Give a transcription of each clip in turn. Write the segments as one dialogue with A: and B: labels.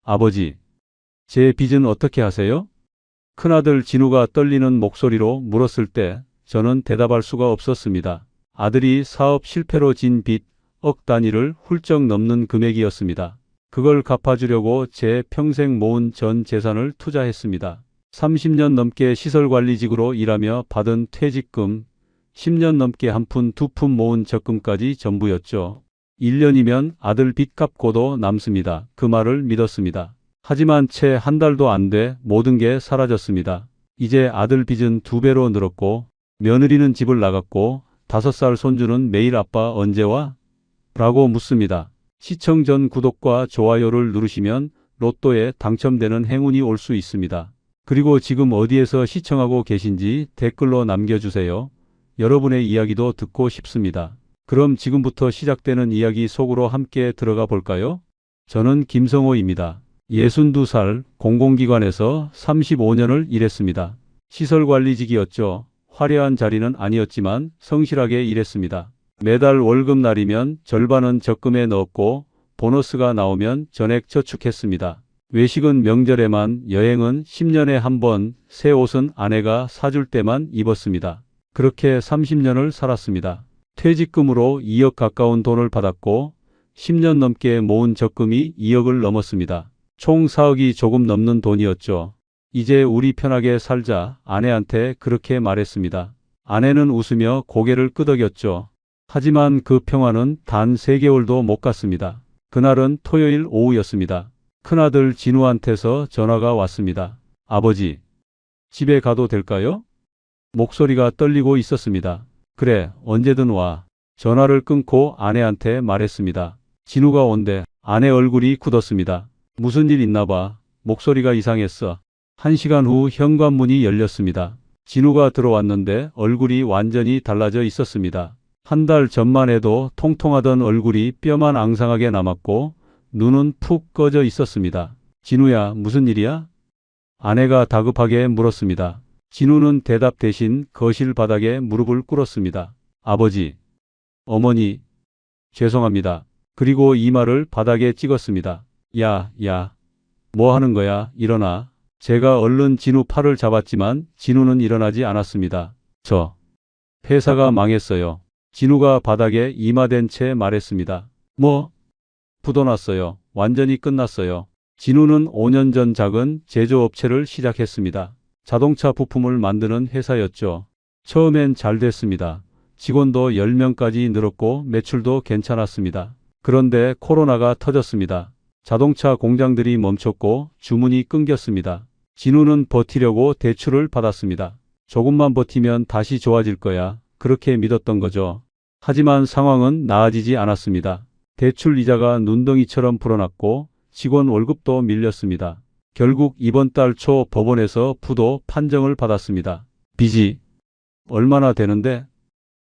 A: 아버지, 제 빚은 어떻게 하세요? 큰아들 진우가 떨리는 목소리로 물었을 때 저는 대답할 수가 없었습니다. 아들이 사업 실패로 진 빚 억 단위를 훌쩍 넘는 금액이었습니다. 그걸 갚아주려고 제 평생 모은 전 재산을 투자했습니다. 30년 넘게 시설관리직으로 일하며 받은 퇴직금, 10년 넘게 한 푼 두 푼 모은 적금까지 전부였죠. 1년이면 아들 빚 갚고도 남습니다. 그 말을 믿었습니다. 하지만 채 한 달도 안 돼 모든 게 사라졌습니다. 이제 아들 빚은 2배로 늘었고 며느리는 집을 나갔고 5살 손주는 매일 아빠 언제 와? 라고 묻습니다. 시청 전 구독과 좋아요를 누르시면 로또에 당첨되는 행운이 올 수 있습니다. 그리고 지금 어디에서 시청하고 계신지 댓글로 남겨주세요. 여러분의 이야기도 듣고 싶습니다. 그럼 지금부터 시작되는 이야기 속으로 함께 들어가 볼까요? 저는 김성호입니다. 62살 공공기관에서 35년을 일했습니다. 시설관리직이었죠. 화려한 자리는 아니었지만 성실하게 일했습니다. 매달 월급날이면 절반은 적금에 넣었고 보너스가 나오면 전액 저축했습니다. 외식은 명절에만, 여행은 10년에 한 번, 새 옷은 아내가 사줄 때만 입었습니다. 그렇게 30년을 살았습니다. 퇴직금으로 2억 가까운 돈을 받았고 10년 넘게 모은 적금이 2억을 넘었습니다. 총 4억이 조금 넘는 돈이었죠. 이제 우리 편하게 살자, 아내한테 그렇게 말했습니다. 아내는 웃으며 고개를 끄덕였죠. 하지만 그 평화는 단 3개월도 못 갔습니다. 그날은 토요일 오후였습니다. 큰아들 진우한테서 전화가 왔습니다. 아버지, 집에 가도 될까요? 목소리가 떨리고 있었습니다. 그래, 언제든 와. 전화를 끊고 아내한테 말했습니다. 진우가 온대. 아내 얼굴이 굳었습니다. 무슨 일 있나 봐. 목소리가 이상했어. 1시간 후 현관문이 열렸습니다. 진우가 들어왔는데 얼굴이 완전히 달라져 있었습니다. 한 달 전만 해도 통통하던 얼굴이 뼈만 앙상하게 남았고 눈은 푹 꺼져 있었습니다. 진우야, 무슨 일이야? 아내가 다급하게 물었습니다. 진우는 대답 대신 거실 바닥에 무릎을 꿇었습니다. 아버지, 어머니, 죄송합니다. 그리고 이마를 바닥에 찍었습니다. 야, 뭐 하는 거야? 일어나. 제가 얼른 진우 팔을 잡았지만 진우는 일어나지 않았습니다. 저 회사가 망했어요. 진우가 바닥에 이마댄 채 말했습니다. 뭐? 부도났어요. 완전히 끝났어요. 진우는 5년 전 작은 제조업체를 시작했습니다. 자동차 부품을 만드는 회사였죠. 처음엔 잘 됐습니다. 직원도 10명까지 늘었고 매출도 괜찮았습니다. 그런데 코로나가 터졌습니다. 자동차 공장들이 멈췄고 주문이 끊겼습니다. 진우는 버티려고 대출을 받았습니다. 조금만 버티면 다시 좋아질 거야. 그렇게 믿었던 거죠. 하지만 상황은 나아지지 않았습니다. 대출 이자가 눈덩이처럼 불어났고 직원 월급도 밀렸습니다. 결국 이번 달 초 법원에서 부도 판정을 받았습니다. 빚이 얼마나 되는데?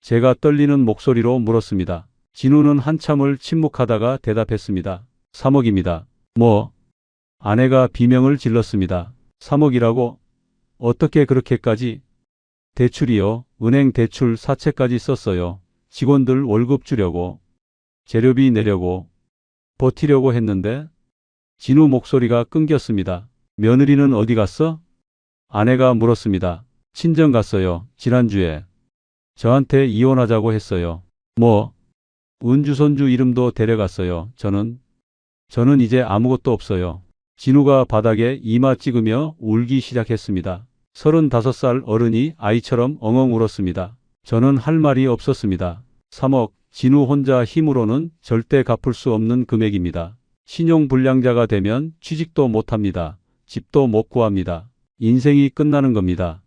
A: 제가 떨리는 목소리로 물었습니다. 진우는 한참을 침묵하다가 대답했습니다. 3억입니다. 뭐? 아내가 비명을 질렀습니다. 3억이라고? 어떻게 그렇게까지? 대출이요. 은행 대출 사채까지 썼어요. 직원들 월급 주려고, 재료비 내려고, 버티려고 했는데 진우 목소리가 끊겼습니다. 며느리는 어디 갔어? 아내가 물었습니다. 친정 갔어요. 지난주에. 저한테 이혼하자고 했어요. 뭐? 은주 손주 이름도 데려갔어요. 저는 이제 아무것도 없어요. 진우가 바닥에 이마 찍으며 울기 시작했습니다. 35살 어른이 아이처럼 엉엉 울었습니다. 저는 할 말이 없었습니다. 3억, 진우 혼자 힘으로는 절대 갚을 수 없는 금액입니다. 신용불량자가 되면 취직도 못합니다. 집도 못 구합니다. 인생이 끝나는 겁니다.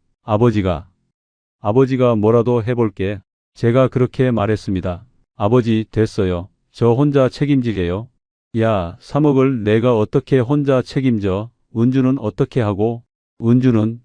A: 아버지가 뭐라도 해볼게. 제가 그렇게 말했습니다. 아버지, 됐어요. 저 혼자 책임지게요. 야, 3억을 내가 어떻게 혼자 책임져? 은주는 어떻게 하고? 은주는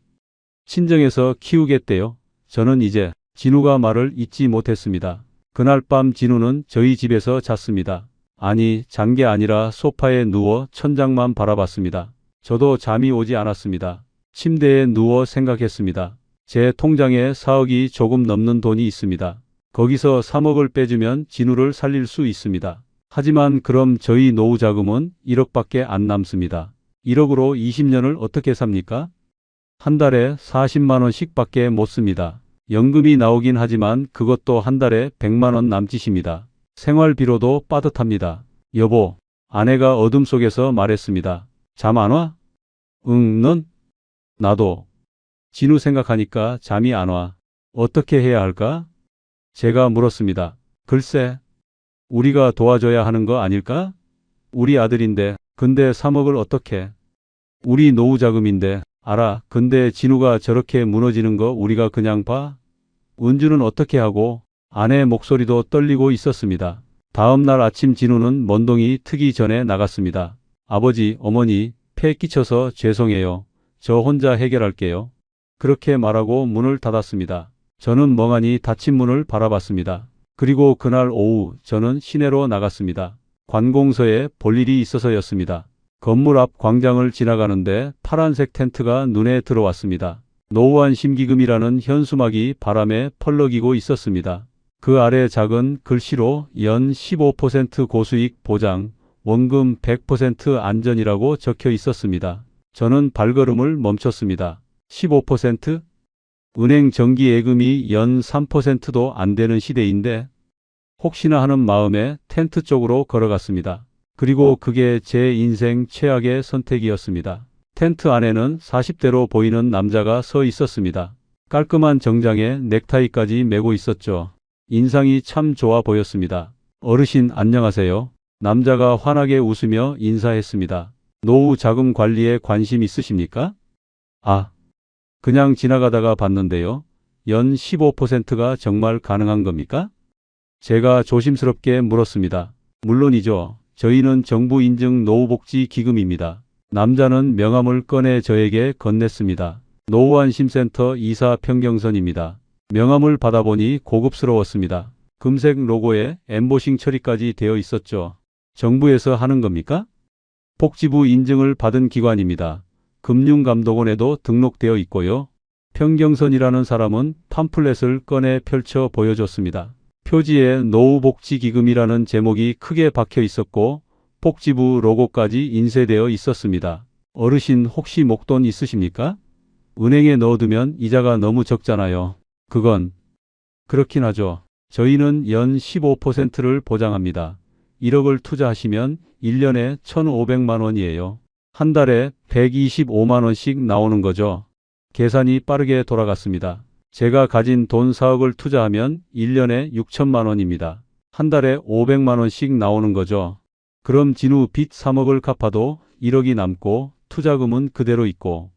A: 친정에서 키우겠대요. 저는 이제 진우가 말을 잊지 못했습니다. 그날 밤 진우는 저희 집에서 잤습니다. 아니, 잔 게 아니라 소파에 누워 천장만 바라봤습니다. 저도 잠이 오지 않았습니다. 침대에 누워 생각했습니다. 제 통장에 4억이 조금 넘는 돈이 있습니다. 거기서 3억을 빼주면 진우를 살릴 수 있습니다. 하지만 그럼 저희 노후 자금은 1억밖에 안 남습니다. 1억으로 20년을 어떻게 삽니까? 한 달에 40만 원씩밖에 못 씁니다. 연금이 나오긴 하지만 그것도 한 달에 100만 원 남짓입니다. 생활비로도 빠듯합니다. 여보, 아내가 어둠 속에서 말했습니다. 잠 안 와? 응, 넌? 나도. 진우 생각하니까 잠이 안 와. 어떻게 해야 할까? 제가 물었습니다. 글쎄, 우리가 도와줘야 하는 거 아닐까? 우리 아들인데, 근데 3억을 어떻게? 우리 노후 자금인데, 알아. 근데 진우가 저렇게 무너지는 거 우리가 그냥 봐? 은주는 어떻게 하고? 아내 목소리도 떨리고 있었습니다. 다음 날 아침 진우는 먼동이 트기 전에 나갔습니다. 아버지, 어머니, 폐 끼쳐서 죄송해요. 저 혼자 해결할게요. 그렇게 말하고 문을 닫았습니다. 저는 멍하니 닫힌 문을 바라봤습니다. 그리고 그날 오후 저는 시내로 나갔습니다. 관공서에 볼 일이 있어서였습니다. 건물 앞 광장을 지나가는데 파란색 텐트가 눈에 들어왔습니다. 노후한 심기금이라는 현수막이 바람에 펄럭이고 있었습니다. 그 아래 작은 글씨로 연 15% 고수익 보장, 원금 100% 안전이라고 적혀 있었습니다. 저는 발걸음을 멈췄습니다. 15%? 은행 정기 예금이 연 3%도 안 되는 시대인데 혹시나 하는 마음에 텐트 쪽으로 걸어갔습니다. 그리고 그게 제 인생 최악의 선택이었습니다. 텐트 안에는 40대로 보이는 남자가 서 있었습니다. 깔끔한 정장에 넥타이까지 메고 있었죠. 인상이 참 좋아 보였습니다. 어르신 안녕하세요. 남자가 환하게 웃으며 인사했습니다. 노후 자금 관리에 관심 있으십니까? 아, 그냥 지나가다가 봤는데요. 연 15%가 정말 가능한 겁니까? 제가 조심스럽게 물었습니다. 물론이죠. 저희는 정부 인증 노후복지 기금입니다. 남자는 명함을 꺼내 저에게 건넸습니다. 노후안심센터 이사 평경선입니다. 명함을 받아보니 고급스러웠습니다. 금색 로고에 엠보싱 처리까지 되어 있었죠. 정부에서 하는 겁니까? 복지부 인증을 받은 기관입니다. 금융감독원에도 등록되어 있고요. 평경선이라는 사람은 팜플렛을 꺼내 펼쳐 보여줬습니다. 표지에 노후복지기금이라는 제목이 크게 박혀 있었고 복지부 로고까지 인쇄되어 있었습니다. 어르신 혹시 목돈 있으십니까? 은행에 넣어두면 이자가 너무 적잖아요. 그건 그렇긴 하죠. 저희는 연 15%를 보장합니다. 1억을 투자하시면 1년에 1,500만 원이에요. 한 달에 125만 원씩 나오는 거죠. 계산이 빠르게 돌아갔습니다. 제가 가진 돈 4억을 투자하면 1년에 6천만 원입니다. 한 달에 500만 원씩 나오는 거죠. 그럼 진우 빚 3억을 갚아도 1억이 남고 투자금은 그대로 있고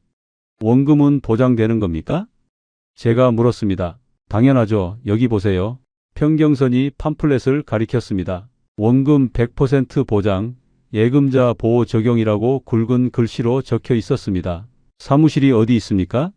A: 원금은 보장되는 겁니까? 제가 물었습니다. 당연하죠. 여기 보세요. 평경선이 팜플렛을 가리켰습니다. 원금 100% 보장, 예금자 보호 적용이라고 굵은 글씨로 적혀 있었습니다. 사무실이 어디 있습니까?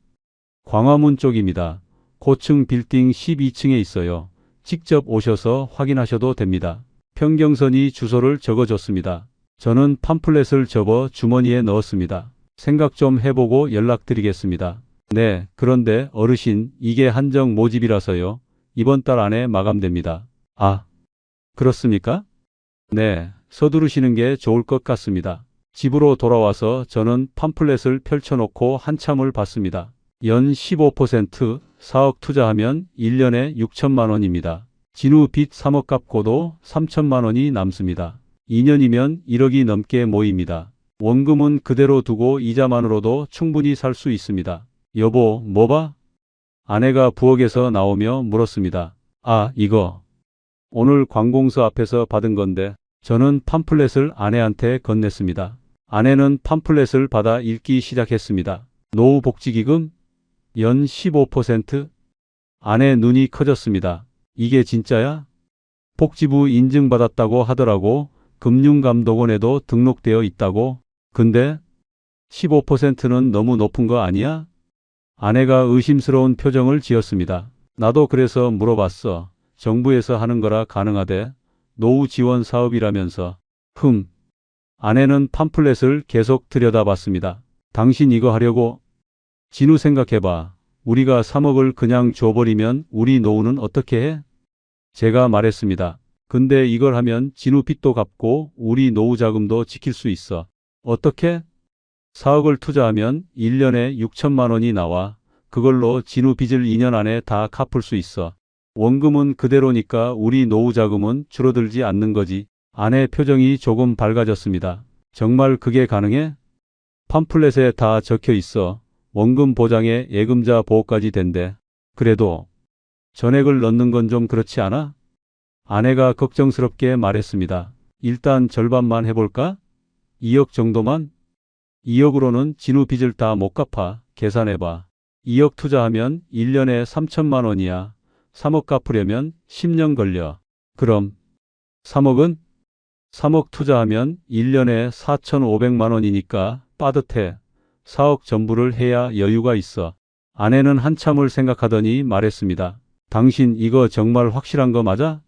A: 광화문 쪽입니다. 고층 빌딩 12층에 있어요. 직접 오셔서 확인하셔도 됩니다. 평경선이 주소를 적어줬습니다. 저는 팜플렛을 접어 주머니에 넣었습니다. 생각 좀 해보고 연락드리겠습니다. 네, 그런데 어르신, 이게 한정 모집이라서요. 이번 달 안에 마감됩니다. 아, 그렇습니까? 네, 서두르시는 게 좋을 것 같습니다. 집으로 돌아와서 저는 팜플렛을 펼쳐놓고 한참을 봤습니다. 연 15%, 4억 투자하면 1년에 6천만 원입니다. 진우 빚 3억 갚고도 3천만 원이 남습니다. 2년이면 1억이 넘게 모입니다. 원금은 그대로 두고 이자만으로도 충분히 살 수 있습니다. 여보, 뭐 봐? 아내가 부엌에서 나오며 물었습니다. 아, 이거. 오늘 관공서 앞에서 받은 건데 저는 팜플렛을 아내한테 건넸습니다. 아내는 팜플렛을 받아 읽기 시작했습니다. 노후복지기금? 연 15%? 아내 눈이 커졌습니다. 이게 진짜야? 복지부 인증받았다고 하더라고. 금융감독원에도 등록되어 있다고. 근데 15%는 너무 높은 거 아니야? 아내가 의심스러운 표정을 지었습니다. 나도 그래서 물어봤어. 정부에서 하는 거라 가능하대. 노후 지원 사업이라면서. 아내는 팜플렛을 계속 들여다봤습니다. 당신 이거 하려고? 진우 생각해봐. 우리가 3억을 그냥 줘버리면 우리 노후는 어떻게 해? 제가 말했습니다. 근데 이걸 하면 진우 빚도 갚고 우리 노후 자금도 지킬 수 있어. 어떻게? 4억을 투자하면 1년에 6천만 원이 나와. 그걸로 진우 빚을 2년 안에 다 갚을 수 있어. 원금은 그대로니까 우리 노후 자금은 줄어들지 않는 거지. 아내 표정이 조금 밝아졌습니다. 정말 그게 가능해? 팜플렛에 다 적혀 있어. 원금 보장에 예금자 보호까지 된대. 그래도 전액을 넣는 건 좀 그렇지 않아? 아내가 걱정스럽게 말했습니다. 일단 절반만 해볼까? 2억 정도만? 2억으로는 진우 빚을 다 못 갚아. 계산해봐. 2억 투자하면 1년에 3천만 원이야. 3억 갚으려면 10년 걸려. 그럼 3억은? 3억 투자하면 1년에 4,500만 원이니까 빠듯해. 4억 전부를 해야 여유가 있어. 아내는 한참을 생각하더니 말했습니다. 당신 이거 정말 확실한 거 맞아?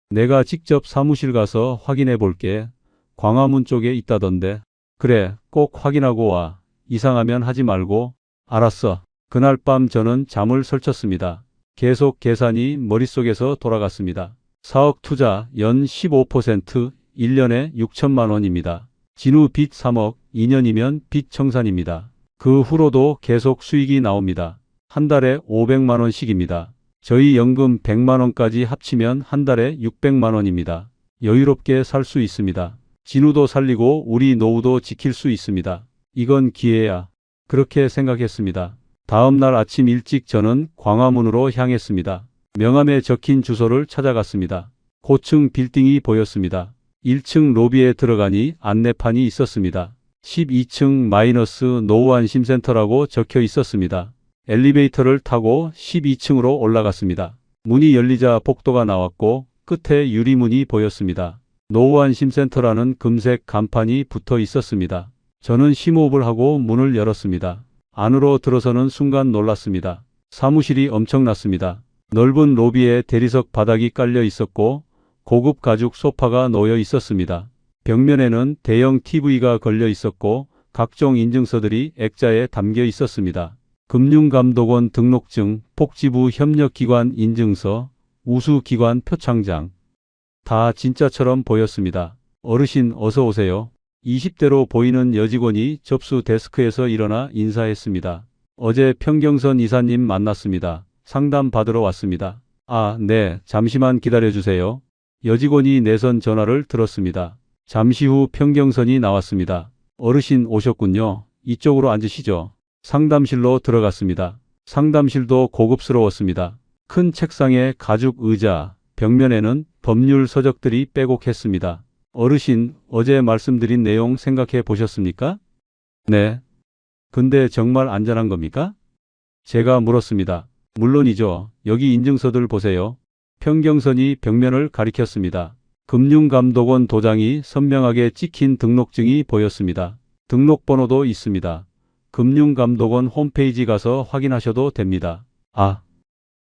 A: 내가 직접 사무실 가서 확인해 볼게. 광화문 쪽에 있다던데. 그래, 꼭 확인하고 와. 이상하면 하지 말고. 알았어. 그날 밤 저는 잠을 설쳤습니다. 계속 계산이 머릿속에서 돌아갔습니다. 4억 투자 연 15%, 1년에 6천만 원입니다. 진우 빚 3억, 2년이면 빚 청산입니다. 그 후로도 계속 수익이 나옵니다. 한 달에 500만 원씩입니다. 저희 연금 100만 원까지 합치면 한 달에 600만 원입니다. 여유롭게 살 수 있습니다. 진우도 살리고 우리 노후도 지킬 수 있습니다. 이건 기회야. 그렇게 생각했습니다. 다음 날 아침 일찍 저는 광화문으로 향했습니다. 명함에 적힌 주소를 찾아갔습니다. 고층 빌딩이 보였습니다. 1층 로비에 들어가니 안내판이 있었습니다. 12층 마이너스 노후안심센터라고 적혀 있었습니다. 엘리베이터를 타고 12층으로 올라갔습니다. 문이 열리자 복도가 나왔고 끝에 유리문이 보였습니다. 노후안심센터라는 금색 간판이 붙어 있었습니다. 저는 심호흡을 하고 문을 열었습니다. 안으로 들어서는 순간 놀랐습니다. 사무실이 엄청났습니다. 넓은 로비에 대리석 바닥이 깔려 있었고 고급 가죽 소파가 놓여 있었습니다. 벽면에는 대형 TV가 걸려 있었고 각종 인증서들이 액자에 담겨 있었습니다. 금융감독원 등록증, 복지부 협력기관 인증서, 우수기관 표창장. 다 진짜처럼 보였습니다. 어르신 어서 오세요. 20대로 보이는 여직원이 접수 데스크에서 일어나 인사했습니다. 어제 평경선 이사님 만났습니다. 상담 받으러 왔습니다. 아, 네, 잠시만 기다려주세요. 여직원이 내선 전화를 들었습니다. 잠시 후 평경선이 나왔습니다. 어르신 오셨군요. 이쪽으로 앉으시죠. 상담실로 들어갔습니다. 상담실도 고급스러웠습니다. 큰 책상에 가죽 의자, 벽면에는 법률 서적들이 빼곡했습니다. 어르신, 어제 말씀드린 내용 생각해 보셨습니까? 네. 근데 정말 안전한 겁니까? 제가 물었습니다. 물론이죠. 여기 인증서들 보세요. 평경선이 벽면을 가리켰습니다. 금융감독원 도장이 선명하게 찍힌 등록증이 보였습니다. 등록번호도 있습니다. 금융감독원 홈페이지 가서 확인하셔도 됩니다. 아,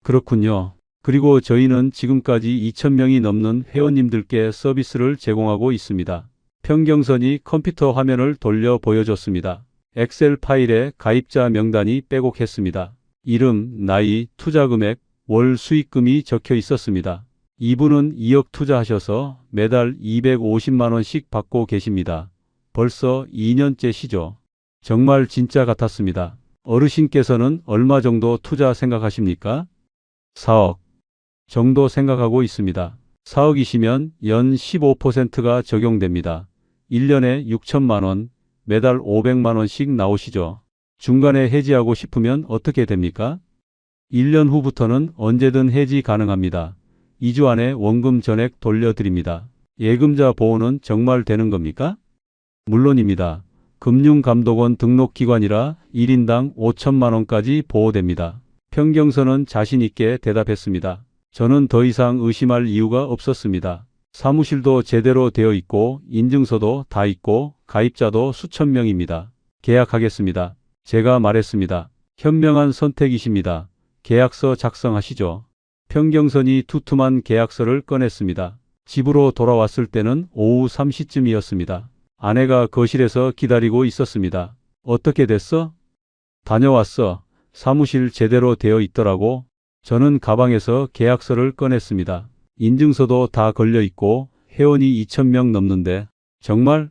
A: 그렇군요. 그리고 저희는 지금까지 2,000명이 넘는 회원님들께 서비스를 제공하고 있습니다. 평경선이 컴퓨터 화면을 돌려 보여줬습니다. 엑셀 파일에 가입자 명단이 빼곡했습니다. 이름, 나이, 투자금액, 월 수익금이 적혀 있었습니다. 이분은 2억 투자하셔서 매달 250만 원씩 받고 계십니다. 벌써 2년째시죠. 정말 진짜 같았습니다. 어르신께서는 얼마 정도 투자 생각하십니까? 4억 정도 생각하고 있습니다. 4억이시면 연 15%가 적용됩니다. 1년에 6천만 원, 매달 500만 원씩 나오시죠. 중간에 해지하고 싶으면 어떻게 됩니까? 1년 후부터는 언제든 해지 가능합니다. 2주 안에 원금 전액 돌려드립니다. 예금자 보호는 정말 되는 겁니까? 물론입니다. 금융감독원 등록기관이라 1인당 5천만 원까지 보호됩니다. 평경선은 자신 있게 대답했습니다. 저는 더 이상 의심할 이유가 없었습니다. 사무실도 제대로 되어 있고 인증서도 다 있고 가입자도 수천 명입니다. 계약하겠습니다. 제가 말했습니다. 현명한 선택이십니다. 계약서 작성하시죠. 평경선이 두툼한 계약서를 꺼냈습니다. 집으로 돌아왔을 때는 오후 3시쯤이었습니다. 아내가 거실에서 기다리고 있었습니다. 어떻게 됐어? 다녀왔어. 사무실 제대로 되어 있더라고. 저는 가방에서 계약서를 꺼냈습니다. 인증서도 다 걸려 있고 회원이 2,000명 넘는데 정말?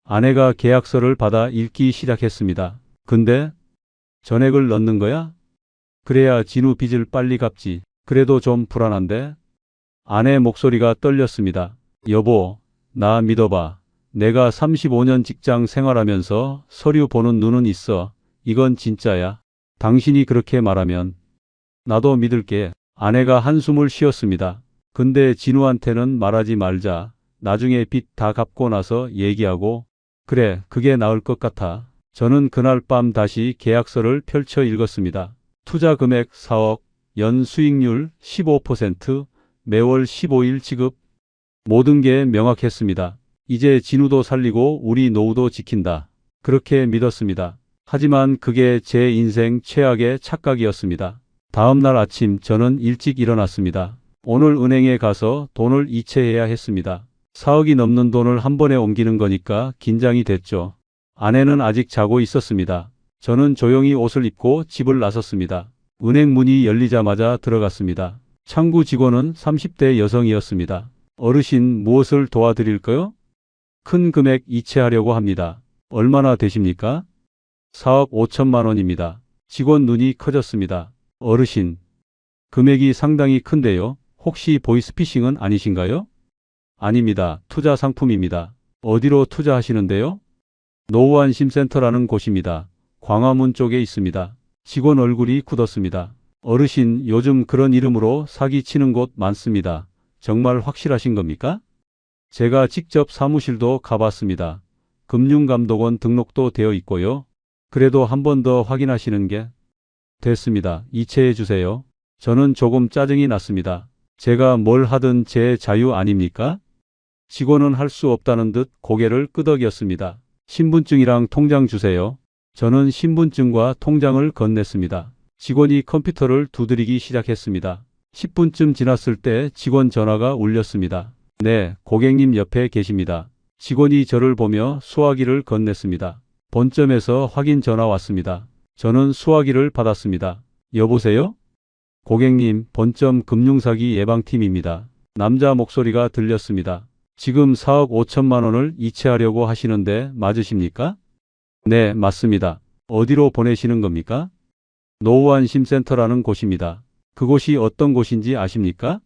A: 아내가 계약서를 받아 읽기 시작했습니다. 근데 전액을 넣는 거야? 그래야 진우 빚을 빨리 갚지. 그래도 좀 불안한데? 아내 목소리가 떨렸습니다. 여보, 나 믿어봐. 내가 35년 직장 생활하면서 서류 보는 눈은 있어. 이건 진짜야. 당신이 그렇게 말하면 나도 믿을게. 아내가 한숨을 쉬었습니다. 근데 진우한테는 말하지 말자. 나중에 빚 다 갚고 나서 얘기하고. 그래, 그게 나을 것 같아. 저는 그날 밤 다시 계약서를 펼쳐 읽었습니다. 투자 금액 4억, 연 수익률 15%, 매월 15일 지급. 모든 게 명확했습니다. 이제 진우도 살리고 우리 노후도 지킨다. 그렇게 믿었습니다. 하지만 그게 제 인생 최악의 착각이었습니다. 다음 날 아침 저는 일찍 일어났습니다. 오늘 은행에 가서 돈을 이체해야 했습니다. 4억이 넘는 돈을 한 번에 옮기는 거니까 긴장이 됐죠. 아내는 아직 자고 있었습니다. 저는 조용히 옷을 입고 집을 나섰습니다. 은행 문이 열리자마자 들어갔습니다. 창구 직원은 30대 여성이었습니다. 어르신, 무엇을 도와드릴까요? 큰 금액 이체하려고 합니다. 얼마나 되십니까? 4억 5천만 원입니다. 직원 눈이 커졌습니다. 어르신, 금액이 상당히 큰데요. 혹시 보이스피싱은 아니신가요? 아닙니다. 투자 상품입니다. 어디로 투자하시는데요? 노후안심센터라는 곳입니다. 광화문 쪽에 있습니다. 직원 얼굴이 굳었습니다. 어르신, 요즘 그런 이름으로 사기치는 곳 많습니다. 정말 확실하신 겁니까? 제가 직접 사무실도 가봤습니다. 금융감독원 등록도 되어 있고요. 그래도 한 번 더 확인하시는 게. 됐습니다. 이체해 주세요. 저는 조금 짜증이 났습니다. 제가 뭘 하든 제 자유 아닙니까? 직원은 할 수 없다는 듯 고개를 끄덕였습니다. 신분증이랑 통장 주세요. 저는 신분증과 통장을 건넸습니다. 직원이 컴퓨터를 두드리기 시작했습니다. 10분쯤 지났을 때 직원 전화가 울렸습니다. 네, 고객님 옆에 계십니다. 직원이 저를 보며 수화기를 건넸습니다. 본점에서 확인 전화 왔습니다. 저는 수화기를 받았습니다. 여보세요? 고객님, 본점 금융사기 예방팀입니다. 남자 목소리가 들렸습니다. 지금 4억 5천만 원을 이체하려고 하시는데 맞으십니까? 네, 맞습니다. 어디로 보내시는 겁니까? 노후안심센터라는 곳입니다. 그곳이 어떤 곳인지 아십니까?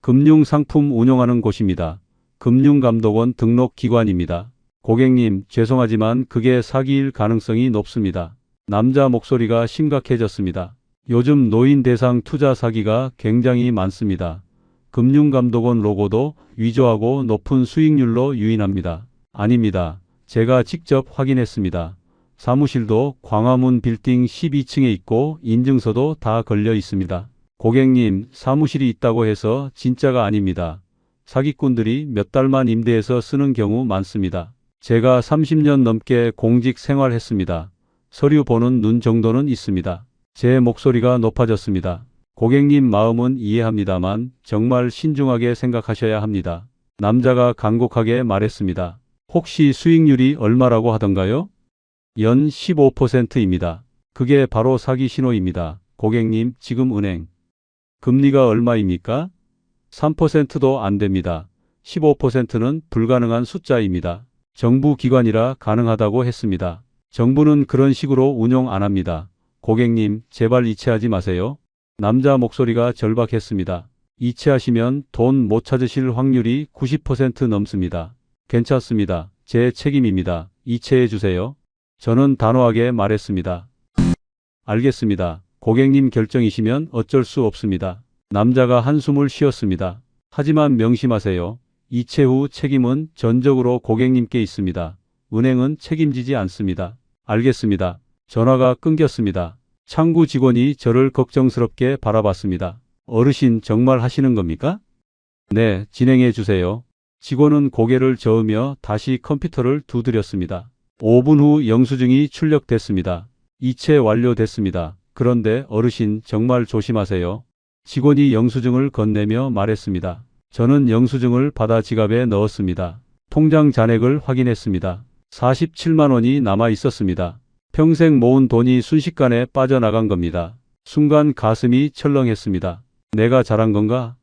A: 금융상품 운용하는 곳입니다. 금융감독원 등록기관입니다. 고객님, 죄송하지만 그게 사기일 가능성이 높습니다. 남자 목소리가 심각해졌습니다. 요즘 노인 대상 투자 사기가 굉장히 많습니다. 금융감독원 로고도 위조하고 높은 수익률로 유인합니다. 아닙니다. 제가 직접 확인했습니다. 사무실도 광화문 빌딩 12층에 있고 인증서도 다 걸려 있습니다. 고객님, 사무실이 있다고 해서 진짜가 아닙니다. 사기꾼들이 몇 달만 임대해서 쓰는 경우 많습니다. 제가 30년 넘게 공직 생활했습니다. 서류 보는 눈 정도는 있습니다. 제 목소리가 높아졌습니다. 고객님 마음은 이해합니다만 정말 신중하게 생각하셔야 합니다. 남자가 간곡하게 말했습니다. 혹시 수익률이 얼마라고 하던가요? 연 15%입니다. 그게 바로 사기 신호입니다. 고객님, 지금 은행 금리가 얼마입니까? 3%도 안 됩니다. 15%는 불가능한 숫자입니다. 정부 기관이라 가능하다고 했습니다. 정부는 그런 식으로 운용 안 합니다. 고객님, 제발 이체하지 마세요. 남자 목소리가 절박했습니다. 이체하시면 돈 못 찾으실 확률이 90% 넘습니다. 괜찮습니다. 제 책임입니다. 이체해 주세요. 저는 단호하게 말했습니다. 알겠습니다. 고객님 결정이시면 어쩔 수 없습니다. 남자가 한숨을 쉬었습니다. 하지만 명심하세요. 이체 후 책임은 전적으로 고객님께 있습니다. 은행은 책임지지 않습니다. 알겠습니다. 전화가 끊겼습니다. 창구 직원이 저를 걱정스럽게 바라봤습니다. 어르신, 정말 하시는 겁니까? 네, 진행해 주세요. 직원은 고개를 저으며 다시 컴퓨터를 두드렸습니다. 5분 후 영수증이 출력됐습니다. 이체 완료됐습니다. 그런데 어르신, 정말 조심하세요. 직원이 영수증을 건네며 말했습니다. 저는 영수증을 받아 지갑에 넣었습니다. 통장 잔액을 확인했습니다. 47만 원이 남아 있었습니다. 평생 모은 돈이 순식간에 빠져나간 겁니다. 순간 가슴이 철렁했습니다. 내가 잘한 건가?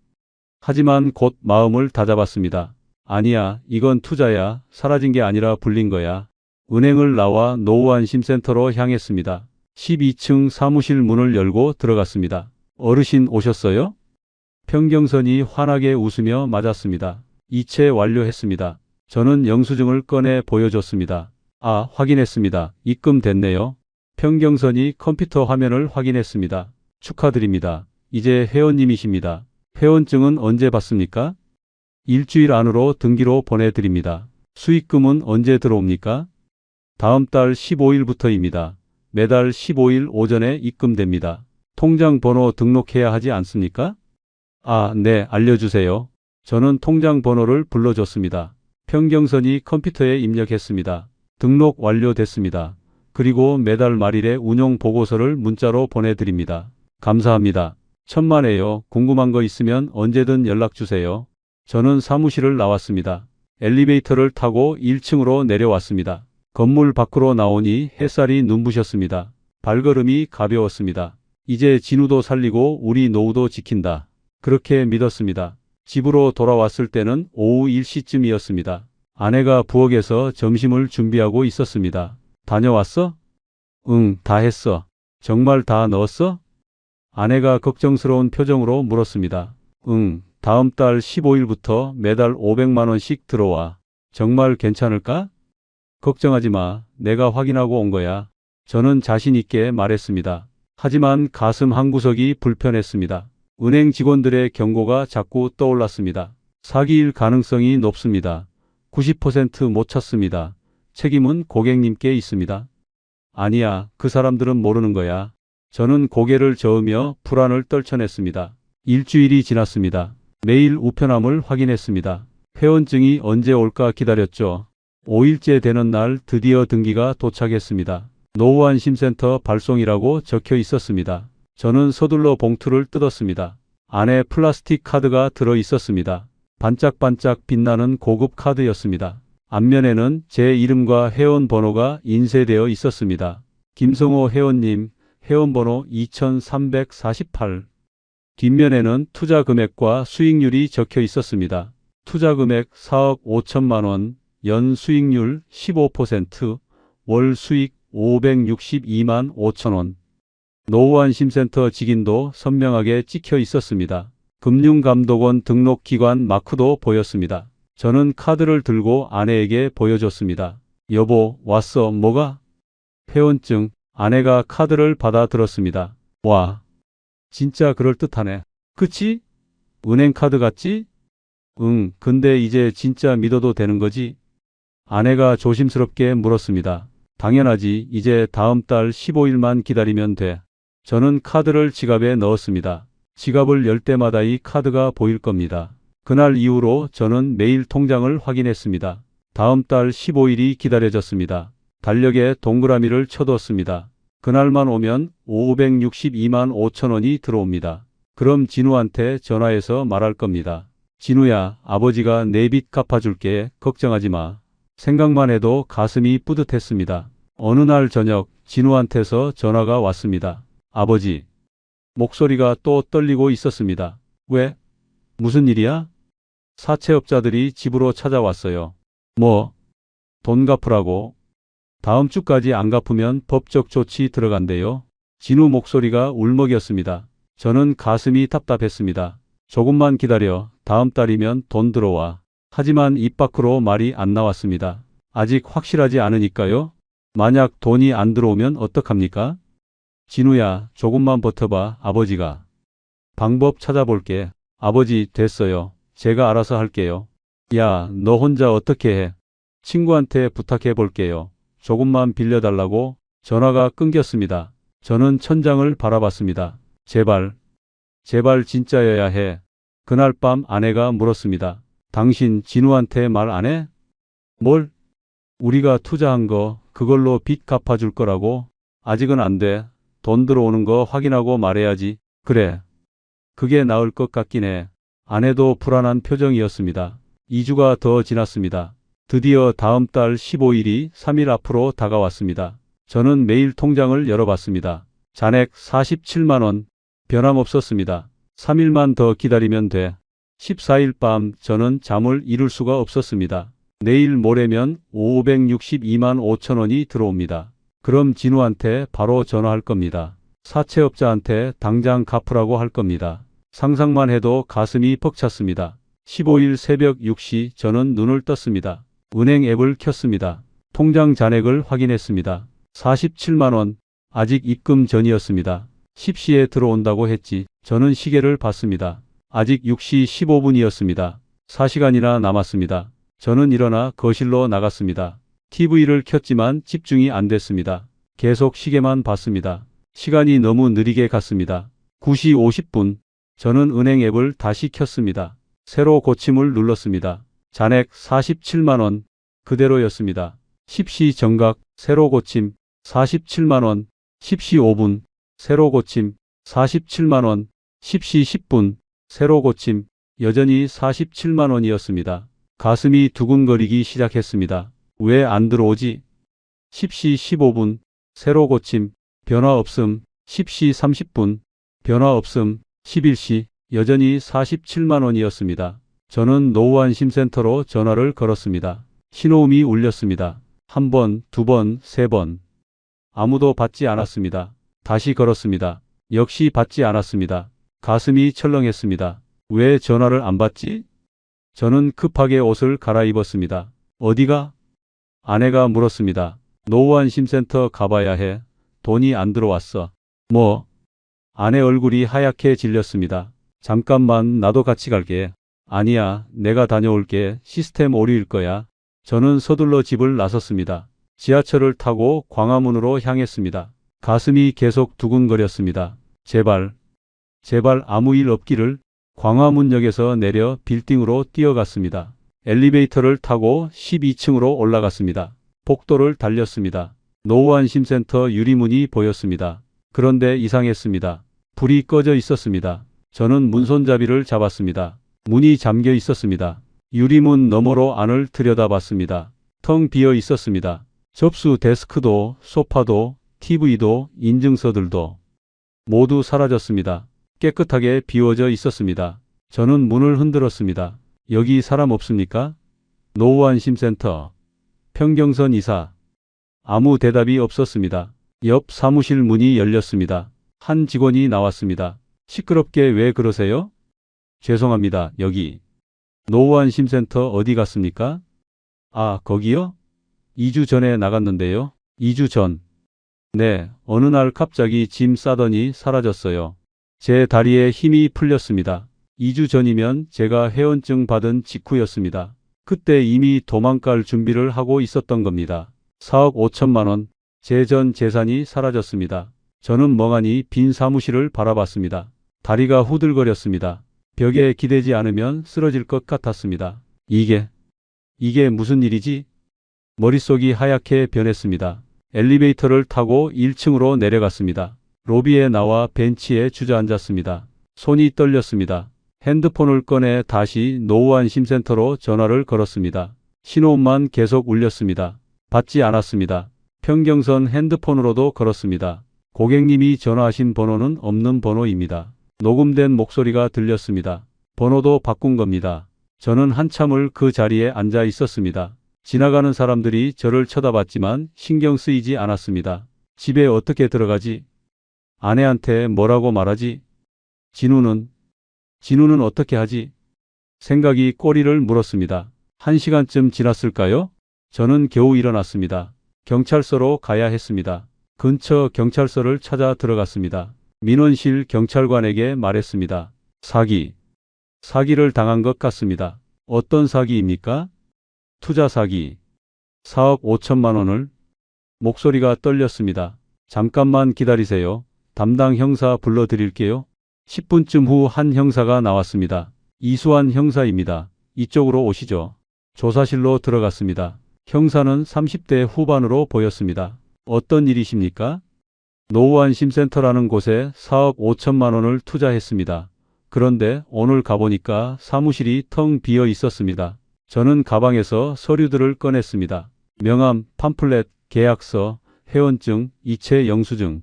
A: 하지만 곧 마음을 다잡았습니다. 아니야, 이건 투자야. 사라진 게 아니라 불린 거야. 은행을 나와 노후안심센터로 향했습니다. 12층 사무실 문을 열고 들어갔습니다. 어르신 오셨어요? 평경선이 환하게 웃으며 맞았습니다. 이체 완료했습니다. 저는 영수증을 꺼내 보여줬습니다. 아, 확인했습니다. 입금됐네요. 평경선이 컴퓨터 화면을 확인했습니다. 축하드립니다. 이제 회원님이십니다. 회원증은 언제 받습니까? 일주일 안으로 등기로 보내드립니다. 수익금은 언제 들어옵니까? 다음 달 15일부터입니다. 매달 15일 오전에 입금됩니다. 통장 번호 등록해야 하지 않습니까? 아, 네, 알려주세요. 저는 통장 번호를 불러줬습니다. 평경선이 컴퓨터에 입력했습니다. 등록 완료됐습니다. 그리고 매달 말일에 운용 보고서를 문자로 보내드립니다. 감사합니다. 천만에요. 궁금한 거 있으면 언제든 연락주세요. 저는 사무실을 나왔습니다. 엘리베이터를 타고 1층으로 내려왔습니다. 건물 밖으로 나오니 햇살이 눈부셨습니다. 발걸음이 가벼웠습니다. 이제 진우도 살리고 우리 노후도 지킨다. 그렇게 믿었습니다. 집으로 돌아왔을 때는 오후 1시쯤이었습니다. 아내가 부엌에서 점심을 준비하고 있었습니다. 다녀왔어? 응, 다 했어. 정말 다 넣었어? 아내가 걱정스러운 표정으로 물었습니다. 응, 다음 달 15일부터 매달 500만 원씩 들어와. 정말 괜찮을까? 걱정하지 마. 내가 확인하고 온 거야. 저는 자신 있게 말했습니다. 하지만 가슴 한구석이 불편했습니다. 은행 직원들의 경고가 자꾸 떠올랐습니다. 사기일 가능성이 높습니다. 90% 못 찾습니다. 책임은 고객님께 있습니다. 아니야, 그 사람들은 모르는 거야. 저는 고개를 저으며 불안을 떨쳐냈습니다. 일주일이 지났습니다. 매일 우편함을 확인했습니다. 회원증이 언제 올까 기다렸죠. 5일째 되는 날 드디어 등기가 도착했습니다. 노후안심센터 발송이라고 적혀 있었습니다. 저는 서둘러 봉투를 뜯었습니다. 안에 플라스틱 카드가 들어 있었습니다. 반짝반짝 빛나는 고급 카드였습니다. 앞면에는 제 이름과 회원 번호가 인쇄되어 있었습니다. 김성호 회원님, 회원번호 2348. 뒷면에는 투자 금액과 수익률이 적혀 있었습니다. 투자 금액 4억 5천만 원, 연 수익률 15%, 월 수익 562만 5천 원. 노후안심센터 직인도 선명하게 찍혀 있었습니다. 금융감독원 등록기관 마크도 보였습니다. 저는 카드를 들고 아내에게 보여줬습니다. 여보, 왔어. 뭐가? 회원증. 아내가 카드를 받아 들었습니다. 와, 진짜 그럴듯하네. 그치? 은행 카드 같지? 응, 근데 이제 진짜 믿어도 되는 거지? 아내가 조심스럽게 물었습니다. 당연하지. 이제 다음 달 15일만 기다리면 돼. 저는 카드를 지갑에 넣었습니다. 지갑을 열 때마다 이 카드가 보일 겁니다. 그날 이후로 저는 매일 통장을 확인했습니다. 다음 달 15일이 기다려졌습니다. 달력에 동그라미를 쳐뒀습니다. 그날만 오면 562만 5천 원이 들어옵니다. 그럼 진우한테 전화해서 말할 겁니다. 진우야, 아버지가 내 빚 갚아줄게. 걱정하지 마. 생각만 해도 가슴이 뿌듯했습니다. 어느 날 저녁 진우한테서 전화가 왔습니다. 아버지. 목소리가 또 떨리고 있었습니다. 왜? 무슨 일이야? 사채업자들이 집으로 찾아왔어요. 뭐? 돈 갚으라고? 다음 주까지 안 갚으면 법적 조치 들어간대요. 진우 목소리가 울먹였습니다. 저는 가슴이 답답했습니다. 조금만 기다려. 다음 달이면 돈 들어와. 하지만 입 밖으로 말이 안 나왔습니다. 아직 확실하지 않으니까요. 만약 돈이 안 들어오면 어떡합니까? 진우야, 조금만 버텨봐. 아버지가 방법 찾아볼게. 아버지, 됐어요. 제가 알아서 할게요. 야, 너 혼자 어떻게 해? 친구한테 부탁해 볼게요. 조금만 빌려달라고. 전화가 끊겼습니다. 저는 천장을 바라봤습니다. 제발, 제발 진짜여야 해. 그날 밤 아내가 물었습니다. 당신 진우한테 말 안 해? 뭘? 우리가 투자한 거 그걸로 빚 갚아줄 거라고? 아직은 안 돼. 돈 들어오는 거 확인하고 말해야지. 그래. 그게 나을 것 같긴 해. 아내도 불안한 표정이었습니다. 2주가 더 지났습니다. 드디어 다음 달 15일이 3일 앞으로 다가왔습니다. 저는 매일 통장을 열어봤습니다. 잔액 47만 원. 변함없었습니다. 3일만 더 기다리면 돼. 14일 밤 저는 잠을 이룰 수가 없었습니다. 내일 모레면 562만 5천 원이 들어옵니다. 그럼 진우한테 바로 전화할 겁니다. 사채업자한테 당장 갚으라고 할 겁니다. 상상만 해도 가슴이 벅찼습니다. 15일 새벽 6시 저는 눈을 떴습니다. 은행 앱을 켰습니다. 통장 잔액을 확인했습니다. 47만 원, 아직 입금 전이었습니다. 10시에 들어온다고 했지. 저는 시계를 봤습니다. 아직 6시 15분이었습니다. 4시간이나 남았습니다. 저는 일어나 거실로 나갔습니다. TV를 켰지만 집중이 안 됐습니다. 계속 시계만 봤습니다. 시간이 너무 느리게 갔습니다. 9시 50분. 저는 은행 앱을 다시 켰습니다. 새로 고침을 눌렀습니다. 잔액 47만 원 그대로였습니다. 10시 정각 새로 고침 47만 원. 10시 5분 새로 고침 47만 원. 10시 10분 새로 고침 여전히 47만 원이었습니다. 가슴이 두근거리기 시작했습니다. 왜 안 들어오지? 10시 15분 새로 고침 변화 없음. 10시 30분 변화 없음. 11시 여전히 47만 원이었습니다. 저는 노후안심센터로 전화를 걸었습니다. 신호음이 울렸습니다. 한 번, 두 번, 세 번. 아무도 받지 않았습니다. 다시 걸었습니다. 역시 받지 않았습니다. 가슴이 철렁했습니다. 왜 전화를 안 받지? 저는 급하게 옷을 갈아입었습니다. 어디가? 아내가 물었습니다. 노후안심센터 가봐야 해. 돈이 안 들어왔어. 뭐? 아내 얼굴이 하얗게 질렸습니다. 잠깐만 나도 같이 갈게. 아니야, 내가 다녀올게. 시스템 오류일 거야. 저는 서둘러 집을 나섰습니다. 지하철을 타고 광화문으로 향했습니다. 가슴이 계속 두근거렸습니다. 제발, 제발 아무 일 없기를. 광화문역에서 내려 빌딩으로 뛰어갔습니다. 엘리베이터를 타고 12층으로 올라갔습니다. 복도를 달렸습니다. 노후안심센터 유리문이 보였습니다. 그런데 이상했습니다. 불이 꺼져 있었습니다. 저는 문손잡이를 잡았습니다. 문이 잠겨 있었습니다. 유리문 너머로 안을 들여다봤습니다. 텅 비어 있었습니다. 접수 데스크도, 소파도, TV도, 인증서들도 모두 사라졌습니다. 깨끗하게 비워져 있었습니다. 저는 문을 흔들었습니다. 여기 사람 없습니까? 노후안심센터. 평경선 이사. 아무 대답이 없었습니다. 옆 사무실 문이 열렸습니다. 한 직원이 나왔습니다. 시끄럽게 왜 그러세요? 죄송합니다. 여기. 노후안심센터 어디 갔습니까? 아, 거기요? 2주 전에 나갔는데요. 2주 전. 네, 어느 날 갑자기 짐 싸더니 사라졌어요. 제 다리에 힘이 풀렸습니다. 2주 전이면 제가 회원증 받은 직후였습니다. 그때 이미 도망갈 준비를 하고 있었던 겁니다. 4억 5천만 원. 제 전 재산이 사라졌습니다. 저는 멍하니 빈 사무실을 바라봤습니다. 다리가 후들거렸습니다. 벽에 기대지 않으면 쓰러질 것 같았습니다. 이게 무슨 일이지? 머릿속이 하얗게 변했습니다. 엘리베이터를 타고 1층으로 내려갔습니다. 로비에 나와 벤치에 주저앉았습니다. 손이 떨렸습니다. 핸드폰을 꺼내 다시 노후안심센터로 전화를 걸었습니다. 신호음만 계속 울렸습니다. 받지 않았습니다. 평경선 핸드폰으로도 걸었습니다. 고객님이 전화하신 번호는 없는 번호입니다. 녹음된 목소리가 들렸습니다. 번호도 바꾼 겁니다. 저는 한참을 그 자리에 앉아 있었습니다. 지나가는 사람들이 저를 쳐다봤지만 신경 쓰이지 않았습니다. 집에 어떻게 들어가지? 아내한테 뭐라고 말하지? 진우는 어떻게 하지? 생각이 꼬리를 물었습니다. 1시간쯤 지났을까요? 저는 겨우 일어났습니다. 경찰서로 가야 했습니다. 근처 경찰서를 찾아 들어갔습니다. 민원실 경찰관에게 말했습니다. 사기를 당한 것 같습니다. 어떤 사기입니까? 투자 사기. 4억 5천만 원을. 목소리가 떨렸습니다. 잠깐만 기다리세요. 담당 형사 불러드릴게요. 10분쯤 후 한 형사가 나왔습니다. 이수환 형사입니다. 이쪽으로 오시죠. 조사실로 들어갔습니다. 형사는 30대 후반으로 보였습니다. 어떤 일이십니까? 노후안심센터라는 곳에 4억 5천만 원을 투자했습니다. 그런데 오늘 가보니까 사무실이 텅 비어 있었습니다. 저는 가방에서 서류들을 꺼냈습니다. 명함, 팜플렛, 계약서, 회원증, 이체 영수증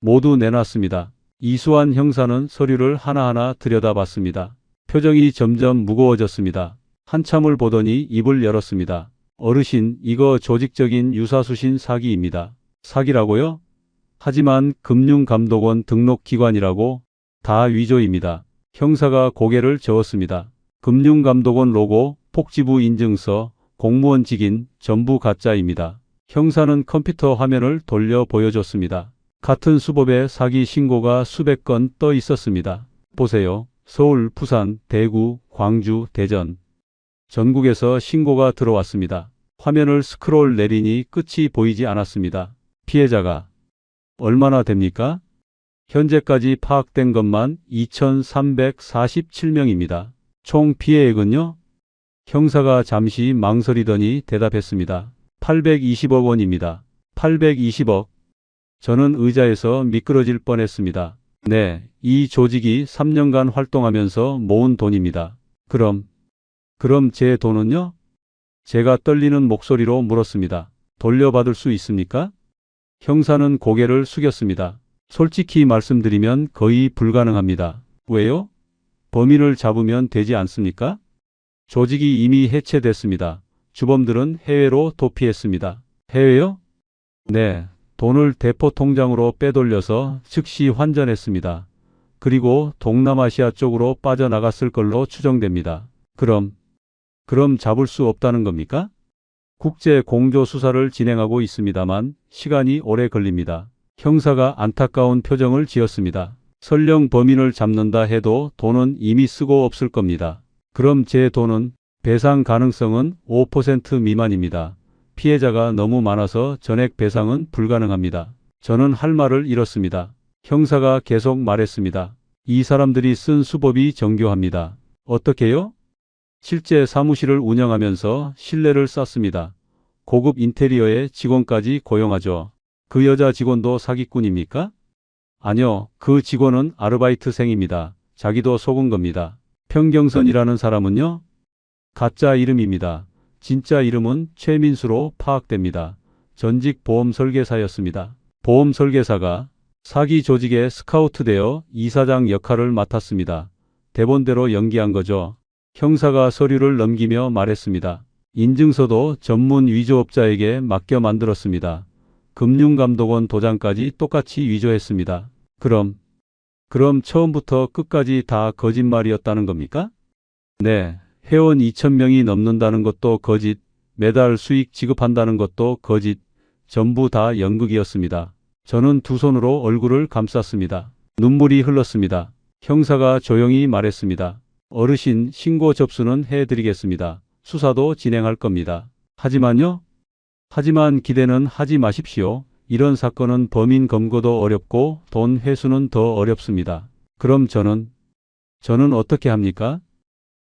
A: 모두 내놨습니다. 이수환 형사는 서류를 하나하나 들여다봤습니다. 표정이 점점 무거워졌습니다. 한참을 보더니 입을 열었습니다. 어르신, 이거 조직적인 유사수신 사기입니다. 사기라고요? 하지만 금융감독원 등록기관이라고 다 위조입니다. 형사가 고개를 저었습니다. 금융감독원 로고, 복지부 인증서, 공무원 직인 전부 가짜입니다. 형사는 컴퓨터 화면을 돌려 보여줬습니다. 같은 수법의 사기 신고가 수백 건 떠 있었습니다. 보세요. 서울, 부산, 대구, 광주, 대전. 전국에서 신고가 들어왔습니다. 화면을 스크롤 내리니 끝이 보이지 않았습니다. 피해자가 얼마나 됩니까? 현재까지 파악된 것만 2,347명입니다. 총 피해액은요? 형사가 잠시 망설이더니 대답했습니다. 820억 원입니다. 820억. 저는 의자에서 미끄러질 뻔했습니다. 네, 이 조직이 3년간 활동하면서 모은 돈입니다. 그럼 제 돈은요? 제가 떨리는 목소리로 물었습니다. 돌려받을 수 있습니까? 형사는 고개를 숙였습니다. 솔직히 말씀드리면 거의 불가능합니다. 왜요? 범인을 잡으면 되지 않습니까? 조직이 이미 해체됐습니다. 주범들은 해외로 도피했습니다. 해외요? 네, 돈을 대포 통장으로 빼돌려서 즉시 환전했습니다. 그리고 동남아시아 쪽으로 빠져나갔을 걸로 추정됩니다. 그럼 잡을 수 없다는 겁니까? 국제 공조 수사를 진행하고 있습니다만 시간이 오래 걸립니다. 형사가 안타까운 표정을 지었습니다. 설령 범인을 잡는다 해도 돈은 이미 쓰고 없을 겁니다. 그럼 제 돈은 배상 가능성은 5% 미만입니다. 피해자가 너무 많아서 전액 배상은 불가능합니다. 저는 할 말을 잃었습니다. 형사가 계속 말했습니다. 이 사람들이 쓴 수법이 정교합니다. 어떻게요? 실제 사무실을 운영하면서 신뢰를 쌓습니다. 고급 인테리어에 직원까지 고용하죠. 그 여자 직원도 사기꾼입니까? 아니요, 그 직원은 아르바이트생입니다. 자기도 속은 겁니다. 평경선이라는 사람은요? 가짜 이름입니다. 진짜 이름은 최민수로 파악됩니다. 전직 보험 설계사였습니다. 보험 설계사가 사기 조직에 스카우트되어 이사장 역할을 맡았습니다. 대본대로 연기한 거죠. 형사가 서류를 넘기며 말했습니다. 인증서도 전문 위조업자에게 맡겨 만들었습니다. 금융감독원 도장까지 똑같이 위조했습니다. 그럼 처음부터 끝까지 다 거짓말이었다는 겁니까? 네, 회원 2,000명이 넘는다는 것도 거짓, 매달 수익 지급한다는 것도 거짓, 전부 다 연극이었습니다. 저는 두 손으로 얼굴을 감쌌습니다. 눈물이 흘렀습니다. 형사가 조용히 말했습니다. 어르신, 신고 접수는 해드리겠습니다. 수사도 진행할 겁니다. 하지만 기대는 하지 마십시오. 이런 사건은 범인 검거도 어렵고 돈 회수는 더 어렵습니다. 그럼 저는 어떻게 합니까?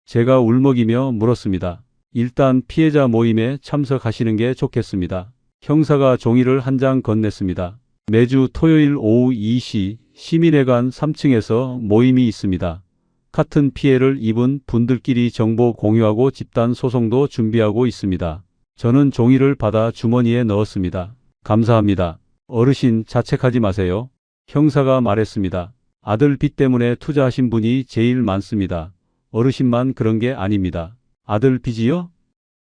A: 제가 울먹이며 물었습니다. 일단 피해자 모임에 참석하시는 게 좋겠습니다. 형사가 종이를 한 장 건넸습니다. 매주 토요일 오후 2시 시민회관 3층에서 모임이 있습니다. 같은 피해를 입은 분들끼리 정보 공유하고 집단 소송도 준비하고 있습니다. 저는 종이를 받아 주머니에 넣었습니다. 감사합니다. 어르신, 자책하지 마세요. 형사가 말했습니다. 아들 빚 때문에 투자하신 분이 제일 많습니다. 어르신만 그런 게 아닙니다. 아들 빚이요?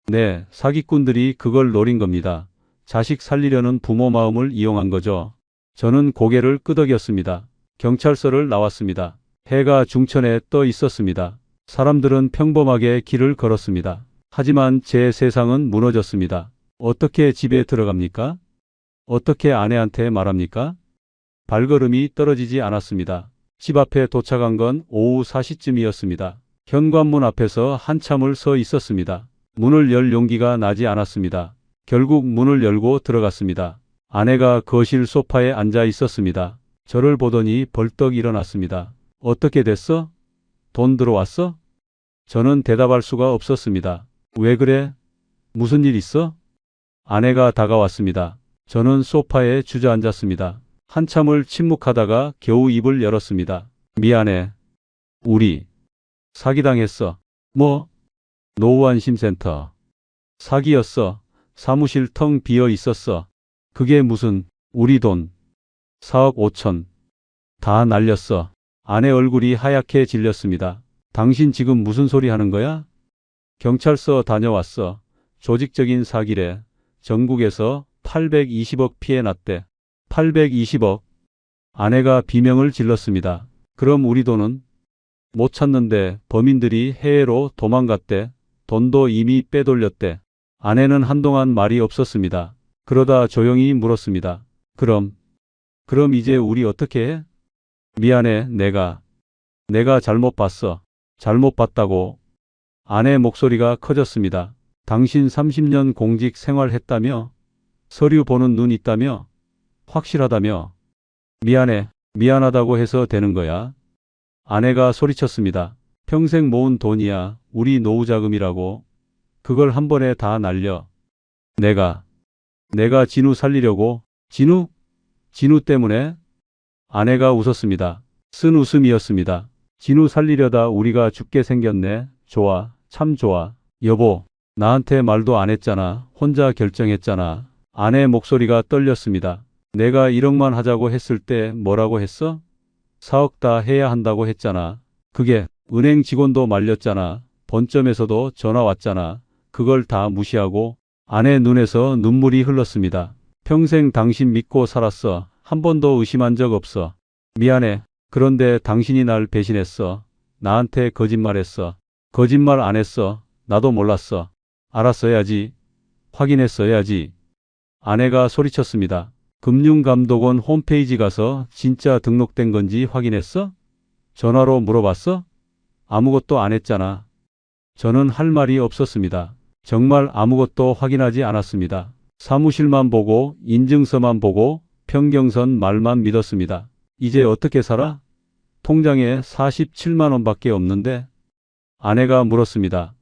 A: 네, 사기꾼들이 그걸 노린 겁니다. 자식 살리려는 부모 마음을 이용한 거죠. 저는 고개를 끄덕였습니다. 경찰서를 나왔습니다. 해가 중천에 떠 있었습니다. 사람들은 평범하게 길을 걸었습니다. 하지만 제 세상은 무너졌습니다. 어떻게 집에 들어갑니까? 어떻게 아내한테 말합니까? 발걸음이 떨어지지 않았습니다. 집 앞에 도착한 건 오후 4시쯤이었습니다. 현관문 앞에서 한참을 서 있었습니다. 문을 열 용기가 나지 않았습니다. 결국 문을 열고 들어갔습니다. 아내가 거실 소파에 앉아 있었습니다. 저를 보더니 벌떡 일어났습니다. 어떻게 됐어? 돈 들어왔어? 저는 대답할 수가 없었습니다. 왜 그래? 무슨 일 있어? 아내가 다가왔습니다. 저는 소파에 주저앉았습니다. 한참을 침묵하다가 겨우 입을 열었습니다. 미안해. 우리 사기당했어. 뭐? 노후안심센터. 사기였어. 사무실 텅 비어 있었어. 그게 무슨, 우리 돈 4억 5천. 다 날렸어. 아내 얼굴이 하얗게 질렸습니다. 당신 지금 무슨 소리 하는 거야? 경찰서 다녀왔어. 조직적인 사기래. 전국에서 820억 피해 났대. 820억. 아내가 비명을 질렀습니다. 그럼 우리 돈은? 못 찾는데 범인들이 해외로 도망갔대. 돈도 이미 빼돌렸대. 아내는 한동안 말이 없었습니다. 그러다 조용히 물었습니다. 그럼 이제 우리 어떻게 해? 미안해, 내가 잘못 봤어. 잘못 봤다고. 아내 목소리가 커졌습니다. 당신 30년 공직 생활했다며? 서류 보는 눈 있다며? 확실하다며? 미안해, 미안하다고 해서 되는 거야? 아내가 소리쳤습니다. 평생 모은 돈이야. 우리 노후 자금이라고. 그걸 한 번에 다 날려. 내가 진우 살리려고. 진우? 진우 때문에? 아내가 웃었습니다. 쓴 웃음이었습니다. 진우 살리려다 우리가 죽게 생겼네. 좋아, 참 좋아. 여보, 나한테 말도 안 했잖아. 혼자 결정했잖아. 아내 목소리가 떨렸습니다. 내가 1억만 하자고 했을 때 뭐라고 했어? 4억 다 해야 한다고 했잖아. 그게 은행 직원도 말렸잖아. 본점에서도 전화 왔잖아. 그걸 다 무시하고. 아내 눈에서 눈물이 흘렀습니다. 평생 당신 믿고 살았어. 한 번도 의심한 적 없어. 미안해. 그런데 당신이 날 배신했어. 나한테 거짓말했어. 거짓말 안 했어. 나도 몰랐어. 알았어야지. 확인했어야지. 아내가 소리쳤습니다. 금융감독원 홈페이지 가서 진짜 등록된 건지 확인했어? 전화로 물어봤어? 아무것도 안 했잖아. 저는 할 말이 없었습니다. 정말 아무것도 확인하지 않았습니다. 사무실만 보고 인증서만 보고 평경선 말만 믿었습니다. 이제 어떻게 살아? 통장에 47만 원밖에 없는데? 아내가 물었습니다.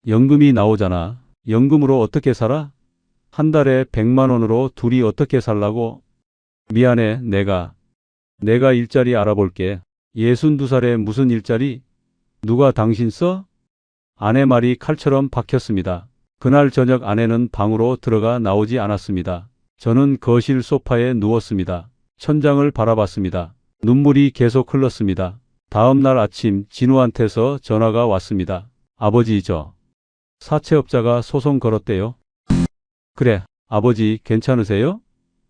A: 연금이 나오잖아. 연금으로 어떻게 살아? 한 달에 100만 원으로 둘이 어떻게 살라고? 미안해, 내가 일자리 알아볼게. 62살에 무슨 일자리? 누가 당신 써? 아내 말이 칼처럼 박혔습니다. 그날 저녁 아내는 방으로 들어가 나오지 않았습니다. 저는 거실 소파에 누웠습니다. 천장을 바라봤습니다. 눈물이 계속 흘렀습니다. 다음 날 아침 진우한테서 전화가 왔습니다. 아버지, 저 사채업자가 소송 걸었대요. 그래, 아버지 괜찮으세요?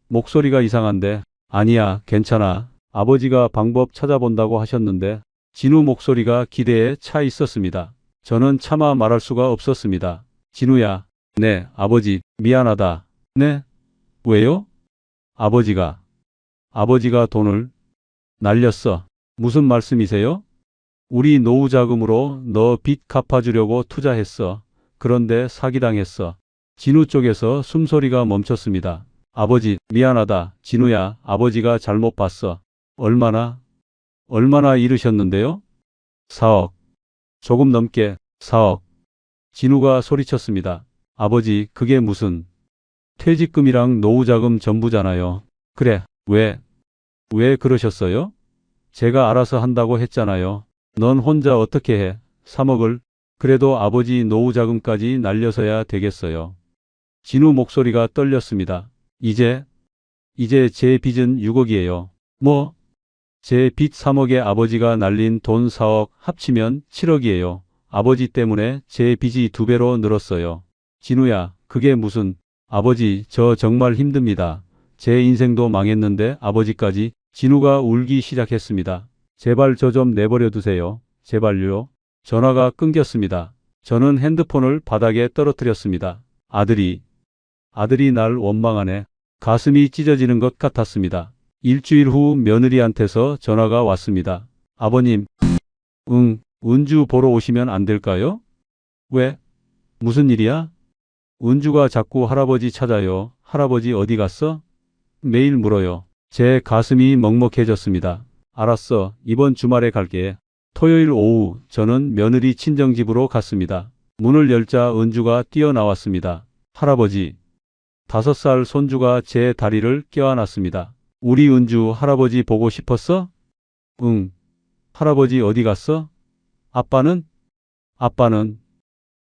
A: 목소리가 이상한데. 아니야, 괜찮아. 아버지가 방법 찾아본다고 하셨는데. 진우 목소리가 기대에 차 있었습니다. 저는 차마 말할 수가 없었습니다. 진우야. 네, 아버지, 미안하다. 네? 왜요? 아버지가 돈을 날렸어. 무슨 말씀이세요? 우리 노후 자금으로 너 빚 갚아주려고 투자했어. 그런데 사기당했어. 진우 쪽에서 숨소리가 멈췄습니다. 아버지, 미안하다. 진우야, 아버지가 잘못 봤어. 얼마나 잃으셨는데요? 4억. 조금 넘게 4억. 진우가 소리쳤습니다. 아버지, 그게 무슨. 퇴직금이랑 노후자금 전부잖아요. 그래, 왜 그러셨어요? 제가 알아서 한다고 했잖아요. 넌 혼자 어떻게 해? 3억을. 그래도 아버지 노후자금까지 날려서야 되겠어요. 진우 목소리가 떨렸습니다. 이제 제 빚은 6억이에요. 뭐? 제 빚 3억에 아버지가 날린 돈 4억 합치면 7억이에요. 아버지 때문에 제 빚이 2배로 늘었어요. 진우야, 그게 무슨. 아버지, 저 정말 힘듭니다. 제 인생도 망했는데 아버지까지. 진우가 울기 시작했습니다. 제발 저 좀 내버려 두세요. 제발요. 전화가 끊겼습니다. 저는 핸드폰을 바닥에 떨어뜨렸습니다. 아들이 날 원망하네. 가슴이 찢어지는 것 같았습니다. 일주일 후 며느리한테서 전화가 왔습니다. 아버님, 은주 보러 오시면 안 될까요? 왜? 무슨 일이야? 은주가 자꾸 할아버지 찾아요. 할아버지 어디 갔어? 매일 물어요. 제 가슴이 먹먹해졌습니다. 알았어. 이번 주말에 갈게. 토요일 오후 저는 며느리 친정집으로 갔습니다. 문을 열자 은주가 뛰어나왔습니다. 할아버지. 5살 손주가 제 다리를 껴안았습니다. 우리 은주 할아버지 보고 싶었어? 응. 할아버지 어디 갔어? 아빠는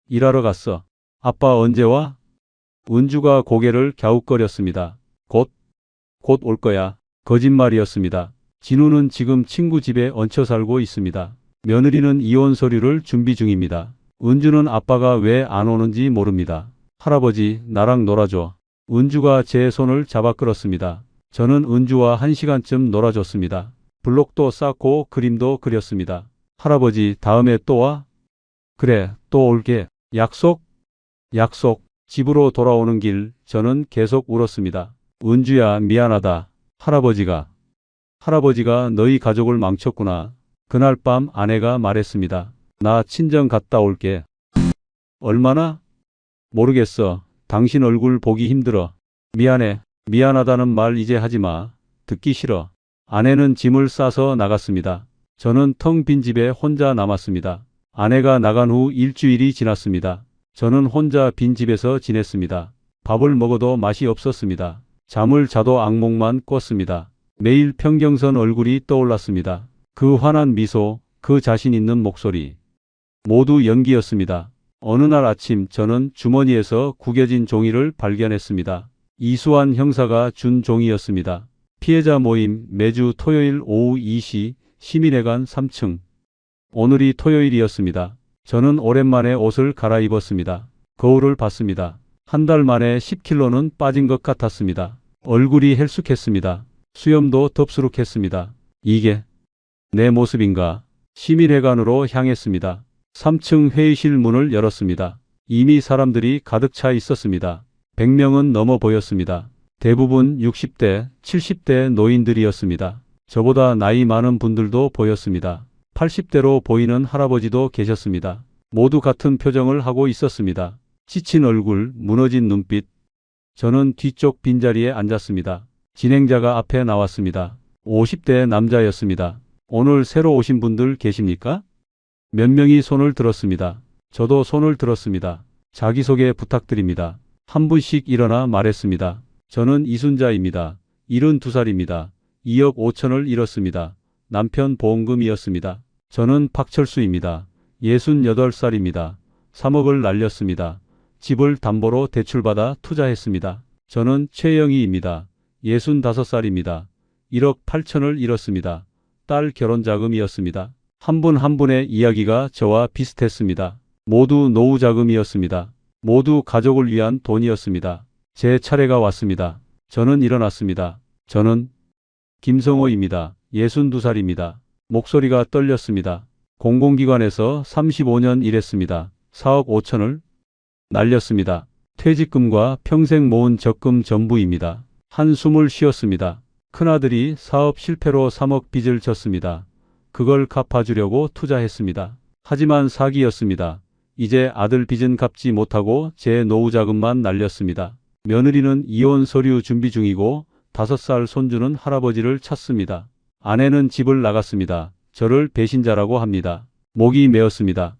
A: 일하러 갔어. 아빠 언제 와? 은주가 고개를 갸웃거렸습니다. 곧 올 거야. 거짓말이었습니다. 진우는 지금 친구 집에 얹혀 살고 있습니다. 며느리는 이혼 서류를 준비 중입니다. 은주는 아빠가 왜 안 오는지 모릅니다. 할아버지, 나랑 놀아줘. 은주가 제 손을 잡아 끌었습니다. 저는 은주와 1시간쯤 놀아줬습니다. 블록도 쌓고 그림도 그렸습니다. 할아버지, 다음에 또 와? 그래, 또 올게. 약속? 약속. 집으로 돌아오는 길, 저는 계속 울었습니다. 은주야, 미안하다. 할아버지가 너희 가족을 망쳤구나. 그날 밤 아내가 말했습니다. 나 친정 갔다 올게. 얼마나? 모르겠어. 당신 얼굴 보기 힘들어. 미안해. 미안하다는 말 이제 하지 마. 듣기 싫어. 아내는 짐을 싸서 나갔습니다. 저는 텅 빈 집에 혼자 남았습니다. 아내가 나간 후 일주일이 지났습니다. 저는 혼자 빈 집에서 지냈습니다. 밥을 먹어도 맛이 없었습니다. 잠을 자도 악몽만 꿨습니다. 매일 평경선 얼굴이 떠올랐습니다. 그 환한 미소, 그 자신 있는 목소리. 모두 연기였습니다. 어느 날 아침 저는 주머니에서 구겨진 종이를 발견했습니다. 이수환 형사가 준 종이였습니다. 피해자 모임 매주 토요일 오후 2시 시민회관 3층. 오늘이 토요일이었습니다. 저는 오랜만에 옷을 갈아입었습니다. 거울을 봤습니다. 한 달 만에 10kg는 빠진 것 같았습니다. 얼굴이 헬쑥했습니다. 수염도 덥수룩했습니다. 이게 내 모습인가? 시민회관으로 향했습니다. 3층 회의실 문을 열었습니다. 이미 사람들이 가득 차 있었습니다. 100명은 넘어 보였습니다. 대부분 60대, 70대 노인들이었습니다. 저보다 나이 많은 분들도 보였습니다. 80대로 보이는 할아버지도 계셨습니다. 모두 같은 표정을 하고 있었습니다. 지친 얼굴, 무너진 눈빛. 저는 뒤쪽 빈자리에 앉았습니다. 진행자가 앞에 나왔습니다. 50대 남자였습니다. 오늘 새로 오신 분들 계십니까? 몇 명이 손을 들었습니다. 저도 손을 들었습니다. 자기소개 부탁드립니다. 한 분씩 일어나 말했습니다. 저는 이순자입니다. 72살입니다. 2억 5천을 잃었습니다. 남편 보험금이었습니다. 저는 박철수입니다. 68살입니다. 3억을 날렸습니다. 집을 담보로 대출받아 투자했습니다. 저는 최영희입니다. 65살입니다. 1억 8천을 잃었습니다. 딸 결혼자금이었습니다. 한 분 한 분의 이야기가 저와 비슷했습니다. 모두 노후자금이었습니다. 모두 가족을 위한 돈이었습니다. 제 차례가 왔습니다. 저는 일어났습니다. 저는 김성호입니다. 62살입니다. 목소리가 떨렸습니다. 공공기관에서 35년 일했습니다. 4억 5천을 날렸습니다. 퇴직금과 평생 모은 적금 전부입니다. 한숨을 쉬었습니다. 큰아들이 사업 실패로 3억 빚을 졌습니다. 그걸 갚아주려고 투자했습니다. 하지만 사기였습니다. 이제 아들 빚은 갚지 못하고 제 노후자금만 날렸습니다. 며느리는 이혼 서류 준비 중이고 5살 손주는 할아버지를 찾습니다. 아내는 집을 나갔습니다. 저를 배신자라고 합니다. 목이 메었습니다.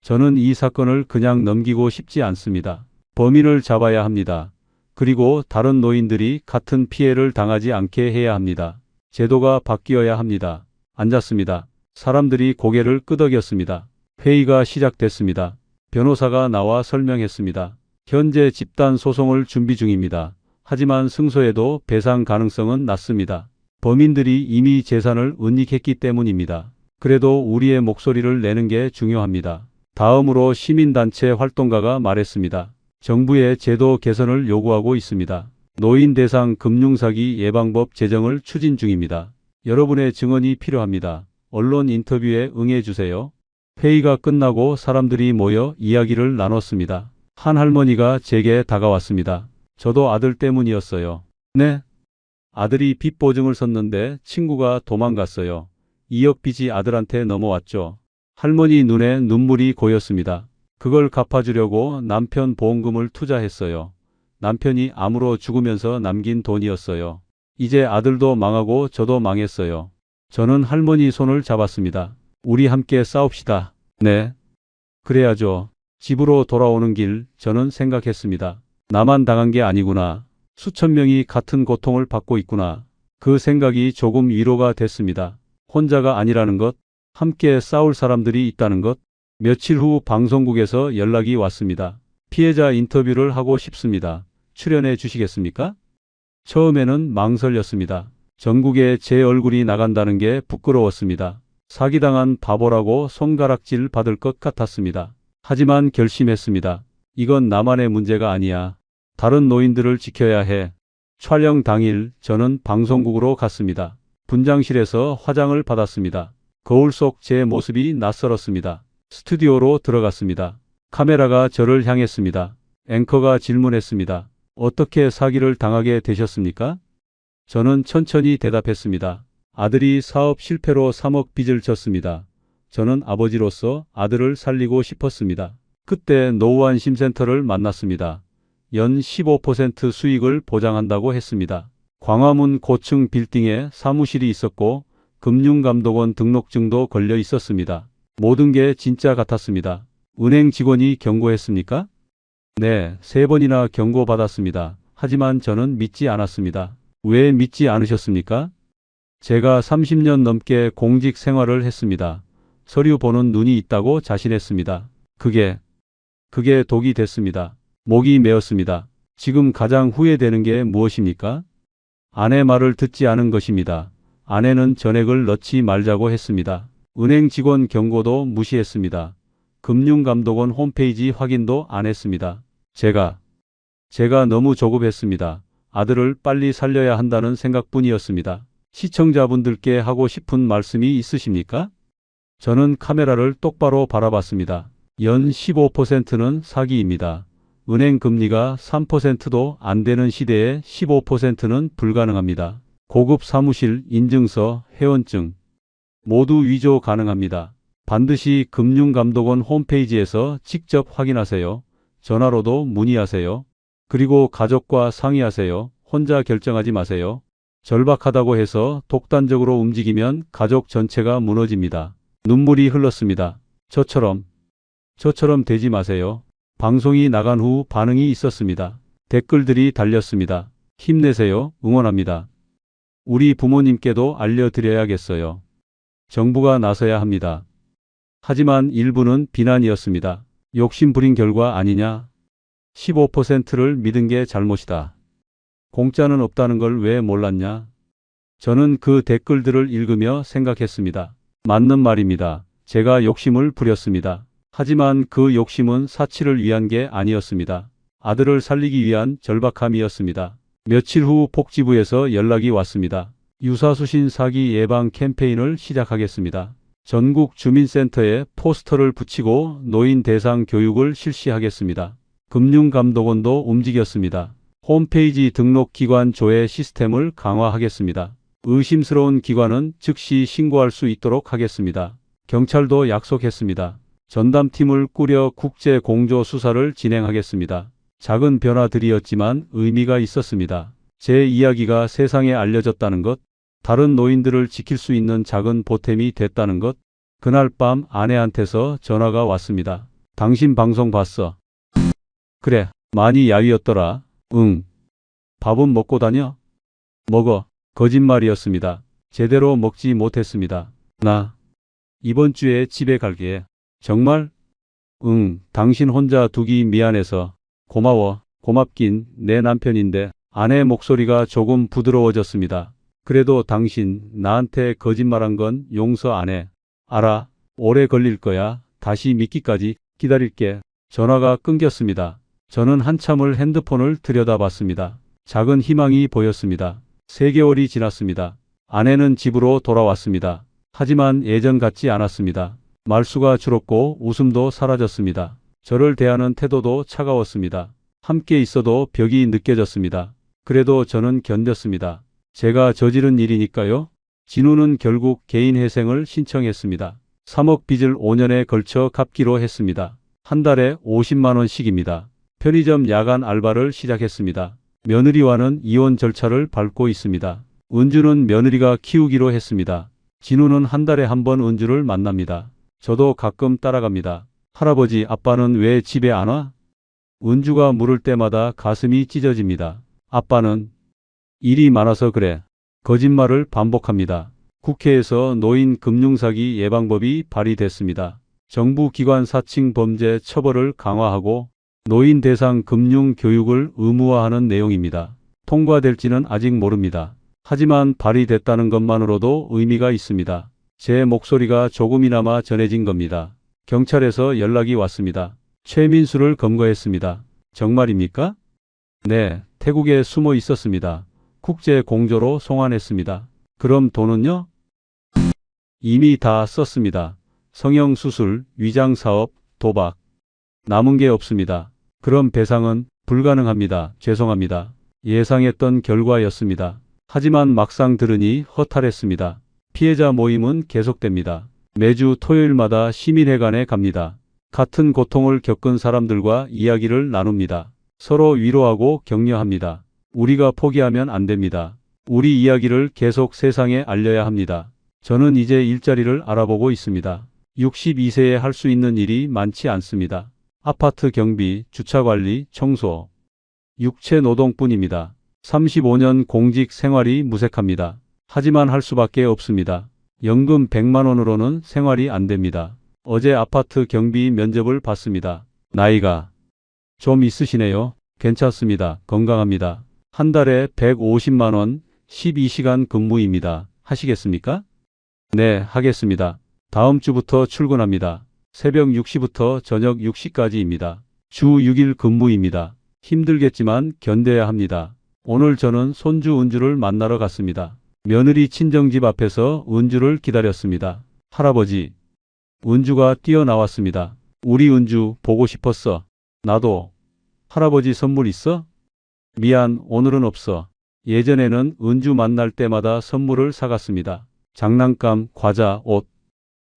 A: 저는 이 사건을 그냥 넘기고 싶지 않습니다. 범인을 잡아야 합니다. 그리고 다른 노인들이 같은 피해를 당하지 않게 해야 합니다. 제도가 바뀌어야 합니다. 앉았습니다. 사람들이 고개를 끄덕였습니다. 회의가 시작됐습니다. 변호사가 나와 설명했습니다. 현재 집단 소송을 준비 중입니다. 하지만 승소해도 배상 가능성은 낮습니다. 범인들이 이미 재산을 은닉했기 때문입니다. 그래도 우리의 목소리를 내는 게 중요합니다. 다음으로 시민단체 활동가가 말했습니다. 정부의 제도 개선을 요구하고 있습니다. 노인 대상 금융사기 예방법 제정을 추진 중입니다. 여러분의 증언이 필요합니다. 언론 인터뷰에 응해주세요. 회의가 끝나고 사람들이 모여 이야기를 나눴습니다. 한 할머니가 제게 다가왔습니다. 저도 아들 때문이었어요. 네? 아들이 빚 보증을 섰는데 친구가 도망갔어요. 2억 빚이 아들한테 넘어왔죠. 할머니 눈에 눈물이 고였습니다. 그걸 갚아주려고 남편 보험금을 투자했어요. 남편이 암으로 죽으면서 남긴 돈이었어요. 이제 아들도 망하고 저도 망했어요. 저는 할머니 손을 잡았습니다. 우리 함께 싸웁시다. 네. 그래야죠. 집으로 돌아오는 길 저는 생각했습니다. 나만 당한 게 아니구나. 수천 명이 같은 고통을 받고 있구나. 그 생각이 조금 위로가 됐습니다. 혼자가 아니라는 것, 함께 싸울 사람들이 있다는 것. 며칠 후 방송국에서 연락이 왔습니다. 피해자 인터뷰를 하고 싶습니다. 출연해 주시겠습니까? 처음에는 망설였습니다. 전국에 제 얼굴이 나간다는 게 부끄러웠습니다. 사기당한 바보라고 손가락질 받을 것 같았습니다. 하지만 결심했습니다. 이건 나만의 문제가 아니야. 다른 노인들을 지켜야 해. 촬영 당일 저는 방송국으로 갔습니다. 분장실에서 화장을 받았습니다. 거울 속 제 모습이 낯설었습니다. 스튜디오로 들어갔습니다. 카메라가 저를 향했습니다. 앵커가 질문했습니다. 어떻게 사기를 당하게 되셨습니까? 저는 천천히 대답했습니다. 아들이 사업 실패로 3억 빚을 졌습니다. 저는 아버지로서 아들을 살리고 싶었습니다. 그때 노후안심센터를 만났습니다. 연 15% 수익을 보장한다고 했습니다. 광화문 고층 빌딩에 사무실이 있었고 금융감독원 등록증도 걸려 있었습니다. 모든 게 진짜 같았습니다. 은행 직원이 경고했습니까? 네, 3번이나 경고받았습니다. 하지만 저는 믿지 않았습니다. 왜 믿지 않으셨습니까? 제가 30년 넘게 공직 생활을 했습니다. 서류 보는 눈이 있다고 자신했습니다. 그게 독이 됐습니다. 목이 메었습니다. 지금 가장 후회되는 게 무엇입니까? 아내 말을 듣지 않은 것입니다. 아내는 전액을 넣지 말자고 했습니다. 은행 직원 경고도 무시했습니다. 금융감독원 홈페이지 확인도 안 했습니다. 제가 너무 조급했습니다. 아들을 빨리 살려야 한다는 생각뿐이었습니다. 시청자분들께 하고 싶은 말씀이 있으십니까? 저는 카메라를 똑바로 바라봤습니다. 연 15%는 사기입니다. 은행 금리가 3%도 안 되는 시대에 15%는 불가능합니다. 고급 사무실, 인증서, 회원증 모두 위조 가능합니다. 반드시 금융감독원 홈페이지에서 직접 확인하세요. 전화로도 문의하세요. 그리고 가족과 상의하세요. 혼자 결정하지 마세요. 절박하다고 해서 독단적으로 움직이면 가족 전체가 무너집니다. 눈물이 흘렀습니다. 저처럼 되지 마세요. 방송이 나간 후 반응이 있었습니다. 댓글들이 달렸습니다. 힘내세요. 응원합니다. 우리 부모님께도 알려드려야겠어요. 정부가 나서야 합니다. 하지만 일부는 비난이었습니다. 욕심 부린 결과 아니냐? 15%를 믿은 게 잘못이다. 공짜는 없다는 걸 왜 몰랐냐? 저는 그 댓글들을 읽으며 생각했습니다. 맞는 말입니다. 제가 욕심을 부렸습니다. 하지만 그 욕심은 사치를 위한 게 아니었습니다. 아들을 살리기 위한 절박함이었습니다. 며칠 후 복지부에서 연락이 왔습니다. 유사수신 사기 예방 캠페인을 시작하겠습니다. 전국 주민센터에 포스터를 붙이고 노인 대상 교육을 실시하겠습니다. 금융감독원도 움직였습니다. 홈페이지 등록 기관 조회 시스템을 강화하겠습니다. 의심스러운 기관은 즉시 신고할 수 있도록 하겠습니다. 경찰도 약속했습니다. 전담팀을 꾸려 국제 공조 수사를 진행하겠습니다. 작은 변화들이었지만 의미가 있었습니다. 제 이야기가 세상에 알려졌다는 것, 다른 노인들을 지킬 수 있는 작은 보탬이 됐다는 것. 그날 밤 아내한테서 전화가 왔습니다. 당신 방송 봤어. 그래, 많이 야위었더라. 응. 밥은 먹고 다녀? 먹어. 거짓말이었습니다. 제대로 먹지 못했습니다. 나 이번 주에 집에 갈게. 정말? 응. 당신 혼자 두기 미안해서. 고마워. 고맙긴 내 남편인데. 아내 목소리가 조금 부드러워졌습니다. 그래도 당신 나한테 거짓말한 건 용서 안 해. 알아. 오래 걸릴 거야. 다시 믿기까지 기다릴게. 전화가 끊겼습니다. 저는 한참을 핸드폰을 들여다봤습니다. 작은 희망이 보였습니다. 3개월이 지났습니다. 아내는 집으로 돌아왔습니다. 하지만 예전 같지 않았습니다. 말수가 줄었고 웃음도 사라졌습니다. 저를 대하는 태도도 차가웠습니다. 함께 있어도 벽이 느껴졌습니다. 그래도 저는 견뎠습니다. 제가 저지른 일이니까요. 진우는 결국 개인 회생을 신청했습니다. 3억 빚을 5년에 걸쳐 갚기로 했습니다. 한 달에 50만 원씩입니다. 편의점 야간 알바를 시작했습니다. 며느리와는 이혼 절차를 밟고 있습니다. 은주는 며느리가 키우기로 했습니다. 진우는 한 달에 한 번 은주를 만납니다. 저도 가끔 따라갑니다. 할아버지, 아빠는 왜 집에 안 와? 은주가 물을 때마다 가슴이 찢어집니다. 아빠는 일이 많아서 그래. 거짓말을 반복합니다. 국회에서 노인 금융사기 예방법이 발의됐습니다. 정부 기관 사칭 범죄 처벌을 강화하고 노인 대상 금융 교육을 의무화하는 내용입니다. 통과될지는 아직 모릅니다. 하지만 발의됐다는 것만으로도 의미가 있습니다. 제 목소리가 조금이나마 전해진 겁니다. 경찰에서 연락이 왔습니다. 최민수를 검거했습니다. 정말입니까? 네, 태국에 숨어 있었습니다. 국제 공조로 송환했습니다. 그럼 돈은요? 이미 다 썼습니다. 성형수술, 위장사업, 도박. 남은 게 없습니다. 그럼 배상은 불가능합니다. 죄송합니다. 예상했던 결과였습니다. 하지만 막상 들으니 허탈했습니다. 피해자 모임은 계속됩니다. 매주 토요일마다 시민회관에 갑니다. 같은 고통을 겪은 사람들과 이야기를 나눕니다. 서로 위로하고 격려합니다. 우리가 포기하면 안 됩니다. 우리 이야기를 계속 세상에 알려야 합니다. 저는 이제 일자리를 알아보고 있습니다. 62세에 할 수 있는 일이 많지 않습니다. 아파트 경비, 주차관리, 청소, 육체노동뿐입니다. 35년 공직 생활이 무색합니다. 하지만 할 수밖에 없습니다. 연금 100만 원으로는 생활이 안 됩니다. 어제 아파트 경비 면접을 봤습니다. 나이가 좀 있으시네요. 괜찮습니다. 건강합니다. 한 달에 150만 원, 12시간 근무입니다. 하시겠습니까? 네, 하겠습니다. 다음 주부터 출근합니다. 새벽 6시부터 저녁 6시까지입니다. 주 6일 근무입니다. 힘들겠지만 견뎌야 합니다. 오늘 저는 손주 은주를 만나러 갔습니다. 며느리 친정집 앞에서 은주를 기다렸습니다. 할아버지, 은주가 뛰어나왔습니다. 우리 은주 보고 싶었어. 나도. 할아버지 선물 있어? 미안, 오늘은 없어. 예전에는 은주 만날 때마다 선물을 사갔습니다. 장난감, 과자, 옷.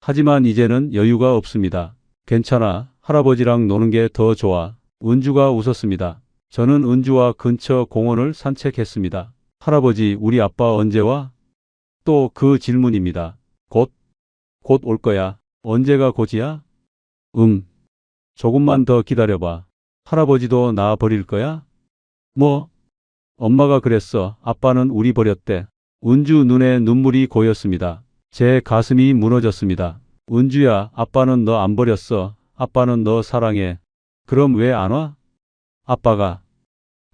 A: 하지만 이제는 여유가 없습니다. 괜찮아. 할아버지랑 노는 게 더 좋아. 은주가 웃었습니다. 저는 은주와 근처 공원을 산책했습니다. 할아버지, 우리 아빠 언제 와? 또 그 질문입니다. 곧 올 거야. 언제가 곧이야? 조금만 더 기다려봐. 할아버지도 나 버릴 거야? 뭐? 엄마가 그랬어. 아빠는 우리 버렸대. 은주 눈에 눈물이 고였습니다. 제 가슴이 무너졌습니다. 은주야, 아빠는 너 안 버렸어. 아빠는 너 사랑해. 그럼 왜 안 와?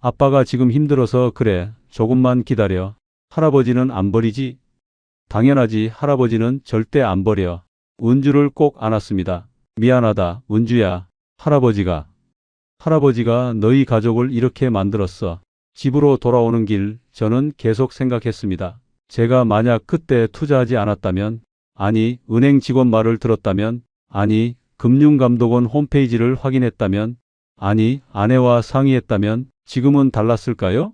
A: 아빠가 지금 힘들어서 그래. 조금만 기다려. 할아버지는 안 버리지? 당연하지. 할아버지는 절대 안 버려. 은주를 꼭 안았습니다. 미안하다, 은주야. 할아버지가 너희 가족을 이렇게 만들었어. 집으로 돌아오는 길 저는 계속 생각했습니다. 제가 만약 그때 투자하지 않았다면, 아니, 은행 직원 말을 들었다면, 아니, 금융감독원 홈페이지를 확인했다면, 아니, 아내와 상의했다면 지금은 달랐을까요?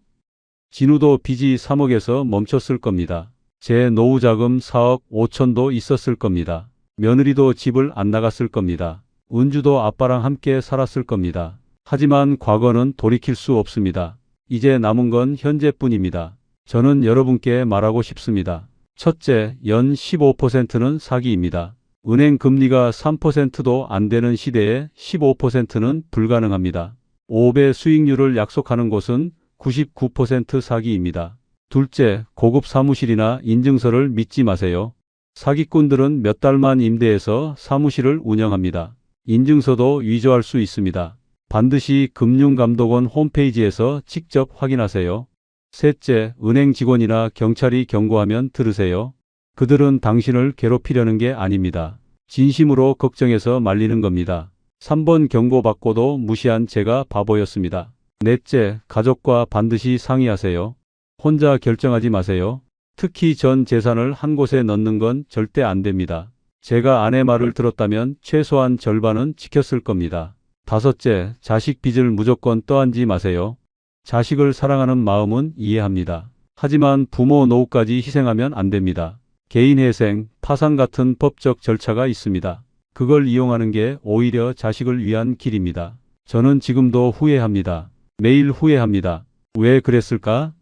A: 진우도 빚이 3억에서 멈췄을 겁니다. 제 노후자금 4억 5천도 있었을 겁니다. 며느리도 집을 안 나갔을 겁니다. 은주도 아빠랑 함께 살았을 겁니다. 하지만 과거는 돌이킬 수 없습니다. 이제 남은 건 현재뿐입니다. 저는 여러분께 말하고 싶습니다. 첫째, 연 15%는 사기입니다. 은행 금리가 3%도 안 되는 시대에 15%는 불가능합니다. 5배 수익률을 약속하는 곳은 99% 사기입니다. 둘째, 고급 사무실이나 인증서를 믿지 마세요. 사기꾼들은 몇 달만 임대해서 사무실을 운영합니다. 인증서도 위조할 수 있습니다. 반드시 금융감독원 홈페이지에서 직접 확인하세요. 셋째, 은행 직원이나 경찰이 경고하면 들으세요. 그들은 당신을 괴롭히려는 게 아닙니다. 진심으로 걱정해서 말리는 겁니다. 3번 경고받고도 무시한 제가 바보였습니다. 넷째, 가족과 반드시 상의하세요. 혼자 결정하지 마세요. 특히 전 재산을 한 곳에 넣는 건 절대 안 됩니다. 제가 아내 말을 들었다면 최소한 절반은 지켰을 겁니다. 다섯째, 자식 빚을 무조건 떠안지 마세요. 자식을 사랑하는 마음은 이해합니다. 하지만 부모 노후까지 희생하면 안 됩니다. 개인회생, 파산 같은 법적 절차가 있습니다. 그걸 이용하는 게 오히려 자식을 위한 길입니다. 저는 지금도 후회합니다. 매일 후회합니다. 왜 그랬을까?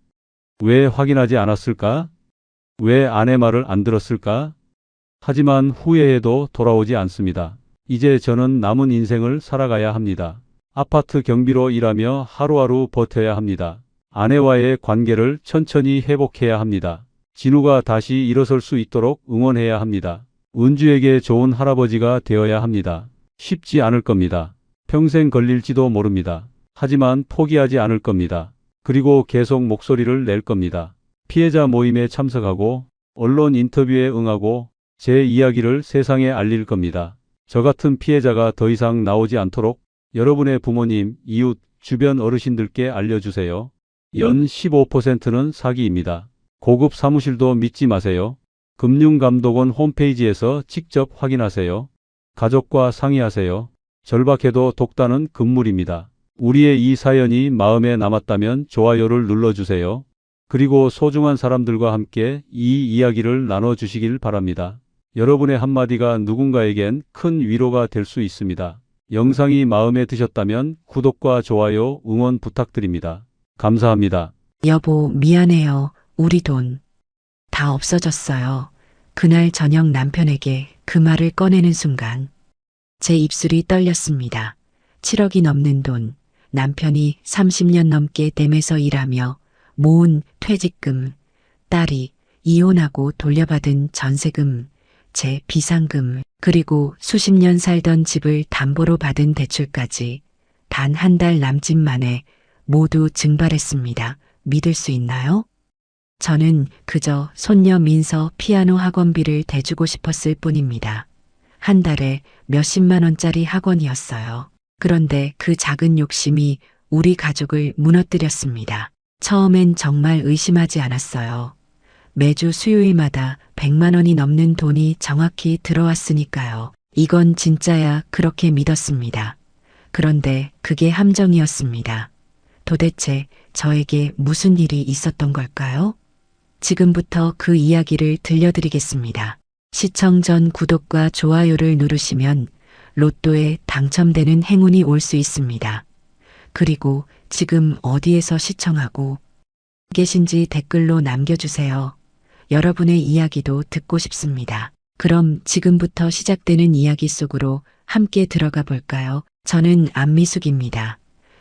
A: 왜 확인하지 않았을까? 왜 아내 말을 안 들었을까? 하지만 후회해도 돌아오지 않습니다. 이제 저는 남은 인생을 살아가야 합니다. 아파트 경비로 일하며 하루하루 버텨야 합니다. 아내와의 관계를 천천히 회복해야 합니다. 진우가 다시 일어설 수 있도록 응원해야 합니다. 은주에게 좋은 할아버지가 되어야 합니다. 쉽지 않을 겁니다. 평생 걸릴지도 모릅니다. 하지만 포기하지 않을 겁니다. 그리고 계속 목소리를 낼 겁니다. 피해자 모임에 참석하고 언론 인터뷰에 응하고 제 이야기를 세상에 알릴 겁니다. 저 같은 피해자가 더 이상 나오지 않도록 여러분의 부모님, 이웃, 주변 어르신들께 알려주세요. 연 15%는 사기입니다. 고급 사무실도 믿지 마세요. 금융감독원 홈페이지에서 직접 확인하세요. 가족과 상의하세요. 절박해도 독단은 금물입니다. 우리의 이 사연이 마음에 남았다면 좋아요를 눌러주세요. 그리고 소중한 사람들과 함께 이 이야기를 나눠주시길 바랍니다. 여러분의 한마디가 누군가에겐 큰 위로가 될 수 있습니다. 영상이 마음에 드셨다면 구독과 좋아요, 응원 부탁드립니다. 감사합니다.
B: 여보, 미안해요. 우리 돈 다 없어졌어요. 그날 저녁 남편에게 그 말을 꺼내는 순간 제 입술이 떨렸습니다. 7억이 넘는 돈, 남편이 30년 넘게 댐에서 일하며 모은 퇴직금, 딸이 이혼하고 돌려받은 전세금, 제 비상금, 그리고 수십 년 살던 집을 담보로 받은 대출까지 단 한 달 남짓 만에 모두 증발했습니다. 믿을 수 있나요? 저는 그저 손녀 민서 피아노 학원비를 대주고 싶었을 뿐입니다. 한 달에 몇십만 원짜리 학원이었어요. 그런데 그 작은 욕심이 우리 가족을 무너뜨렸습니다. 처음엔 정말 의심하지 않았어요. 매주 수요일마다 100만 원이 넘는 돈이 정확히 들어왔으니까요. 이건 진짜야, 그렇게 믿었습니다. 그런데 그게 함정이었습니다. 도대체 저에게 무슨 일이 있었던 걸까요? 지금부터 그 이야기를 들려드리겠습니다. 시청 전 구독과 좋아요를 누르시면 로또에 당첨되는 행운이 올 수 있습니다. 그리고 지금 어디에서 시청하고 계신지 댓글로 남겨주세요. 여러분의 이야기도 듣고 싶습니다. 그럼 지금부터 시작되는 이야기 속으로 함께 들어가 볼까요? 저는 안미숙입니다.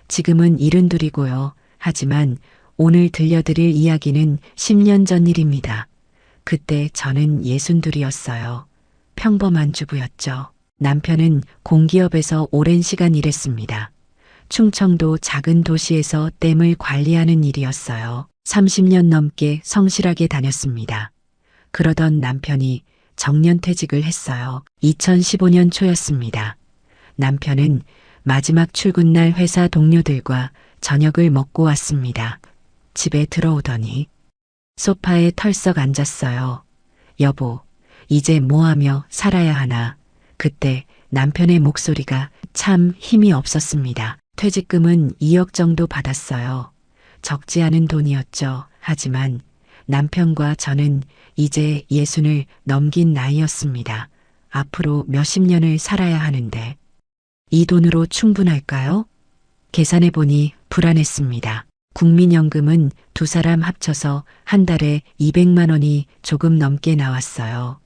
B: 지금은 72이고요. 하지만 오늘 들려드릴 이야기는 10년 전 일입니다. 그때 저는 62이었어요. 평범한 주부였죠. 남편은 공기업에서 오랜 시간 일했습니다. 충청도 작은 도시에서 댐을 관리하는 일이었어요. 30년 넘게 성실하게 다녔습니다. 그러던 남편이 정년퇴직을 했어요. 2015년 초였습니다. 남편은 마지막 출근날 회사 동료들과 저녁을 먹고 왔습니다. 집에 들어오더니 소파에 털썩 앉았어요. 여보, 이제 뭐하며 살아야 하나. 그때 남편의 목소리가 참 힘이 없었습니다. 퇴직금은 2억 정도 받았어요. 적지 않은 돈이었죠. 하지만 남편과 저는 이제 60을 넘긴 나이였습니다. 앞으로 몇십 년을 살아야 하는데 이 돈으로 충분할까요? 계산해보니 불안했습니다. 국민연금은 두 사람 합쳐서 한 달에 200만 원이 조금 넘게 나왔어요.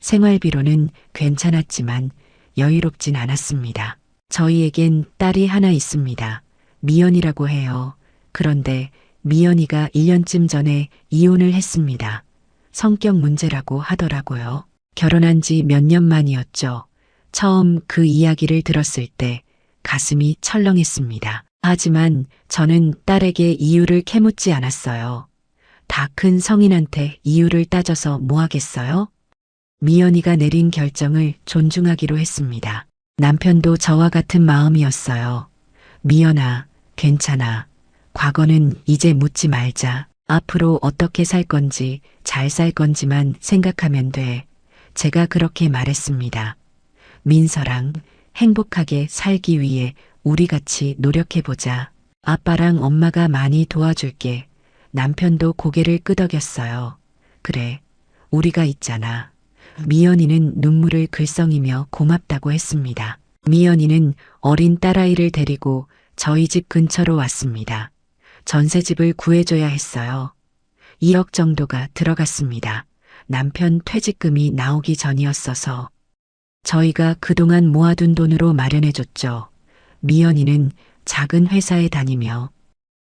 B: 생활비로는 괜찮았지만 여유롭진 않았습니다. 저희에겐 딸이 하나 있습니다. 미연이라고 해요. 그런데 미연이가 1년쯤 전에 이혼을 했습니다. 성격 문제라고 하더라고요. 결혼한 지 몇 년 만이었죠. 처음 그 이야기를 들었을 때 가슴이 철렁했습니다. 하지만 저는 딸에게 이유를 캐묻지 않았어요. 다 큰 성인한테 이유를 따져서 뭐 하겠어요? 미연이가 내린 결정을 존중하기로 했습니다. 남편도 저와 같은 마음이었어요. 미연아, 괜찮아. 과거는 이제 묻지 말자. 앞으로 어떻게 살 건지, 잘 살 건지만 생각하면 돼. 제가 그렇게 말했습니다. 민서랑 행복하게 살기 위해 우리 같이 노력해보자. 아빠랑 엄마가 많이 도와줄게. 남편도 고개를 끄덕였어요. 그래, 우리가 있잖아. 미연이는 눈물을 글썽이며 고맙다고 했습니다. 미연이는 어린 딸아이를 데리고 저희 집 근처로 왔습니다. 전세집을 구해줘야 했어요. 2억 정도가 들어갔습니다. 남편 퇴직금이 나오기 전이었어서 저희가 그동안 모아둔 돈으로 마련해줬죠. 미연이는 작은 회사에 다니며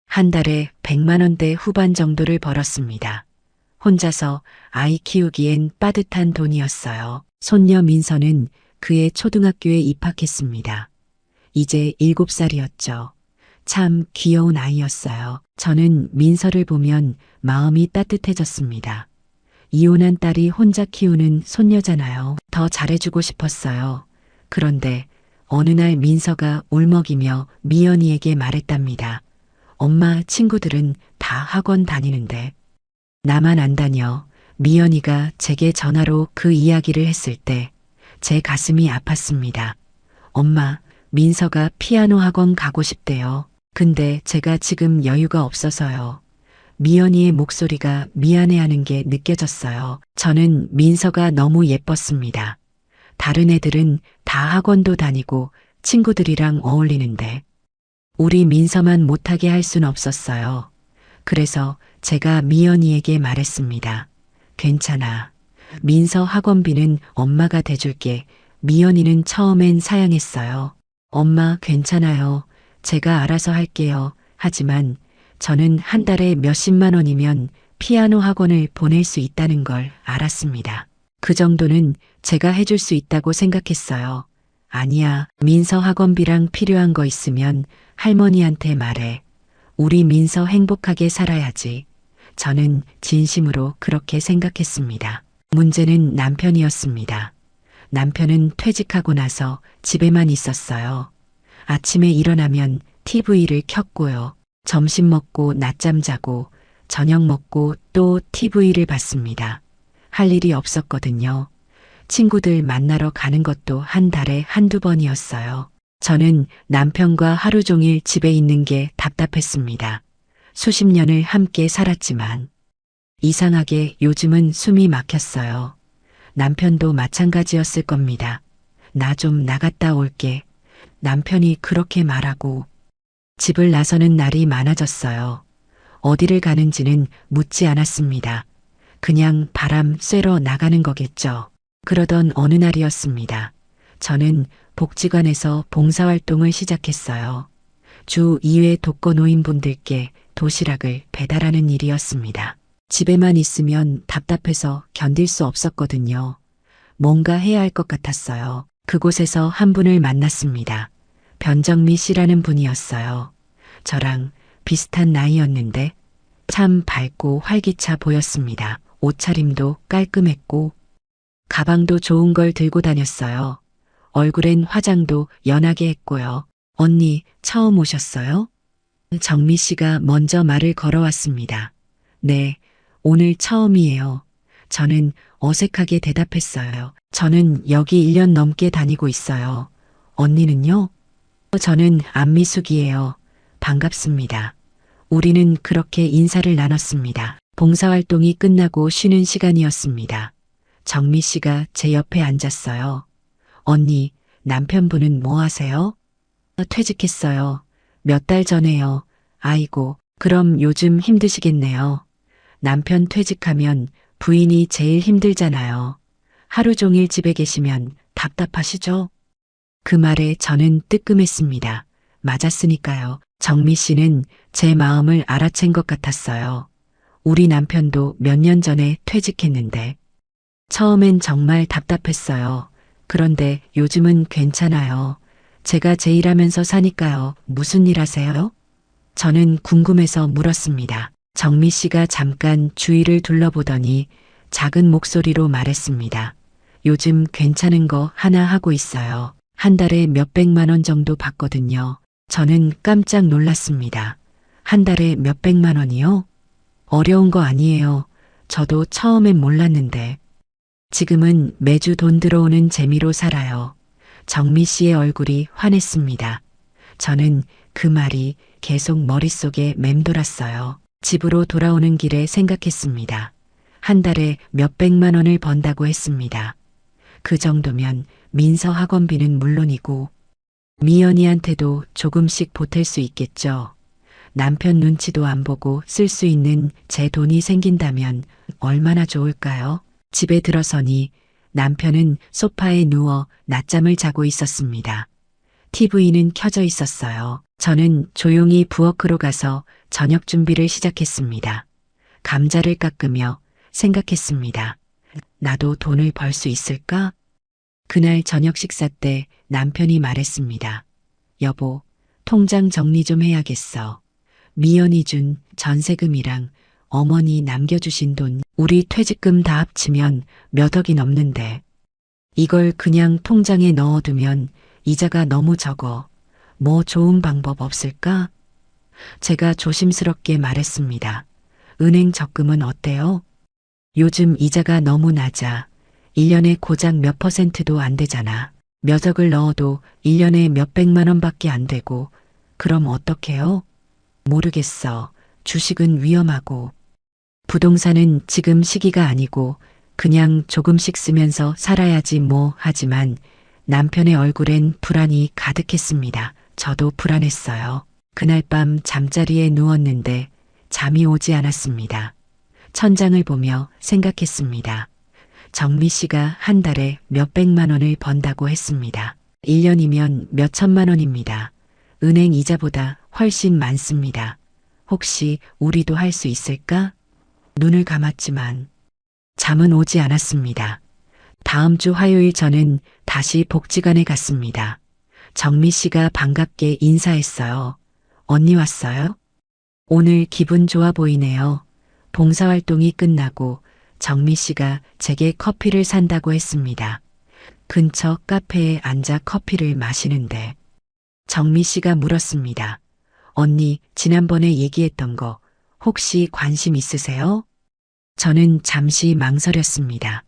B: 한 달에 100만 원대 후반 정도를 벌었습니다. 혼자서 아이 키우기엔 빠듯한 돈이었어요. 손녀 민서는 그의 초등학교에 입학했습니다. 이제 7살이었죠. 참 귀여운 아이였어요. 저는 민서를 보면 마음이 따뜻해졌습니다. 이혼한 딸이 혼자 키우는 손녀잖아요. 더 잘해주고 싶었어요. 그런데 어느 날 민서가 울먹이며 미연이에게 말했답니다. 엄마, 친구들은 다 학원 다니는데 나만 안 다녀. 미연이가 제게 전화로 그 이야기를 했을 때 제 가슴이 아팠습니다. 엄마, 민서가 피아노 학원 가고 싶대요. 근데 제가 지금 여유가 없어서요. 미연이의 목소리가 미안해하는 게 느껴졌어요. 저는 민서가 너무 예뻤습니다. 다른 애들은 다 학원도 다니고 친구들이랑 어울리는데 우리 민서만 못하게 할 순 없었어요. 그래서 제가 미연이에게 말했습니다. 괜찮아. 민서 학원비는 엄마가 대줄게. 미연이는 처음엔 사양했어요. 엄마, 괜찮아요. 제가 알아서 할게요. 하지만 저는 한 달에 몇십만 원이면 피아노 학원을 보낼 수 있다는 걸 알았습니다. 그 정도는 제가 해줄 수 있다고 생각했어요. 아니야, 민서 학원비랑 필요한 거 있으면 할머니한테 말해. 우리 민서 행복하게 살아야지. 저는 진심으로 그렇게 생각했습니다. 문제는 남편이었습니다. 남편은 퇴직하고 나서 집에만 있었어요. 아침에 일어나면 TV를 켰고요. 점심 먹고 낮잠 자고 저녁 먹고 또 TV를 봤습니다. 할 일이 없었거든요. 친구들 만나러 가는 것도 한 달에 한두 번이었어요. 저는 남편과 하루 종일 집에 있는 게 답답했습니다. 수십 년을 함께 살았지만 이상하게 요즘은 숨이 막혔어요. 남편도 마찬가지였을 겁니다. 나 좀 나갔다 올게. 남편이 그렇게 말하고 집을 나서는 날이 많아졌어요. 어디를 가는지는 묻지 않았습니다. 그냥 바람 쐬러 나가는 거겠죠. 그러던 어느 날이었습니다. 저는 복지관에서 봉사활동을 시작했어요. 주 2회 독거노인분들께 도시락을 배달하는 일이었습니다. 집에만 있으면 답답해서 견딜 수 없었거든요. 뭔가 해야 할 것 같았어요. 그곳에서 한 분을 만났습니다. 변정미 씨라는 분이었어요. 저랑 비슷한 나이였는데 참 밝고 활기차 보였습니다. 옷차림도 깔끔했고 가방도 좋은 걸 들고 다녔어요. 얼굴엔 화장도 연하게 했고요. 언니, 처음 오셨어요? 정미 씨가 먼저 말을 걸어왔습니다. 네, 오늘 처음이에요. 저는 어색하게 대답했어요. 저는 여기 1년 넘게 다니고 있어요. 언니는요? 저는 안미숙이에요. 반갑습니다. 우리는 그렇게 인사를 나눴습니다. 봉사활동이 끝나고 쉬는 시간이었습니다. 정미 씨가 제 옆에 앉았어요. 언니, 남편분은 뭐 하세요? 퇴직했어요. 몇 달 전에요. 아이고, 그럼 요즘 힘드시겠네요. 남편 퇴직하면 부인이 제일 힘들잖아요. 하루 종일 집에 계시면 답답하시죠? 그 말에 저는 뜨끔했습니다. 맞았으니까요. 정미 씨는 제 마음을 알아챈 것 같았어요. 우리 남편도 몇 년 전에 퇴직했는데 처음엔 정말 답답했어요. 그런데 요즘은 괜찮아요. 제가 제 일하면서 사니까요. 무슨 일 하세요? 저는 궁금해서 물었습니다. 정미 씨가 잠깐 주위를 둘러보더니 작은 목소리로 말했습니다. 요즘 괜찮은 거 하나 하고 있어요. 한 달에 몇백만 원 정도 받거든요. 저는 깜짝 놀랐습니다. 한 달에 몇백만 원이요? 어려운 거 아니에요. 저도 처음엔 몰랐는데 지금은 매주 돈 들어오는 재미로 살아요. 정미 씨의 얼굴이 환했습니다. 저는 그 말이 계속 머릿속에 맴돌았어요. 집으로 돌아오는 길에 생각했습니다. 한 달에 몇백만 원을 번다고 했습니다. 그 정도면 민서 학원비는 물론이고 미연이한테도 조금씩 보탤 수 있겠죠. 남편 눈치도 안 보고 쓸 수 있는 제 돈이 생긴다면 얼마나 좋을까요? 집에 들어서니 남편은 소파에 누워 낮잠을 자고 있었습니다. TV는 켜져 있었어요. 저는 조용히 부엌으로 가서 저녁 준비를 시작했습니다. 감자를 깎으며 생각했습니다. 나도 돈을 벌 수 있을까? 그날 저녁 식사 때 남편이 말했습니다. 여보, 통장 정리 좀 해야겠어. 미연이 준 전세금이랑 어머니 남겨주신 돈, 우리 퇴직금 다 합치면 몇 억이 넘는데 이걸 그냥 통장에 넣어두면 이자가 너무 적어. 뭐 좋은 방법 없을까? 제가 조심스럽게 말했습니다. 은행 적금은 어때요? 요즘 이자가 너무 낮아. 1년에 고작 몇 퍼센트도 안 되잖아. 몇 억을 넣어도 1년에 몇백만 원밖에 안 되고. 그럼 어떡해요? 모르겠어. 주식은 위험하고. 부동산은 지금 시기가 아니고 그냥 조금씩 쓰면서 살아야지 뭐 하지만 남편의 얼굴엔 불안이 가득했습니다. 저도 불안했어요. 그날 밤 잠자리에 누웠는데 잠이 오지 않았습니다. 천장을 보며 생각했습니다. 정미 씨가 한 달에 몇백만 원을 번다고 했습니다. 1년이면 몇천만 원입니다. 은행 이자보다 훨씬 많습니다. 혹시 우리도 할 수 있을까? 눈을 감았지만 잠은 오지 않았습니다. 다음 주 화요일 저는 다시 복지관에 갔습니다. 정미 씨가 반갑게 인사했어요. 언니 왔어요? 오늘 기분 좋아 보이네요. 봉사활동이 끝나고 정미 씨가 제게 커피를 산다고 했습니다. 근처 카페에 앉아 커피를 마시는데 정미 씨가 물었습니다. 언니, 지난번에 얘기했던 거 혹시 관심 있으세요? 저는 잠시 망설였습니다.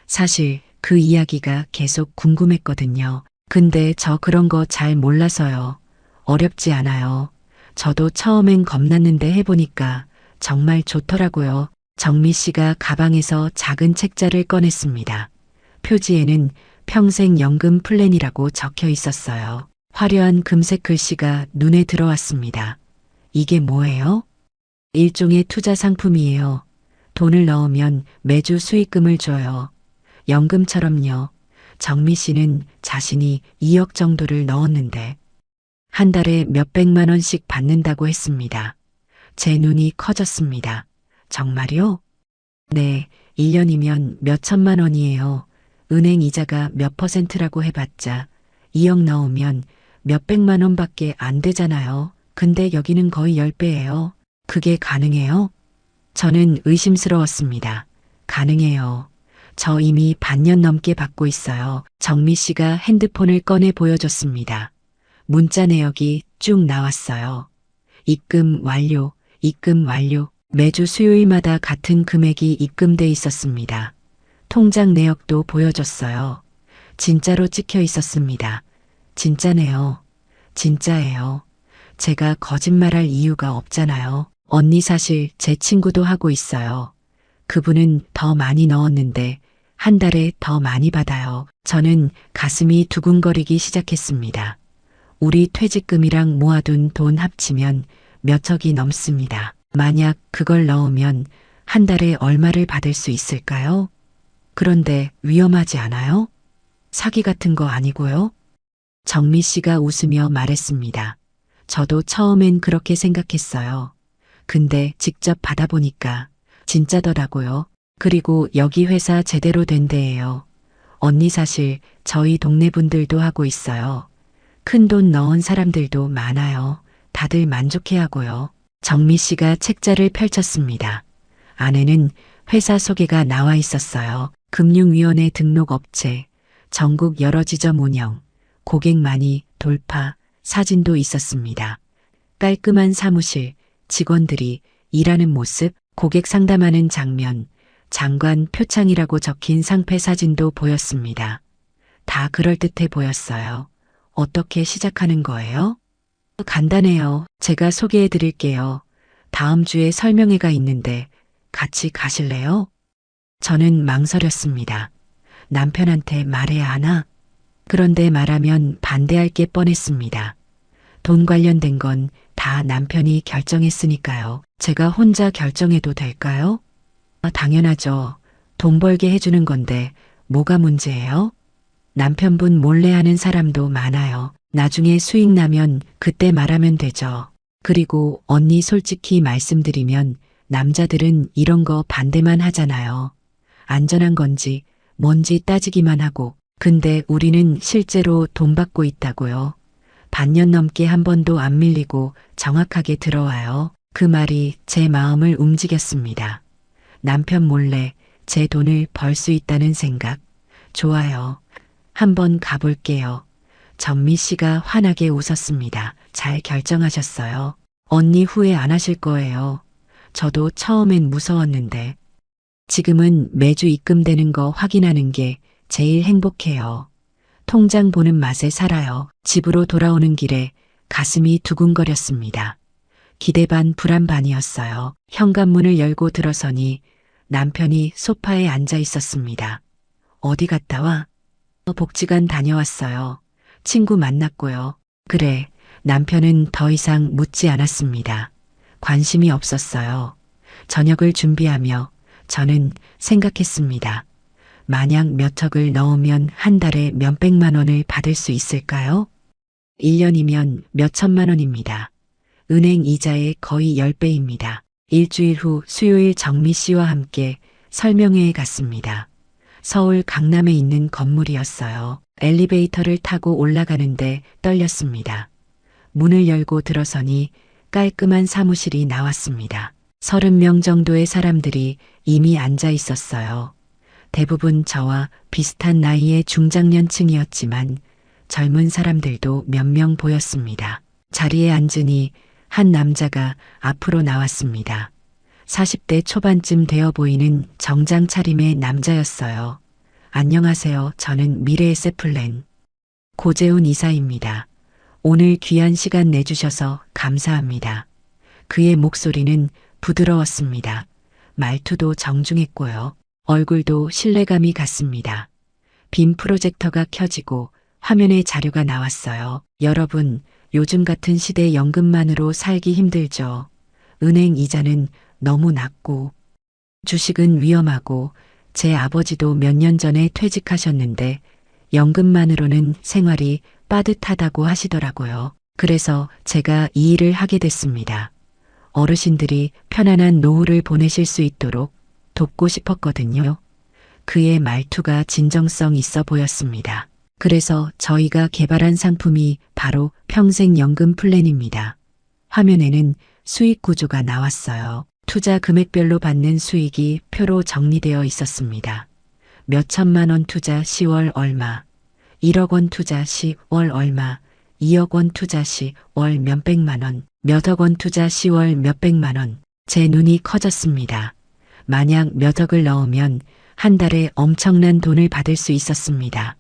B: 사실 그 이야기가 계속 궁금했거든요. 근데 저 그런 거 잘 몰라서요. 어렵지 않아요. 저도 처음엔 겁났는데 해보니까 정말 좋더라고요. 정미 씨가 가방에서 작은 책자를 꺼냈습니다. 표지에는 평생연금 플랜이라고 적혀 있었어요. 화려한 금색 글씨가 눈에 들어왔습니다. 이게 뭐예요? 일종의 투자 상품이에요. 돈을 넣으면 매주 수익금을 줘요. 연금처럼요. 정미 씨는 자신이 2억 정도를 넣었는데 한 달에 몇백만 원씩 받는다고 했습니다. 제 눈이 커졌습니다. 정말요? 네, 1년이면 몇천만 원이에요. 은행 이자가 몇 퍼센트라고 해봤자 2억 넣으면 몇백만 원밖에 안 되잖아요. 근데 여기는 거의 10배예요. 그게 가능해요? 저는 의심스러웠습니다. 가능해요. 저 이미 반년 넘게 받고 있어요. 정미 씨가 핸드폰을 꺼내 보여줬습니다. 문자 내역이 쭉 나왔어요. 입금 완료, 입금 완료. 매주 수요일마다 같은 금액이 입금돼 있었습니다. 통장 내역도 보여줬어요. 진짜로 찍혀 있었습니다. 진짜네요. 진짜예요. 제가 거짓말할 이유가 없잖아요. 언니 사실 제 친구도 하고 있어요. 그분은 더 많이 넣었는데 한 달에 더 많이 받아요. 저는 가슴이 두근거리기 시작했습니다. 우리 퇴직금이랑 모아둔 돈 합치면 몇억이 넘습니다. 만약 그걸 넣으면 한 달에 얼마를 받을 수 있을까요? 그런데 위험하지 않아요? 사기 같은 거 아니고요? 정미 씨가 웃으며 말했습니다. 저도 처음엔 그렇게 생각했어요. 근데 직접 받아보니까 진짜더라고요. 그리고 여기 회사 제대로 된 데예요. 언니 사실 저희 동네 분들도 하고 있어요. 큰 돈 넣은 사람들도 많아요. 다들 만족해하고요. 정미 씨가 책자를 펼쳤습니다. 안에는 회사 소개가 나와 있었어요. 금융위원회 등록 업체, 전국 여러 지점 운영, 고객 많이 돌파, 사진도 있었습니다. 깔끔한 사무실, 직원들이 일하는 모습, 고객 상담하는 장면, 장관 표창이라고 적힌 상패 사진도 보였습니다. 다 그럴듯해 보였어요. 어떻게 시작하는 거예요? 간단해요. 제가 소개해 드릴게요. 다음 주에 설명회가 있는데 같이 가실래요? 저는 망설였습니다. 남편한테 말해야 하나? 그런데 말하면 반대할 게 뻔했습니다. 돈 관련된 건 다 남편이 결정했으니까요. 제가 혼자 결정해도 될까요? 당연하죠. 돈 벌게 해주는 건데 뭐가 문제예요? 남편분 몰래 하는 사람도 많아요. 나중에 수익 나면 그때 말하면 되죠. 그리고 언니 솔직히 말씀드리면 남자들은 이런 거 반대만 하잖아요. 안전한 건지 뭔지 따지기만 하고. 근데 우리는 실제로 돈 받고 있다고요. 반년 넘게 한 번도 안 밀리고 정확하게 들어와요. 그 말이 제 마음을 움직였습니다. 남편 몰래 제 돈을 벌 수 있다는 생각. 좋아요. 한번 가볼게요. 전미 씨가 환하게 웃었습니다. 잘 결정하셨어요. 언니 후회 안 하실 거예요. 저도 처음엔 무서웠는데 지금은 매주 입금되는 거 확인하는 게 제일 행복해요. 통장 보는 맛에 살아요. 집으로 돌아오는 길에 가슴이 두근거렸습니다. 기대 반 불안 반이었어요. 현관문을 열고 들어서니 남편이 소파에 앉아 있었습니다. 어디 갔다 와? 복지관 다녀왔어요. 친구 만났고요. 그래, 남편은 더 이상 묻지 않았습니다. 관심이 없었어요. 저녁을 준비하며 저는 생각했습니다. 만약 몇 척을 넣으면 한 달에 몇백만 원을 받을 수 있을까요? 1년이면 몇천만 원입니다. 은행 이자의 거의 10배입니다. 일주일 후 수요일 정미 씨와 함께 설명회에 갔습니다. 서울 강남에 있는 건물이었어요. 엘리베이터를 타고 올라가는데 떨렸습니다. 문을 열고 들어서니 깔끔한 사무실이 나왔습니다. 30명 정도의 사람들이 이미 앉아 있었어요. 대부분 저와 비슷한 나이의 중장년층이었지만 젊은 사람들도 몇 명 보였습니다. 자리에 앉으니 한 남자가 앞으로 나왔습니다. 40대 초반쯤 되어 보이는 정장 차림의 남자였어요. 안녕하세요. 저는 미래의 세플렌 고재훈 이사입니다. 오늘 귀한 시간 내주셔서 감사합니다. 그의 목소리는 부드러웠습니다. 말투도 정중했고요. 얼굴도 신뢰감이 갔습니다. 빔 프로젝터가 켜지고 화면에 자료가 나왔어요. 여러분, 요즘 같은 시대 연금만으로 살기 힘들죠. 은행 이자는 너무 낮고 주식은 위험하고 제 아버지도 몇 년 전에 퇴직하셨는데 연금만으로는 생활이 빠듯하다고 하시더라고요. 그래서 제가 이 일을 하게 됐습니다. 어르신들이 편안한 노후를 보내실 수 있도록 돕고 싶었거든요. 그의 말투가 진정성 있어 보였습니다. 그래서 저희가 개발한 상품이 바로 평생연금 플랜입니다. 화면에는 수익 구조가 나왔어요. 투자 금액별로 받는 수익이 표로 정리되어 있었습니다. 몇 천만 원 투자 시 월 얼마, 1억 원 투자 시 월 얼마, 2억 원 투자 시 월 몇백만 원, 몇억 원 투자 시 월 몇백만 원. 제 눈이 커졌습니다. 만약 몇 억을 넣으면 한 달에 엄청난 돈을 받을 수 있었습니다.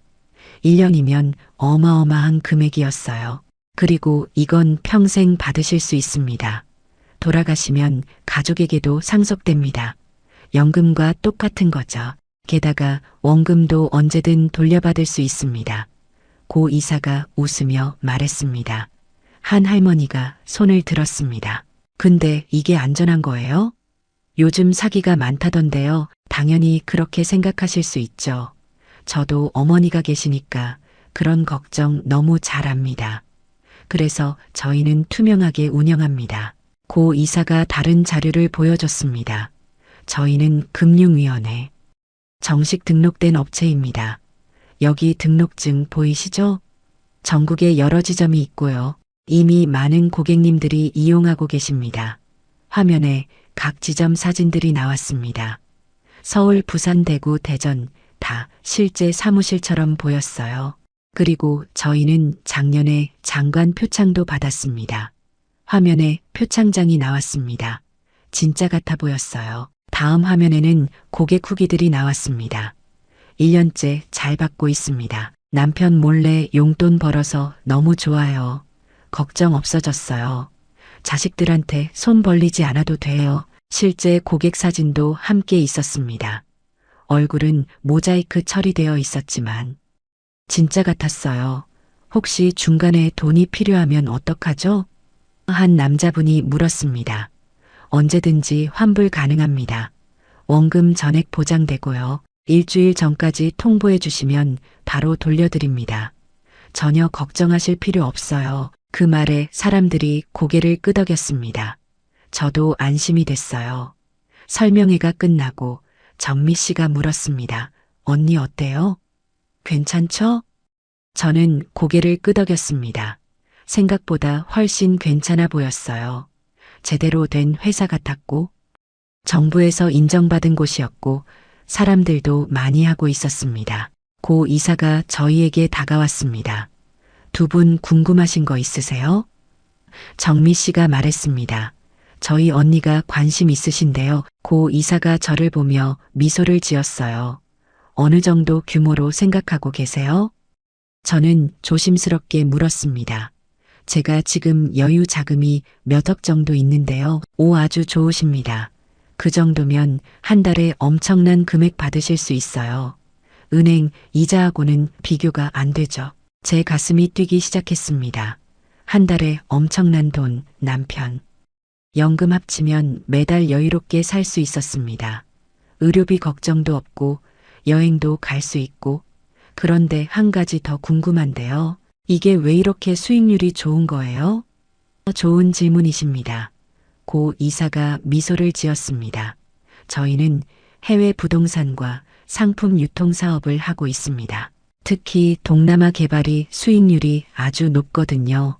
B: 1년이면 어마어마한 금액이었어요. 그리고 이건 평생 받으실 수 있습니다. 돌아가시면 가족에게도 상속됩니다. 연금과 똑같은 거죠. 게다가 원금도 언제든 돌려받을 수 있습니다. 고 이사가 웃으며 말했습니다. 한 할머니가 손을 들었습니다. 근데 이게 안전한 거예요? 요즘 사기가 많다던데요. 당연히 그렇게 생각하실 수 있죠. 저도 어머니가 계시니까 그런 걱정 너무 잘 압니다. 그래서 저희는 투명하게 운영합니다. 고 이사가 다른 자료를 보여줬습니다. 저희는 금융위원회 정식 등록된 업체입니다. 여기 등록증 보이시죠? 전국에 여러 지점이 있고요. 이미 많은 고객님들이 이용하고 계십니다. 화면에 각 지점 사진들이 나왔습니다. 서울, 부산, 대구, 대전 다 실제 사무실처럼 보였어요. 그리고 저희는 작년에 장관 표창도 받았습니다. 화면에 표창장이 나왔습니다. 진짜 같아 보였어요. 다음 화면에는 고객 후기들이 나왔습니다. 1년째 잘 받고 있습니다. 남편 몰래 용돈 벌어서 너무 좋아요. 걱정 없어졌어요. 자식들한테 손 벌리지 않아도 돼요. 실제 고객 사진도 함께 있었습니다. 얼굴은 모자이크 처리되어 있었지만 진짜 같았어요. 혹시 중간에 돈이 필요하면 어떡하죠? 한 남자분이 물었습니다. 언제든지 환불 가능합니다. 원금 전액 보장되고요. 일주일 전까지 통보해 주시면 바로 돌려드립니다. 전혀 걱정하실 필요 없어요. 그 말에 사람들이 고개를 끄덕였습니다. 저도 안심이 됐어요. 설명회가 끝나고 정미 씨가 물었습니다. 언니 어때요? 괜찮죠? 저는 고개를 끄덕였습니다. 생각보다 훨씬 괜찮아 보였어요. 제대로 된 회사 같았고, 정부에서 인정받은 곳이었고, 사람들도 많이 하고 있었습니다. 고 이사가 저희에게 다가왔습니다. 두 분 궁금하신 거 있으세요? 정미 씨가 말했습니다. 저희 언니가 관심 있으신데요. 고 이사가 저를 보며 미소를 지었어요. 어느 정도 규모로 생각하고 계세요? 저는 조심스럽게 물었습니다. 제가 지금 여유 자금이 몇 억 정도 있는데요. 오, 아주 좋으십니다. 그 정도면 한 달에 엄청난 금액 받으실 수 있어요. 은행 이자하고는 비교가 안 되죠. 제 가슴이 뛰기 시작했습니다. 한 달에 엄청난 돈, 남편. 연금 합치면 매달 여유롭게 살 수 있었습니다. 의료비 걱정도 없고 여행도 갈 수 있고. 그런데 한 가지 더 궁금한데요. 이게 왜 이렇게 수익률이 좋은 거예요? 좋은 질문이십니다. 고 이사가 미소를 지었습니다. 저희는 해외 부동산과 상품 유통 사업을 하고 있습니다. 특히 동남아 개발이 수익률이 아주 높거든요.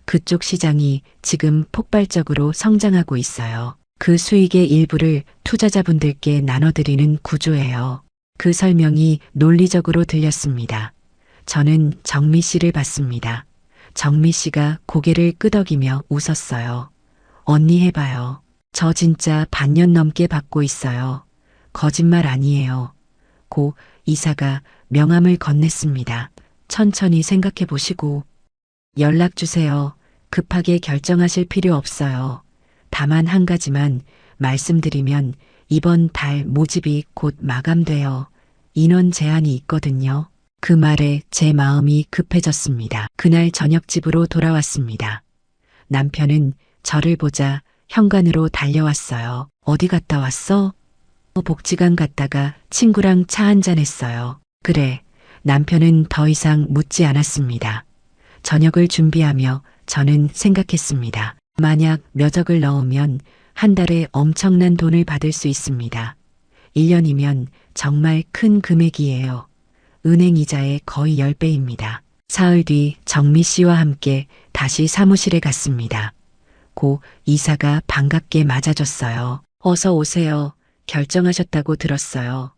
B: 그쪽 시장이 지금 폭발적으로 성장하고 있어요. 그 수익의 일부를 투자자분들께 나눠드리는 구조예요. 그 설명이 논리적으로 들렸습니다. 저는 정미 씨를 봤습니다. 정미 씨가 고개를 끄덕이며 웃었어요. 언니 해봐요. 저 진짜 반년 넘게 받고 있어요. 거짓말 아니에요. 고 이사가 명함을 건넸습니다. 천천히 생각해 보시고 연락 주세요. 급하게 결정하실 필요 없어요. 다만 한 가지만 말씀드리면 이번 달 모집이 곧 마감돼요. 인원 제한이 있거든요. 그 말에 제 마음이 급해졌습니다. 그날 저녁 집으로 돌아왔습니다. 남편은 저를 보자 현관으로 달려왔어요. 어디 갔다 왔어? 복지관 갔다가 친구랑 차 한잔 했어요. 그래. 남편은 더 이상 묻지 않았습니다. 저녁을 준비하며 저는 생각했습니다. 만약 몇 억을 넣으면 한 달에 엄청난 돈을 받을 수 있습니다. 1년이면 정말 큰 금액이에요. 은행 이자의 거의 10배입니다. 사흘 뒤 정미 씨와 함께 다시 사무실에 갔습니다. 고 이사가 반갑게 맞아줬어요. 어서 오세요. 결정하셨다고 들었어요.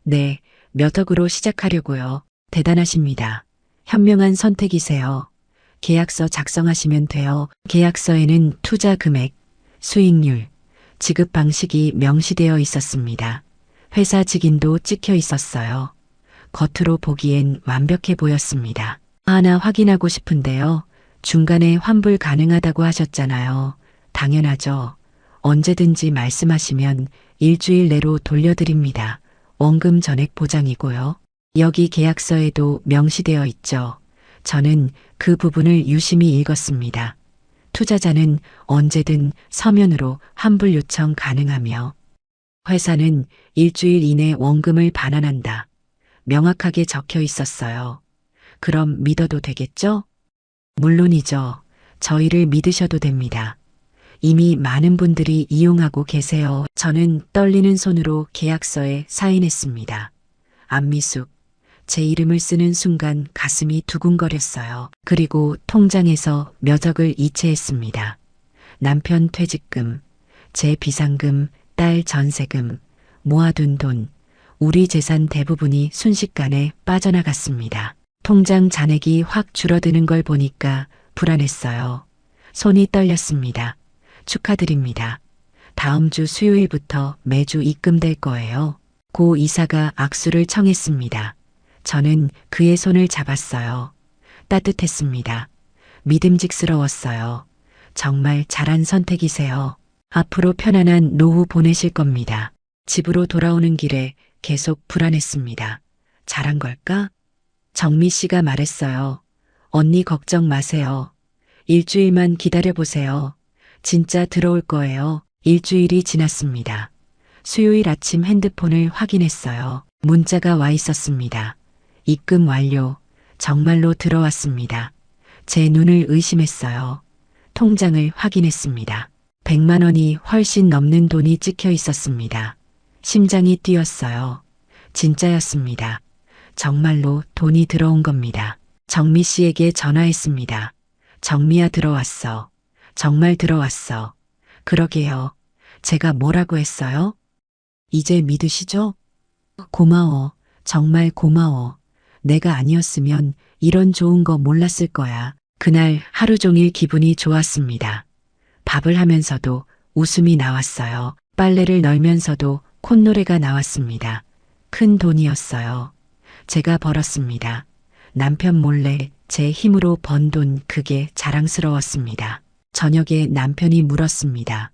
B: 네, 몇 억으로 시작하려고요. 대단하십니다. 현명한 선택이세요. 계약서 작성하시면 돼요. 계약서에는 투자 금액, 수익률, 지급 방식이 명시되어 있었습니다. 회사 직인도 찍혀 있었어요. 겉으로 보기엔 완벽해 보였습니다. 하나 확인하고 싶은데요. 중간에 환불 가능하다고 하셨잖아요. 당연하죠. 언제든지 말씀하시면 일주일 내로 돌려드립니다. 원금 전액 보장이고요. 여기 계약서에도 명시되어 있죠. 저는 그 부분을 유심히 읽었습니다. 투자자는 언제든 서면으로 환불 요청 가능하며 회사는 일주일 이내 원금을 반환한다. 명확하게 적혀 있었어요. 그럼 믿어도 되겠죠? 물론이죠. 저희를 믿으셔도 됩니다. 이미 많은 분들이 이용하고 계세요. 저는 떨리는 손으로 계약서에 사인했습니다. 안미숙. 제 이름을 쓰는 순간 가슴이 두근거렸어요. 그리고 통장에서 몇 억을 이체했습니다. 남편 퇴직금, 제 비상금, 딸 전세금, 모아둔 돈, 우리 재산 대부분이 순식간에 빠져나갔습니다. 통장 잔액이 확 줄어드는 걸 보니까 불안했어요. 손이 떨렸습니다. 축하드립니다. 다음 주 수요일부터 매주 입금될 거예요. 고 이사가 악수를 청했습니다. 저는 그의 손을 잡았어요. 따뜻했습니다. 믿음직스러웠어요. 정말 잘한 선택이세요. 앞으로 편안한 노후 보내실 겁니다. 집으로 돌아오는 길에 계속 불안했습니다. 잘한 걸까? 정미 씨가 말했어요. 언니 걱정 마세요. 일주일만 기다려보세요. 진짜 들어올 거예요. 일주일이 지났습니다. 수요일 아침 핸드폰을 확인했어요. 문자가 와 있었습니다. 입금 완료. 정말로 들어왔습니다. 제 눈을 의심했어요. 통장을 확인했습니다. 100만 원이 훨씬 넘는 돈이 찍혀 있었습니다. 심장이 뛰었어요. 진짜였습니다. 정말로 돈이 들어온 겁니다. 정미 씨에게 전화했습니다. 정미야 들어왔어. 정말 들어왔어. 그러게요. 제가 뭐라고 했어요? 이제 믿으시죠? 고마워. 정말 고마워. 내가 아니었으면 이런 좋은 거 몰랐을 거야. 그날 하루 종일 기분이 좋았습니다. 밥을 하면서도 웃음이 나왔어요. 빨래를 널면서도 콧노래가 나왔습니다. 큰 돈이었어요. 제가 벌었습니다. 남편 몰래 제 힘으로 번 돈, 그게 자랑스러웠습니다. 저녁에 남편이 물었습니다.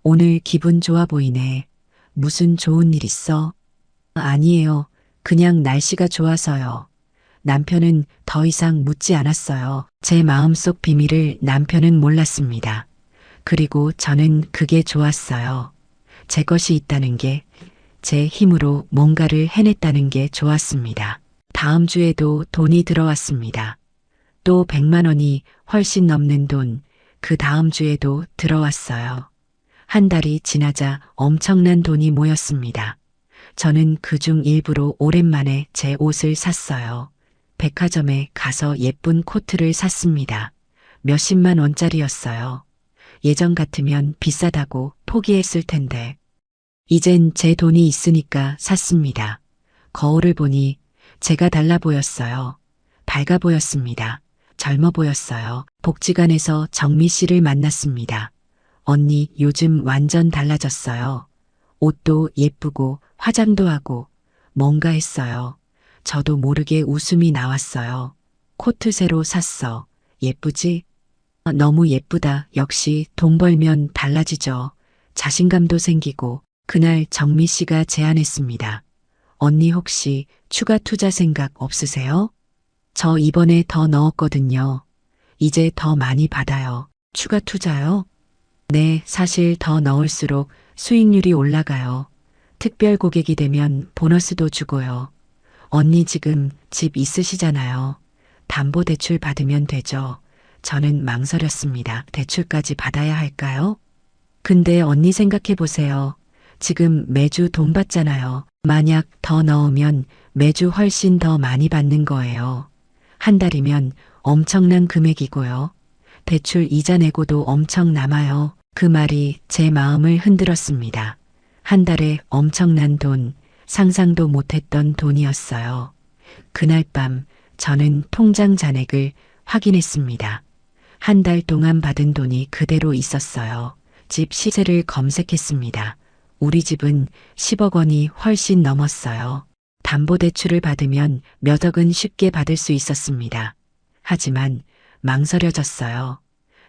B: 오늘 기분 좋아 보이네. 무슨 좋은 일 있어? 아니에요. 그냥 날씨가 좋아서요. 남편은 더 이상 묻지 않았어요. 제 마음속 비밀을 남편은 몰랐습니다. 그리고 저는 그게 좋았어요. 제 것이 있다는 게, 제 힘으로 뭔가를 해냈다는 게 좋았습니다. 다음 주에도 돈이 들어왔습니다. 또 100만 원이 훨씬 넘는 돈, 그 다음 주에도 들어왔어요. 한 달이 지나자 엄청난 돈이 모였습니다. 저는 그중 일부로 오랜만에 제 옷을 샀어요. 백화점에 가서 예쁜 코트를 샀습니다. 몇십만 원짜리였어요. 예전 같으면 비싸다고 포기했을 텐데. 이젠 제 돈이 있으니까 샀습니다. 거울을 보니 제가 달라 보였어요. 밝아 보였습니다. 젊어 보였어요. 복지관에서 정미 씨를 만났습니다. 언니, 요즘 완전 달라졌어요. 옷도 예쁘고 화장도 하고 뭔가 했어요. 저도 모르게 웃음이 나왔어요. 코트 새로 샀어. 예쁘지? 너무 예쁘다. 역시 돈 벌면 달라지죠. 자신감도 생기고. 그날 정미 씨가 제안했습니다. 언니 혹시 추가 투자 생각 없으세요? 저 이번에 더 넣었거든요. 이제 더 많이 받아요. 추가 투자요? 네, 사실 더 넣을수록 수익률이 올라가요. 특별 고객이 되면 보너스도 주고요. 언니 지금 집 있으시잖아요. 담보대출 받으면 되죠. 저는 망설였습니다. 대출까지 받아야 할까요? 근데 언니 생각해 보세요. 지금 매주 돈 받잖아요. 만약 더 넣으면 매주 훨씬 더 많이 받는 거예요. 한 달이면 엄청난 금액이고요. 대출 이자 내고도 엄청 남아요. 그 말이 제 마음을 흔들었습니다. 한 달에 엄청난 돈, 상상도 못했던 돈이었어요. 그날 밤 저는 통장 잔액을 확인했습니다. 한 달 동안 받은 돈이 그대로 있었어요. 집 시세를 검색했습니다. 우리 집은 10억 원이 훨씬 넘었어요. 담보대출을 받으면 몇 억은 쉽게 받을 수 있었습니다. 하지만 망설여졌어요.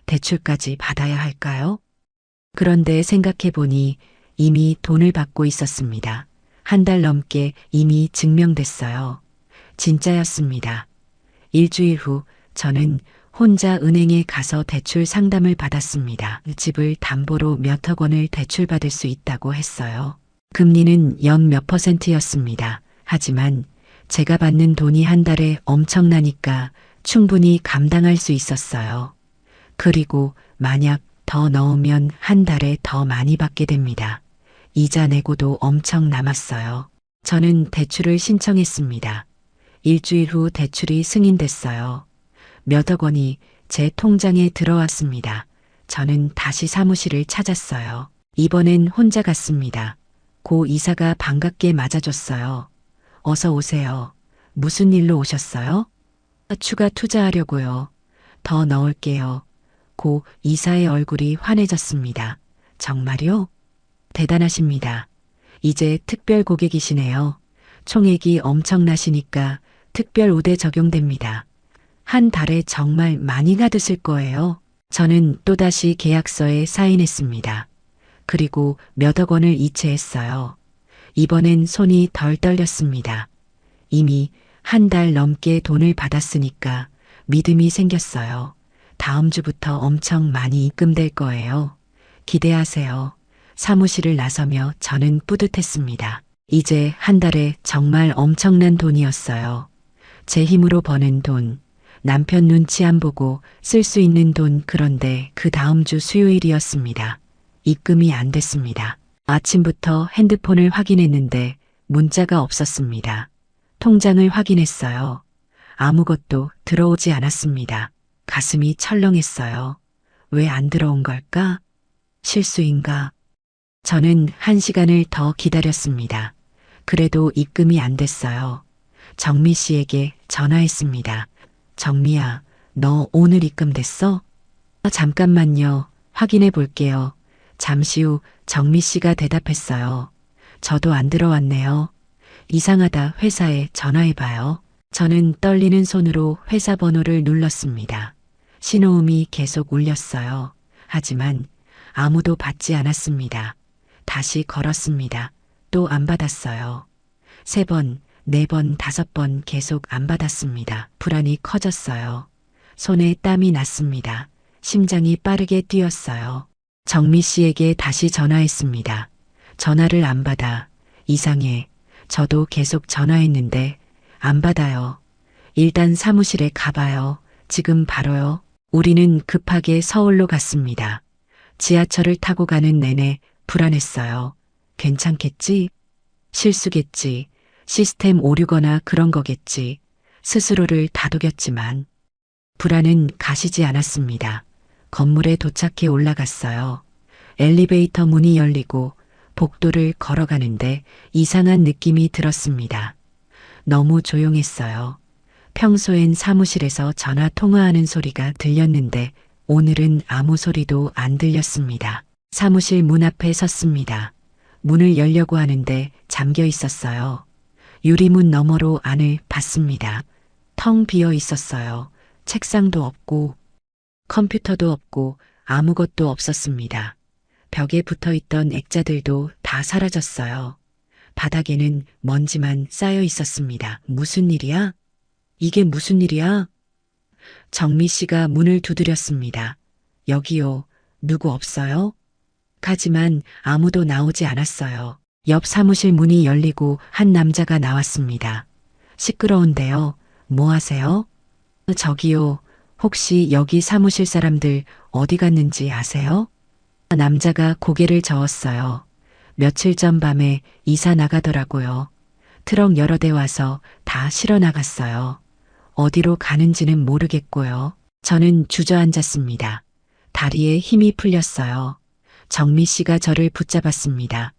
B: 대출까지 받아야 할까요? 그런데 생각해보니 이미 돈을 받고 있었습니다. 한 달 넘게 이미 증명됐어요. 진짜였습니다. 일주일 후 저는 혼자 은행에 가서 대출 상담을 받았습니다. 집을 담보로 몇 억 원을 대출받을 수 있다고 했어요. 금리는 연 몇 %였습니다. 하지만 제가 받는 돈이 한 달에 엄청나니까 충분히 감당할 수 있었어요. 그리고 만약 더 넣으면 한 달에 더 많이 받게 됩니다. 이자 내고도 엄청 남았어요. 저는 대출을 신청했습니다. 일주일 후 대출이 승인됐어요. 몇 억 원이 제 통장에 들어왔습니다. 저는 다시 사무실을 찾았어요. 이번엔 혼자 갔습니다. 고 이사가 반갑게 맞아줬어요. 어서 오세요. 무슨 일로 오셨어요? 추가 투자하려고요. 더 넣을게요. 고 이사의 얼굴이 환해졌습니다. 정말요? 대단하십니다. 이제 특별 고객이시네요. 총액이 엄청나시니까 특별 우대 적용됩니다. 한 달에 정말 많이 받으실 거예요. 저는 또다시 계약서에 사인했습니다. 그리고 몇 억 원을 이체했어요. 이번엔 손이 덜 떨렸습니다. 이미 한 달 넘게 돈을 받았으니까 믿음이 생겼어요. 다음 주부터 엄청 많이 입금될 거예요. 기대하세요. 사무실을 나서며 저는 뿌듯했습니다. 이제 한 달에 정말 엄청난 돈이었어요. 제 힘으로 버는 돈, 남편 눈치 안 보고 쓸 수 있는 돈. 그런데 그 다음 주 수요일이었습니다. 입금이 안 됐습니다. 아침부터 핸드폰을 확인했는데 문자가 없었습니다. 통장을 확인했어요. 아무것도 들어오지 않았습니다. 가슴이 철렁했어요. 왜 안 들어온 걸까? 실수인가? 저는 1시간을 더 기다렸습니다. 그래도 입금이 안 됐어요. 정미 씨에게 전화했습니다. 정미야, 너 오늘 입금됐어? 잠깐만요. 확인해 볼게요. 잠시 후 정미 씨가 대답했어요. 저도 안 들어왔네요. 이상하다. 회사에 전화해 봐요. 저는 떨리는 손으로 회사 번호를 눌렀습니다. 신호음이 계속 울렸어요. 하지만 아무도 받지 않았습니다. 다시 걸었습니다. 또 안 받았어요. 3번, 4번, 5번 계속 안 받았습니다. 불안이 커졌어요. 손에 땀이 났습니다. 심장이 빠르게 뛰었어요. 정미 씨에게 다시 전화했습니다. 전화를 안 받아. 이상해. 저도 계속 전화했는데 안 받아요. 일단 사무실에 가봐요. 지금 바로요. 우리는 급하게 서울로 갔습니다. 지하철을 타고 가는 내내 불안했어요. 괜찮겠지? 실수겠지. 시스템 오류거나 그런 거겠지. 스스로를 다독였지만 불안은 가시지 않았습니다. 건물에 도착해 올라갔어요. 엘리베이터 문이 열리고 복도를 걸어가는데 이상한 느낌이 들었습니다. 너무 조용했어요. 평소엔 사무실에서 전화 통화하는 소리가 들렸는데 오늘은 아무 소리도 안 들렸습니다. 사무실 문 앞에 섰습니다. 문을 열려고 하는데 잠겨 있었어요. 유리문 너머로 안을 봤습니다. 텅 비어 있었어요. 책상도 없고 컴퓨터도 없고 아무것도 없었습니다. 벽에 붙어 있던 액자들도 다 사라졌어요. 바닥에는 먼지만 쌓여 있었습니다. 무슨 일이야? 이게 무슨 일이야? 정미 씨가 문을 두드렸습니다. 여기요. 누구 없어요? 하지만 아무도 나오지 않았어요. 옆 사무실 문이 열리고 한 남자가 나왔습니다. 시끄러운데요. 뭐 하세요? 저기요. 혹시 여기 사무실 사람들 어디 갔는지 아세요? 남자가 고개를 저었어요. 며칠 전 밤에 이사 나가더라고요. 트럭 여러 대 와서 다 실어 나갔어요. 어디로 가는지는 모르겠고요. 저는 주저앉았습니다. 다리에 힘이 풀렸어요. 정미 씨가 저를 붙잡았습니다.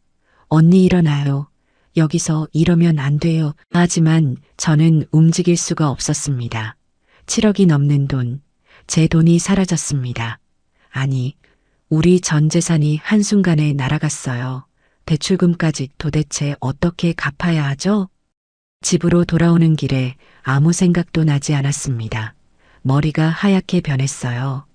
B: 언니 일어나요. 여기서 이러면 안 돼요. 하지만 저는 움직일 수가 없었습니다. 7억이 넘는 돈, 제 돈이 사라졌습니다. 아니, 우리 전 재산이 한순간에 날아갔어요. 대출금까지 도대체 어떻게 갚아야 하죠? 집으로 돌아오는 길에 아무 생각도 나지 않았습니다. 머리가 하얗게 변했어요.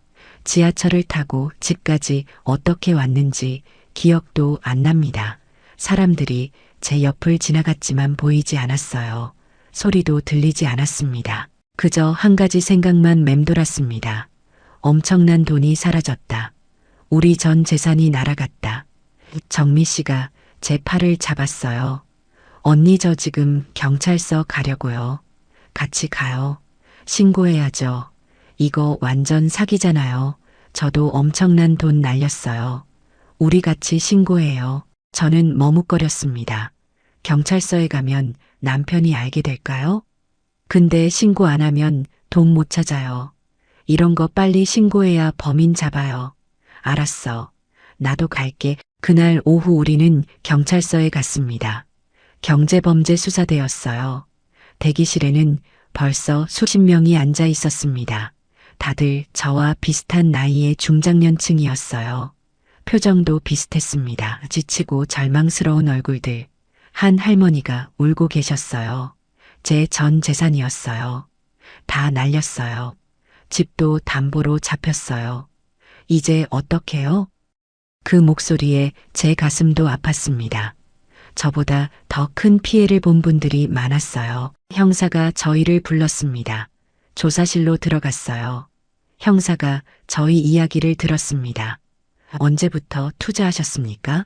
B: 지하철을 타고 집까지 어떻게 왔는지 기억도 안 납니다. 사람들이 제 옆을 지나갔지만 보이지 않았어요. 소리도 들리지 않았습니다. 그저 한 가지 생각만 맴돌았습니다. 엄청난 돈이 사라졌다. 우리 전 재산이 날아갔다. 정미 씨가 제 팔을 잡았어요. 언니 저 지금 경찰서 가려고요. 같이 가요. 신고해야죠. 이거 완전 사기잖아요. 저도 엄청난 돈 날렸어요. 우리 같이 신고해요. 저는 머뭇거렸습니다. 경찰서에 가면 남편이 알게 될까요? 근데 신고 안 하면 돈 못 찾아요. 이런 거 빨리 신고해야 범인 잡아요. 알았어. 나도 갈게. 그날 오후 우리는 경찰서에 갔습니다. 경제범죄 수사대였어요. 대기실에는 벌써 수십 명이 앉아 있었습니다. 다들 저와 비슷한 나이의 중장년층이었어요. 표정도 비슷했습니다. 지치고 절망스러운 얼굴들. 한 할머니가 울고 계셨어요. 제 전 재산이었어요. 다 날렸어요. 집도 담보로 잡혔어요. 이제 어떡해요? 그 목소리에 제 가슴도 아팠습니다. 저보다 더 큰 피해를 본 분들이 많았어요. 형사가 저희를 불렀습니다. 조사실로 들어갔어요. 형사가 저희 이야기를 들었습니다. 언제부터 투자하셨습니까?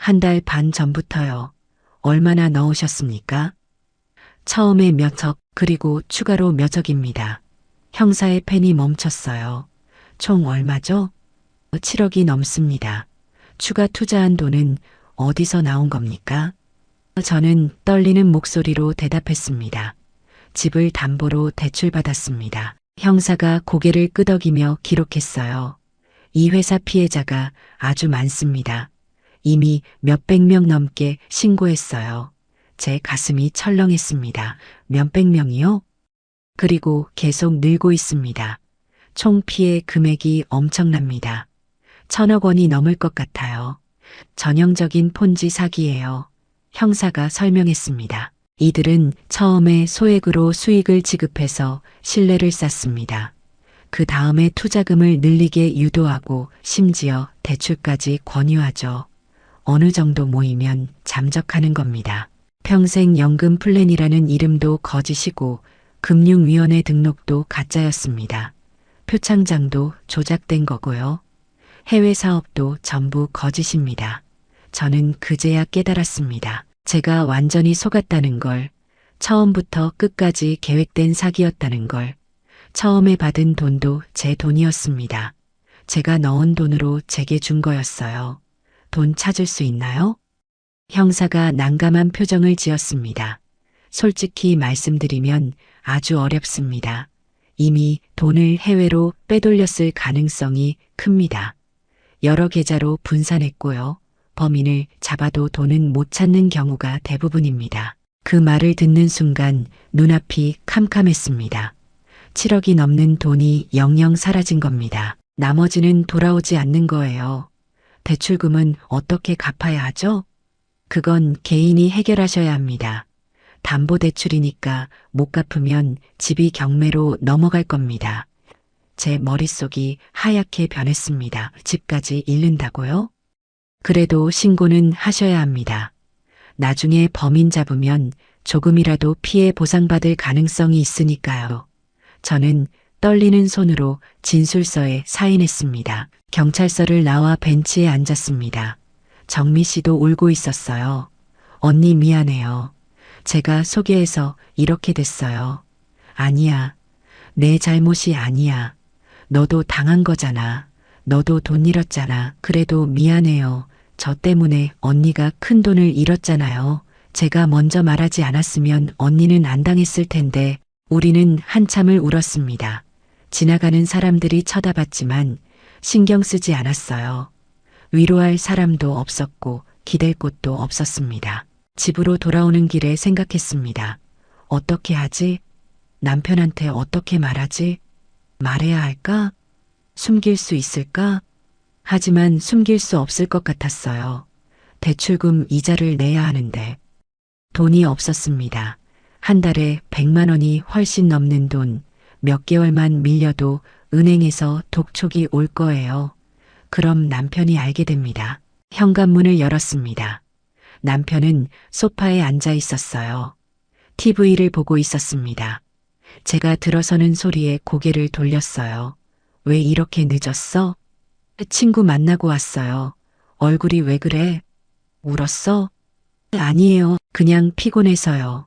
B: 1달 반 전부터요. 얼마나 넣으셨습니까? 처음에 몇 억, 그리고 추가로 몇 억입니다. 형사의 펜이 멈췄어요. 총 얼마죠? 7억이 넘습니다. 추가 투자한 돈은 어디서 나온 겁니까? 저는 떨리는 목소리로 대답했습니다. 집을 담보로 대출받았습니다. 형사가 고개를 끄덕이며 기록했어요. 이 회사 피해자가 아주 많습니다. 이미 몇백 명 넘게 신고했어요. 제 가슴이 철렁했습니다. 몇백 명이요? 그리고 계속 늘고 있습니다. 총 피해 금액이 엄청납니다. 1,000억 원이 넘을 것 같아요. 전형적인 폰지 사기예요. 형사가 설명했습니다. 이들은 처음에 소액으로 수익을 지급해서 신뢰를 쌓습니다. 그 다음에 투자금을 늘리게 유도하고 심지어 대출까지 권유하죠. 어느 정도 모이면 잠적하는 겁니다. 평생연금 플랜이라는 이름도 거짓이고 금융위원회 등록도 가짜였습니다. 표창장도 조작된 거고요. 해외 사업도 전부 거짓입니다. 저는 그제야 깨달았습니다. 제가 완전히 속았다는 걸, 처음부터 끝까지 계획된 사기였다는 걸, 처음에 받은 돈도 제 돈이었습니다. 제가 넣은 돈으로 제게 준 거였어요. 돈 찾을 수 있나요? 형사가 난감한 표정을 지었습니다. 솔직히 말씀드리면 아주 어렵습니다. 이미 돈을 해외로 빼돌렸을 가능성이 큽니다. 여러 계좌로 분산했고요. 범인을 잡아도 돈은 못 찾는 경우가 대부분입니다. 그 말을 듣는 순간 눈앞이 캄캄했습니다. 7억이 넘는 돈이 영영 사라진 겁니다. 나머지는 돌아오지 않는 거예요. 대출금은 어떻게 갚아야 하죠? 그건 개인이 해결하셔야 합니다. 담보대출이니까 못 갚으면 집이 경매로 넘어갈 겁니다. 제 머릿속이 하얗게 변했습니다. 집까지 잃는다고요? 그래도 신고는 하셔야 합니다. 나중에 범인 잡으면 조금이라도 피해 보상받을 가능성이 있으니까요. 저는 떨리는 손으로 진술서에 사인했습니다. 경찰서를 나와 벤치에 앉았습니다. 정미 씨도 울고 있었어요. 언니 미안해요. 제가 소개해서 이렇게 됐어요. 아니야. 내 잘못이 아니야. 너도 당한 거잖아. 너도 돈 잃었잖아. 그래도 미안해요. 저 때문에 언니가 큰 돈을 잃었잖아요. 제가 먼저 말하지 않았으면 언니는 안 당했을 텐데. 우리는 한참을 울었습니다. 지나가는 사람들이 쳐다봤지만 신경 쓰지 않았어요. 위로할 사람도 없었고 기댈 곳도 없었습니다. 집으로 돌아오는 길에 생각했습니다. 어떻게 하지? 남편한테 어떻게 말하지? 말해야 할까? 숨길 수 있을까? 하지만 숨길 수 없을 것 같았어요. 대출금 이자를 내야 하는데 돈이 없었습니다. 한 달에 100만 원이 훨씬 넘는 돈, 몇 개월만 밀려도 은행에서 독촉이 올 거예요. 그럼 남편이 알게 됩니다. 현관문을 열었습니다. 남편은 소파에 앉아 있었어요. TV를 보고 있었습니다. 제가 들어서는 소리에 고개를 돌렸어요. 왜 이렇게 늦었어? 친구 만나고 왔어요. 얼굴이 왜 그래? 울었어? 아니에요. 그냥 피곤해서요.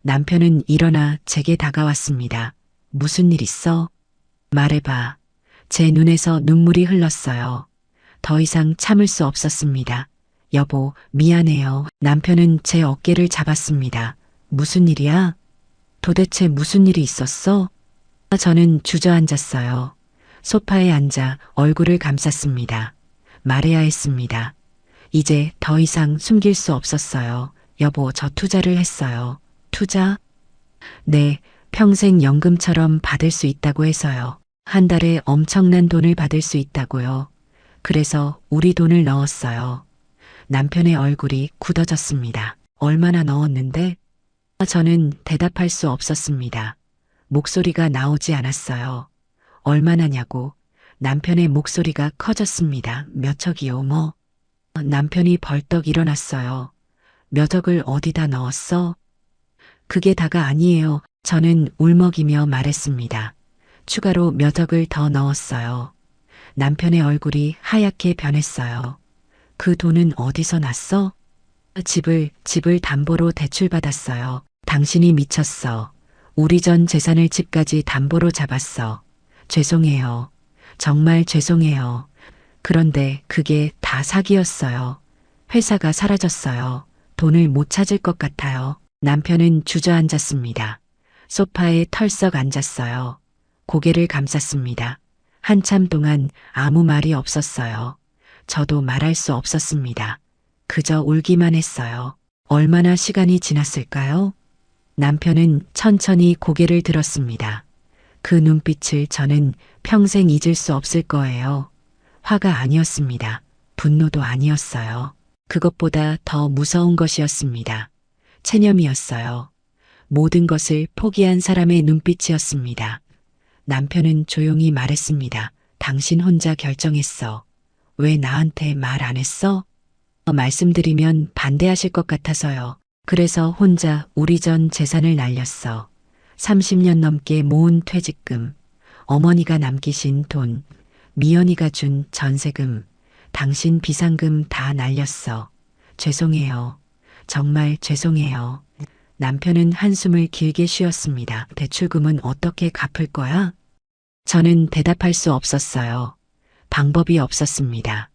B: 남편은 일어나 제게 다가왔습니다. 무슨 일 있어? 말해봐. 제 눈에서 눈물이 흘렀어요. 더 이상 참을 수 없었습니다. 여보, 미안해요. 남편은 제 어깨를 잡았습니다. 무슨 일이야? 도대체 무슨 일이 있었어? 저는 주저앉았어요. 소파에 앉아 얼굴을 감쌌습니다. 말해야 했습니다. 이제 더 이상 숨길 수 없었어요. 여보, 저 투자를 했어요. 투자? 네, 평생 연금처럼 받을 수 있다고 해서요. 한 달에 엄청난 돈을 받을 수 있다고요. 그래서 우리 돈을 넣었어요. 남편의 얼굴이 굳어졌습니다. 얼마나 넣었는데? 저는 대답할 수 없었습니다. 목소리가 나오지 않았어요. 얼마나냐고. 남편의 목소리가 커졌습니다. 몇 억이요, 뭐. 남편이 벌떡 일어났어요. 몇 억을 어디다 넣었어? 그게 다가 아니에요. 저는 울먹이며 말했습니다. 추가로 몇 억을 더 넣었어요. 남편의 얼굴이 하얗게 변했어요. 그 돈은 어디서 났어? 집을 담보로 대출받았어요. 당신이 미쳤어. 우리 전 재산을 집까지 담보로 잡았어. 죄송해요. 정말 죄송해요. 그런데 그게 다 사기였어요. 회사가 사라졌어요. 돈을 못 찾을 것 같아요. 남편은 주저앉았습니다. 소파에 털썩 앉았어요. 고개를 감쌌습니다. 한참 동안 아무 말이 없었어요. 저도 말할 수 없었습니다. 그저 울기만 했어요. 얼마나 시간이 지났을까요? 남편은 천천히 고개를 들었습니다. 그 눈빛을 저는 평생 잊을 수 없을 거예요. 화가 아니었습니다. 분노도 아니었어요. 그것보다 더 무서운 것이었습니다. 체념이었어요. 모든 것을 포기한 사람의 눈빛이었습니다. 남편은 조용히 말했습니다. 당신 혼자 결정했어. 왜 나한테 말 안 했어? 말씀드리면 반대하실 것 같아서요. 그래서 혼자 우리 전 재산을 날렸어. 30년 넘게 모은 퇴직금, 어머니가 남기신 돈, 미연이가 준 전세금, 당신 비상금 다 날렸어. 죄송해요. 정말 죄송해요. 남편은 한숨을 길게 쉬었습니다. 대출금은 어떻게 갚을 거야? 저는 대답할 수 없었어요. 방법이 없었습니다.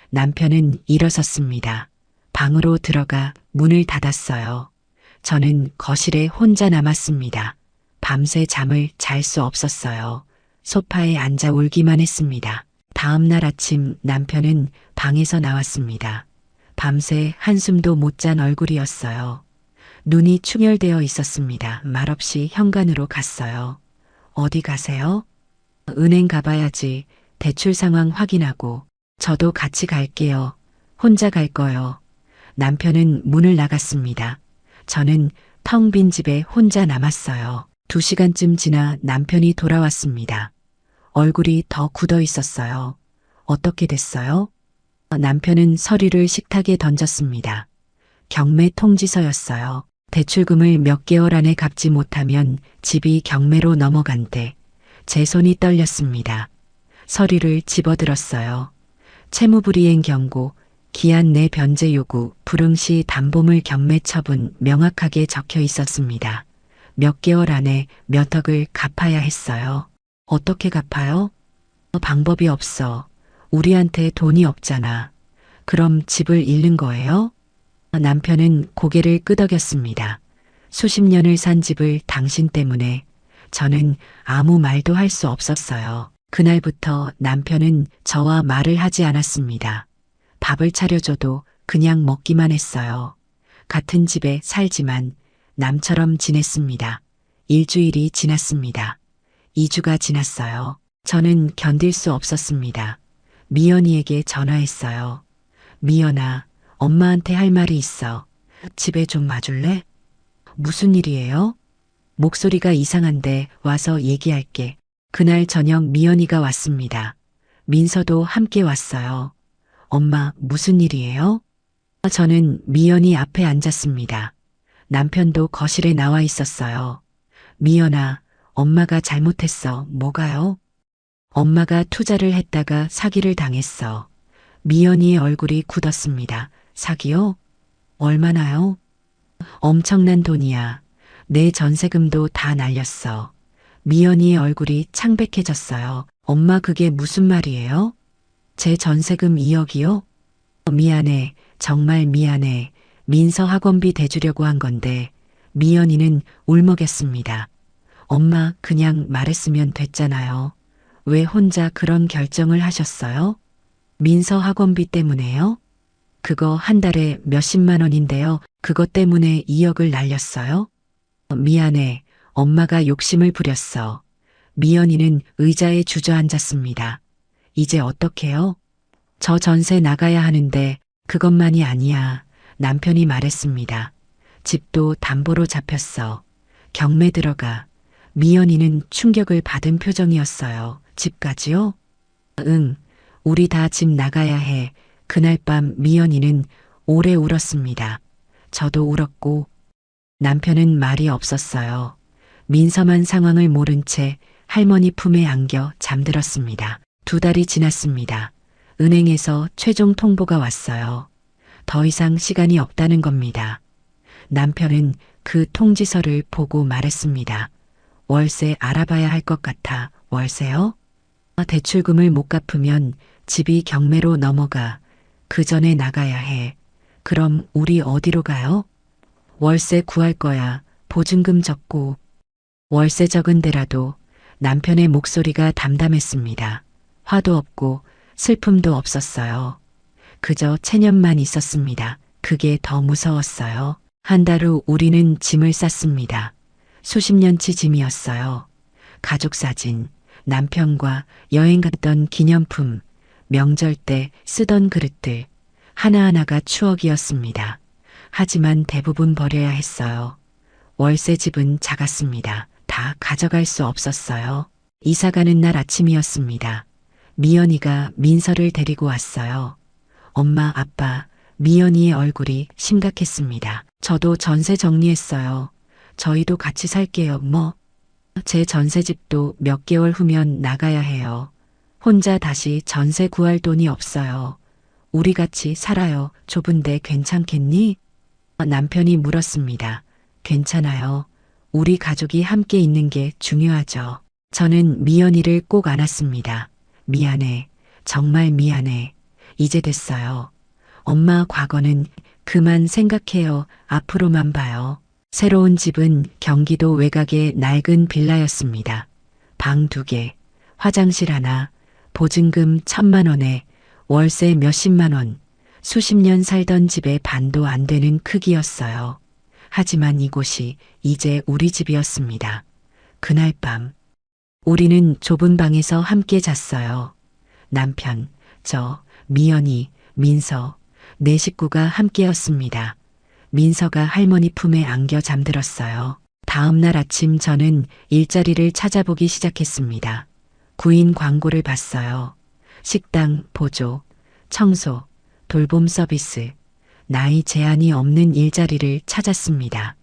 B: 남편은 일어섰습니다. 방으로 들어가 문을 닫았어요. 저는 거실에 혼자 남았습니다. 밤새 잠을 잘 수 없었어요. 소파에 앉아 울기만 했습니다. 다음 날 아침 남편은 방에서 나왔습니다. 밤새 한숨도 못 잔 얼굴이었어요. 눈이 충혈되어 있었습니다. 말없이 현관으로 갔어요. 어디 가세요? 은행 가봐야지. 대출 상황 확인하고. 저도 같이 갈게요. 혼자 갈 거요. 남편은 문을 나갔습니다. 저는 텅 빈 집에 혼자 남았어요. 2시간쯤 지나 남편이 돌아왔습니다. 얼굴이 더 굳어 있었어요. 어떻게 됐어요? 남편은 서류를 식탁에 던졌습니다. 경매 통지서였어요. 대출금을 몇 개월 안에 갚지 못하면 집이 경매로 넘어간대. 제 손이 떨렸습니다. 서류를 집어들었어요. 채무불이행 경고, 기한 내 변제 요구, 불응시 담보물 경매 처분 명확하게 적혀 있었습니다. 몇 개월 안에 몇 억을 갚아야 했어요. 어떻게 갚아요? 방법이 없어. 우리한테 돈이 없잖아. 그럼 집을 잃는 거예요? 남편은 고개를 끄덕였습니다. 수십 년을 산 집을 당신 때문에. 저는 아무 말도 할 수 없었어요. 그날부터 남편은 저와 말을 하지 않았습니다. 밥을 차려줘도 그냥 먹기만 했어요. 같은 집에 살지만 남처럼 지냈습니다. 일주일이 지났습니다. 2주가 지났어요. 저는 견딜 수 없었습니다. 미연이에게 전화했어요. 미연아, 엄마한테 할 말이 있어. 집에 좀 와줄래? 무슨 일이에요? 목소리가 이상한데 와서 얘기할게. 그날 저녁 미연이가 왔습니다. 민서도 함께 왔어요. 엄마, 무슨 일이에요? 저는 미연이 앞에 앉았습니다. 남편도 거실에 나와 있었어요. 미연아, 엄마가 잘못했어. 뭐가요? 엄마가 투자를 했다가 사기를 당했어. 미연이의 얼굴이 굳었습니다. 사기요? 얼마나요? 엄청난 돈이야. 내 전세금도 다 날렸어. 미연이의 얼굴이 창백해졌어요. 엄마, 그게 무슨 말이에요? 제 전세금 2억이요? 미안해. 정말 미안해. 민서 학원비 대주려고 한 건데. 미연이는 울먹였습니다. 엄마, 그냥 말했으면 됐잖아요. 왜 혼자 그런 결정을 하셨어요? 민서 학원비 때문에요? 그거 한 달에 몇십만 원인데요. 그것 때문에 2억을 날렸어요? 미안해. 엄마가 욕심을 부렸어. 미연이는 의자에 주저앉았습니다. 이제 어떡해요? 저 전세 나가야 하는데 그것만이 아니야. 남편이 말했습니다. 집도 담보로 잡혔어. 경매 들어가. 미연이는 충격을 받은 표정이었어요. 집까지요? 응. 우리 다 집 나가야 해. 그날 밤 미연이는 오래 울었습니다. 저도 울었고 남편은 말이 없었어요. 민서만 상황을 모른 채 할머니 품에 안겨 잠들었습니다. 2달이 지났습니다. 은행에서 최종 통보가 왔어요. 더 이상 시간이 없다는 겁니다. 남편은 그 통지서를 보고 말했습니다. 월세 알아봐야 할 것 같아. 월세요? 대출금을 못 갚으면 집이 경매로 넘어가. 그 전에 나가야 해. 그럼 우리 어디로 가요? 월세 구할 거야. 보증금 적고. 월세 적은 데라도. 남편의 목소리가 담담했습니다. 화도 없고 슬픔도 없었어요. 그저 체념만 있었습니다. 그게 더 무서웠어요. 한 달 후 우리는 짐을 쌌습니다. 수십 년치 짐이었어요. 가족 사진, 남편과 여행 갔던 기념품, 명절 때 쓰던 그릇들, 하나하나가 추억이었습니다. 하지만 대부분 버려야 했어요. 월세 집은 작았습니다. 다 가져갈 수 없었어요. 이사 가는 날 아침이었습니다. 미연이가 민서를 데리고 왔어요. 엄마, 아빠, 미연이의 얼굴이 심각했습니다. 저도 전세 정리했어요. 저희도 같이 살게요, 뭐. 제 전세집도 몇 개월 후면 나가야 해요. 혼자 다시 전세 구할 돈이 없어요. 우리 같이 살아요. 좁은데 괜찮겠니? 남편이 물었습니다. 괜찮아요. 우리 가족이 함께 있는 게 중요하죠. 저는 미연이를 꼭 안았습니다. 미안해. 정말 미안해. 이제 됐어요. 엄마 과거는 그만 생각해요. 앞으로만 봐요. 새로운 집은 경기도 외곽의 낡은 빌라였습니다. 방 2개, 화장실 하나, 보증금 1,000만 원에 월세 몇십만 원, 수십 년 살던 집의 반도 안 되는 크기였어요. 하지만 이곳이 이제 우리 집이었습니다. 그날 밤, 우리는 좁은 방에서 함께 잤어요. 남편, 저, 미연이, 민서, 네 식구가 함께였습니다. 민서가 할머니 품에 안겨 잠들었어요. 다음 날 아침 저는 일자리를 찾아보기 시작했습니다. 구인 광고를 봤어요. 식당, 보조, 청소, 돌봄 서비스, 나이 제한이 없는 일자리를 찾았습니다.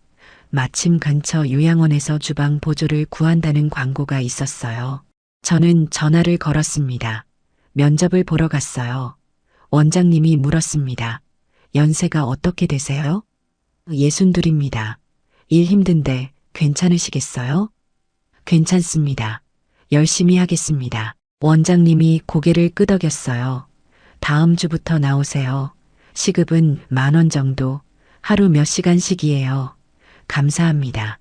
B: 마침 근처 요양원에서 주방 보조를 구한다는 광고가 있었어요. 저는 전화를 걸었습니다. 면접을 보러 갔어요. 원장님이 물었습니다. 연세가 어떻게 되세요? 62입니다. 일 힘든데 괜찮으시겠어요? 괜찮습니다. 열심히 하겠습니다. 원장님이 고개를 끄덕였어요. 다음 주부터 나오세요. 시급은 10,000원 정도, 하루 몇 시간씩이에요. 감사합니다.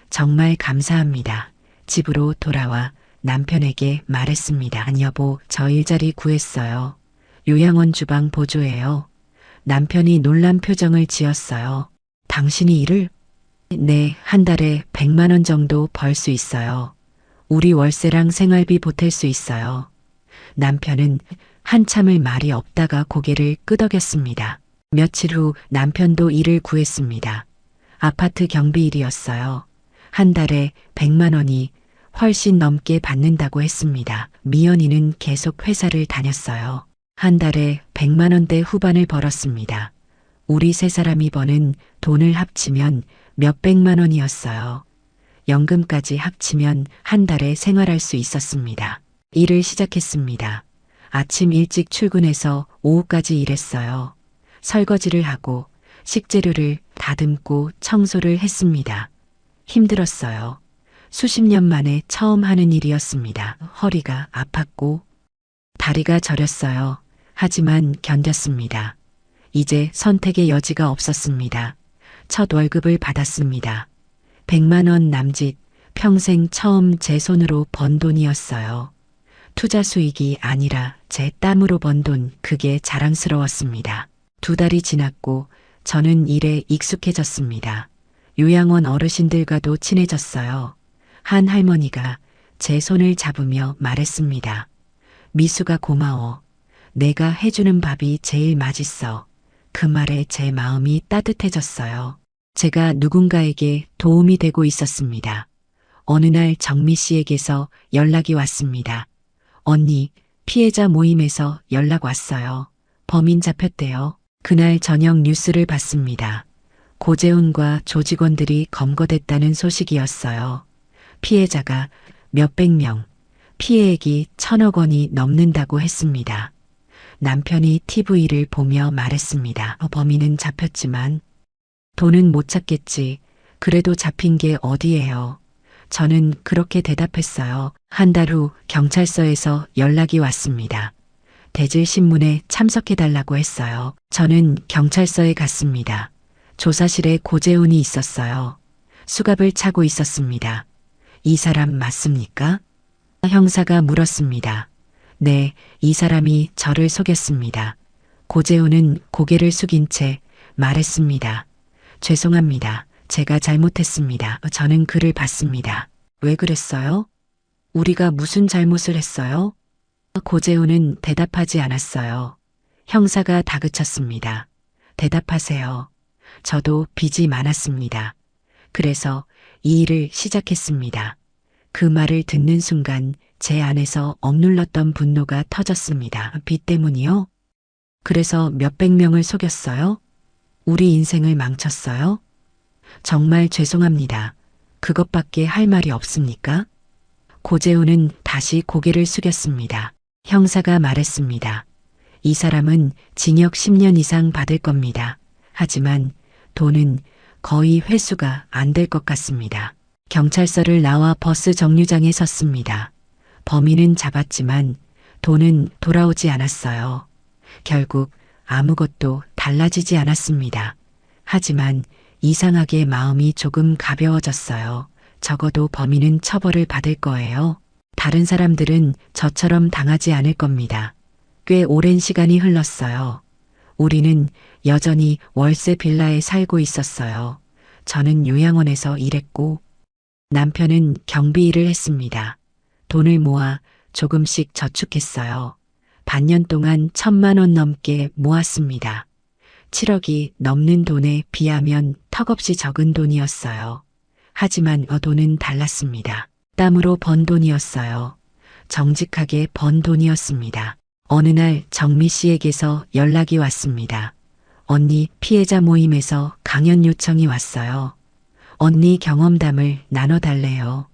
B: 정말 감사합니다. 집으로 돌아와 남편에게 말했습니다. 여보, 저 일자리 구했어요. 요양원 주방 보조예요. 남편이 놀란 표정을 지었어요. 당신이 일을? 네, 한 달에 100만 원 정도 벌 수 있어요. 우리 월세랑 생활비 보탤 수 있어요. 남편은 한참을 말이 없다가 고개를 끄덕였습니다. 며칠 후 남편도 일을 구했습니다. 아파트 경비 일이었어요. 한 달에 100만 원이 훨씬 넘게 받는다고 했습니다. 미연이는 계속 회사를 다녔어요. 한 달에 100만 원대 후반을 벌었습니다. 우리 세 사람이 버는 돈을 합치면 몇백만 원이었어요. 연금까지 합치면 한 달에 생활할 수 있었습니다. 일을 시작했습니다. 아침 일찍 출근해서 오후까지 일했어요. 설거지를 하고 식재료를 다듬고 청소를 했습니다. 힘들었어요. 수십 년 만에 처음 하는 일이었습니다. 허리가 아팠고 다리가 저렸어요. 하지만 견뎠습니다. 이제 선택의 여지가 없었습니다. 첫 월급을 받았습니다. 100만 원 남짓, 평생 처음 제 손으로 번 돈이었어요. 투자 수익이 아니라 제 땀으로 번 돈, 그게 자랑스러웠습니다. 2달이 지났고 저는 일에 익숙해졌습니다. 요양원 어르신들과도 친해졌어요. 한 할머니가 제 손을 잡으며 말했습니다. 미수가 고마워. 내가 해주는 밥이 제일 맛있어. 그 말에 제 마음이 따뜻해졌어요. 제가 누군가에게 도움이 되고 있었습니다. 어느 날 정미 씨에게서 연락이 왔습니다. 언니, 피해자 모임에서 연락 왔어요. 범인 잡혔대요. 그날 저녁 뉴스를 봤습니다. 고재훈과 조직원들이 검거됐다는 소식이었어요. 피해자가 몇백 명, 피해액이 1,000억 원이 넘는다고 했습니다. 남편이 TV를 보며 말했습니다. 범인은 잡혔지만 돈은 못 찾겠지. 그래도 잡힌 게 어디예요. 저는 그렇게 대답했어요. 한 달 후 경찰서에서 연락이 왔습니다. 대질신문에 참석해달라고 했어요. 저는 경찰서에 갔습니다. 조사실에 고재훈이 있었어요. 수갑을 차고 있었습니다. 이 사람 맞습니까? 형사가 물었습니다. 네, 이 사람이 저를 속였습니다. 고재우는 고개를 숙인 채 말했습니다. 죄송합니다. 제가 잘못했습니다. 저는 그를 봤습니다. 왜 그랬어요? 우리가 무슨 잘못을 했어요? 고재우는 대답하지 않았어요. 형사가 다그쳤습니다. 대답하세요. 저도 빚이 많았습니다. 그래서 이 일을 시작했습니다. 그 말을 듣는 순간 제 안에서 억눌렀던 분노가 터졌습니다. 빚 때문이요? 그래서 몇백 명을 속였어요? 우리 인생을 망쳤어요? 정말 죄송합니다. 그것밖에 할 말이 없습니까? 고재우는 다시 고개를 숙였습니다. 형사가 말했습니다. 이 사람은 징역 10년 이상 받을 겁니다. 하지만 돈은 거의 회수가 안 될 것 같습니다. 경찰서를 나와 버스 정류장에 섰습니다. 범인은 잡았지만 돈은 돌아오지 않았어요. 결국 아무것도 달라지지 않았습니다. 하지만 이상하게 마음이 조금 가벼워졌어요. 적어도 범인은 처벌을 받을 거예요. 다른 사람들은 저처럼 당하지 않을 겁니다. 꽤 오랜 시간이 흘렀어요. 우리는 여전히 월세 빌라에 살고 있었어요. 저는 요양원에서 일했고 남편은 경비 일을 했습니다. 돈을 모아 조금씩 저축했어요. 반년 동안 1,000만 원 넘게 모았습니다. 7억이 넘는 돈에 비하면 턱없이 적은 돈이었어요. 하지만 돈은 달랐습니다. 땀으로 번 돈이었어요. 정직하게 번 돈이었습니다. 어느 날 정미 씨에게서 연락이 왔습니다. 언니 피해자 모임에서 강연 요청이 왔어요. 언니 경험담을 나눠달래요.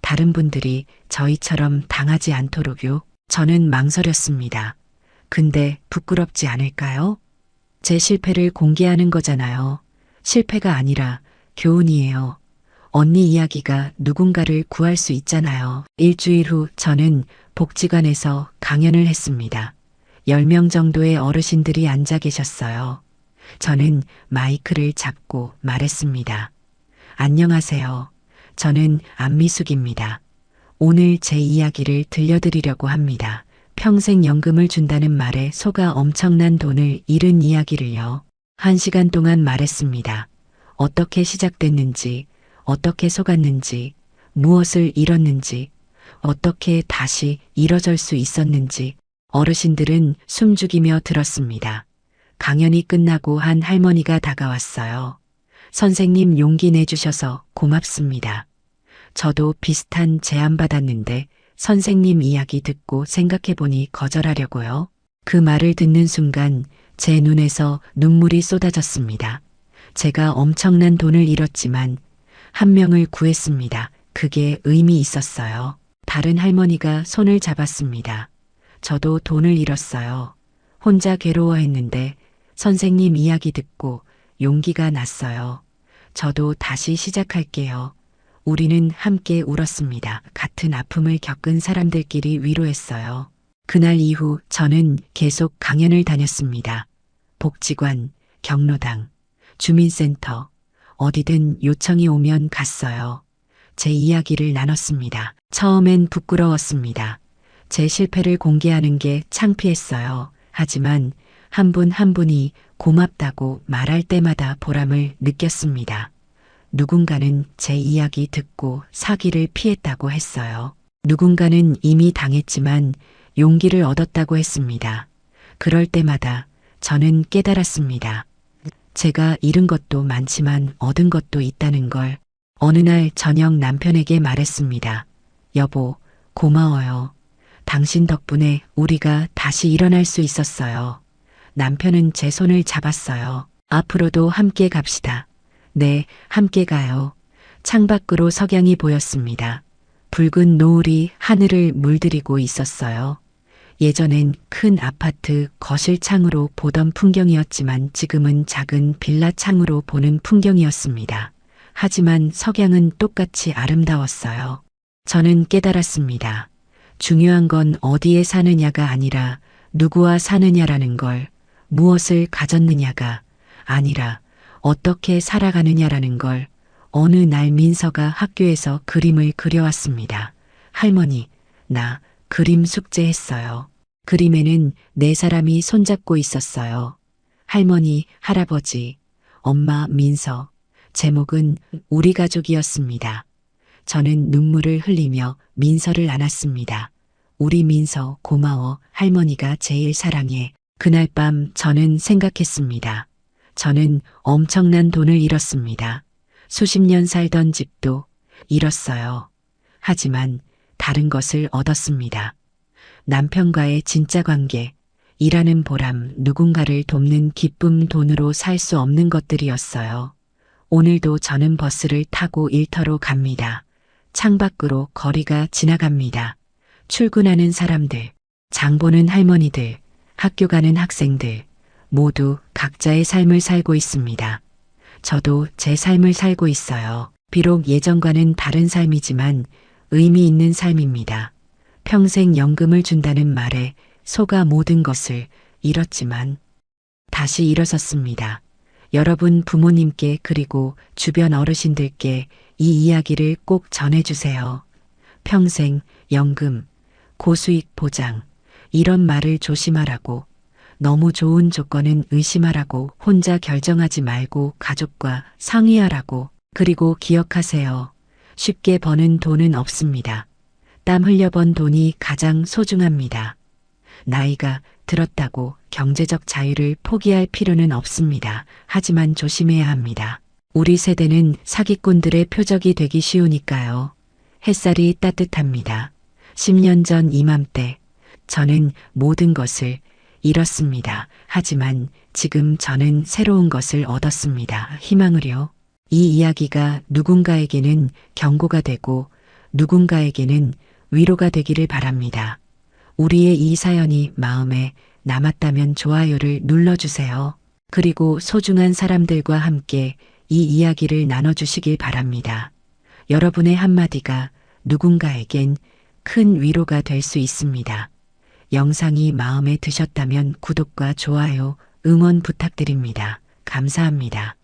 B: 다른 분들이 저희처럼 당하지 않도록요. 저는 망설였습니다. 근데 부끄럽지 않을까요? 제 실패를 공개하는 거잖아요. 실패가 아니라 교훈이에요. 언니 이야기가 누군가를 구할 수 있잖아요. 일주일 후 저는 복지관에서 강연을 했습니다. 10명 정도의 어르신들이 앉아 계셨어요. 저는 마이크를 잡고 말했습니다. 안녕하세요. 저는 안미숙입니다. 오늘 제 이야기를 들려드리려고 합니다. 평생 연금을 준다는 말에 속아 엄청난 돈을 잃은 이야기를요. 1시간 동안 말했습니다. 어떻게 시작됐는지, 어떻게 속았는지, 무엇을 잃었는지, 어떻게 다시 일어설 수 있었는지 어르신들은 숨죽이며 들었습니다. 강연이 끝나고 한 할머니가 다가왔어요. 선생님 용기 내주셔서 고맙습니다. 저도 비슷한 제안 받았는데 선생님 이야기 듣고 생각해보니 거절하려고요. 그 말을 듣는 순간 제 눈에서 눈물이 쏟아졌습니다. 제가 엄청난 돈을 잃었지만 한 명을 구했습니다. 그게 의미 있었어요. 다른 할머니가 손을 잡았습니다. 저도 돈을 잃었어요. 혼자 괴로워했는데 선생님 이야기 듣고 용기가 났어요. 저도 다시 시작할게요. 우리는 함께 울었습니다. 같은 아픔을 겪은 사람들끼리 위로했어요. 그날 이후 저는 계속 강연을 다녔습니다. 복지관, 경로당, 주민센터, 어디든 요청이 오면 갔어요. 제 이야기를 나눴습니다. 처음엔 부끄러웠습니다. 제 실패를 공개하는 게 창피했어요. 하지만 한 분 한 분이 고맙다고 말할 때마다 보람을 느꼈습니다. 누군가는 제 이야기 듣고 사기를 피했다고 했어요. 누군가는 이미 당했지만 용기를 얻었다고 했습니다. 그럴 때마다 저는 깨달았습니다. 제가 잃은 것도 많지만 얻은 것도 있다는 걸. 어느 날 저녁 남편에게 말했습니다. 여보, 고마워요. 당신 덕분에 우리가 다시 일어날 수 있었어요. 남편은 제 손을 잡았어요. 앞으로도 함께 갑시다. 네, 함께 가요. 창밖으로 석양이 보였습니다. 붉은 노을이 하늘을 물들이고 있었어요. 예전엔 큰 아파트 거실 창으로 보던 풍경이었지만 지금은 작은 빌라 창으로 보는 풍경이었습니다. 하지만 석양은 똑같이 아름다웠어요. 저는 깨달았습니다. 중요한 건 어디에 사느냐가 아니라 누구와 사느냐라는 걸, 무엇을 가졌느냐가 아니라 어떻게 살아가느냐라는 걸. 어느 날 민서가 학교에서 그림을 그려왔습니다. 할머니, 나 그림 숙제했어요. 그림에는 네 사람이 손잡고 있었어요. 할머니, 할아버지, 엄마, 민서. 제목은 우리 가족이었습니다. 저는 눈물을 흘리며 민서를 안았습니다. 우리 민서 고마워. 할머니가 제일 사랑해. 그날 밤 저는 생각했습니다. 저는 엄청난 돈을 잃었습니다. 수십 년 살던 집도 잃었어요. 하지만 다른 것을 얻었습니다. 남편과의 진짜 관계, 일하는 보람, 누군가를 돕는 기쁨, 돈으로 살 수 없는 것들이었어요. 오늘도 저는 버스를 타고 일터로 갑니다. 창밖으로 거리가 지나갑니다. 출근하는 사람들, 장 보는 할머니들, 학교 가는 학생들, 모두 각자의 삶을 살고 있습니다. 저도 제 삶을 살고 있어요. 비록 예전과는 다른 삶이지만 의미 있는 삶입니다. 평생 연금을 준다는 말에 속아 모든 것을 잃었지만 다시 일어섰습니다. 여러분 부모님께 그리고 주변 어르신들께 이 이야기를 꼭 전해주세요. 평생 연금, 고수익 보장, 이런 말을 조심하라고, 너무 좋은 조건은 의심하라고, 혼자 결정하지 말고 가족과 상의하라고, 그리고 기억하세요. 쉽게 버는 돈은 없습니다. 땀 흘려 번 돈이 가장 소중합니다. 나이가 들었다고 경제적 자유를 포기할 필요는 없습니다. 하지만 조심해야 합니다. 우리 세대는 사기꾼들의 표적이 되기 쉬우니까요. 햇살이 따뜻합니다. 10년 전 이맘때 저는 모든 것을 잃었습니다. 하지만 지금 저는 새로운 것을 얻었습니다. 희망을요. 이 이야기가 누군가에게는 경고가 되고 누군가에게는 위로가 되기를 바랍니다. 우리의 이 사연이 마음에 남았다면 좋아요를 눌러주세요. 그리고 소중한 사람들과 함께 이 이야기를 나눠주시길 바랍니다. 여러분의 한마디가 누군가에겐 큰 위로가 될 수 있습니다. 영상이 마음에 드셨다면 구독과 좋아요, 응원 부탁드립니다. 감사합니다.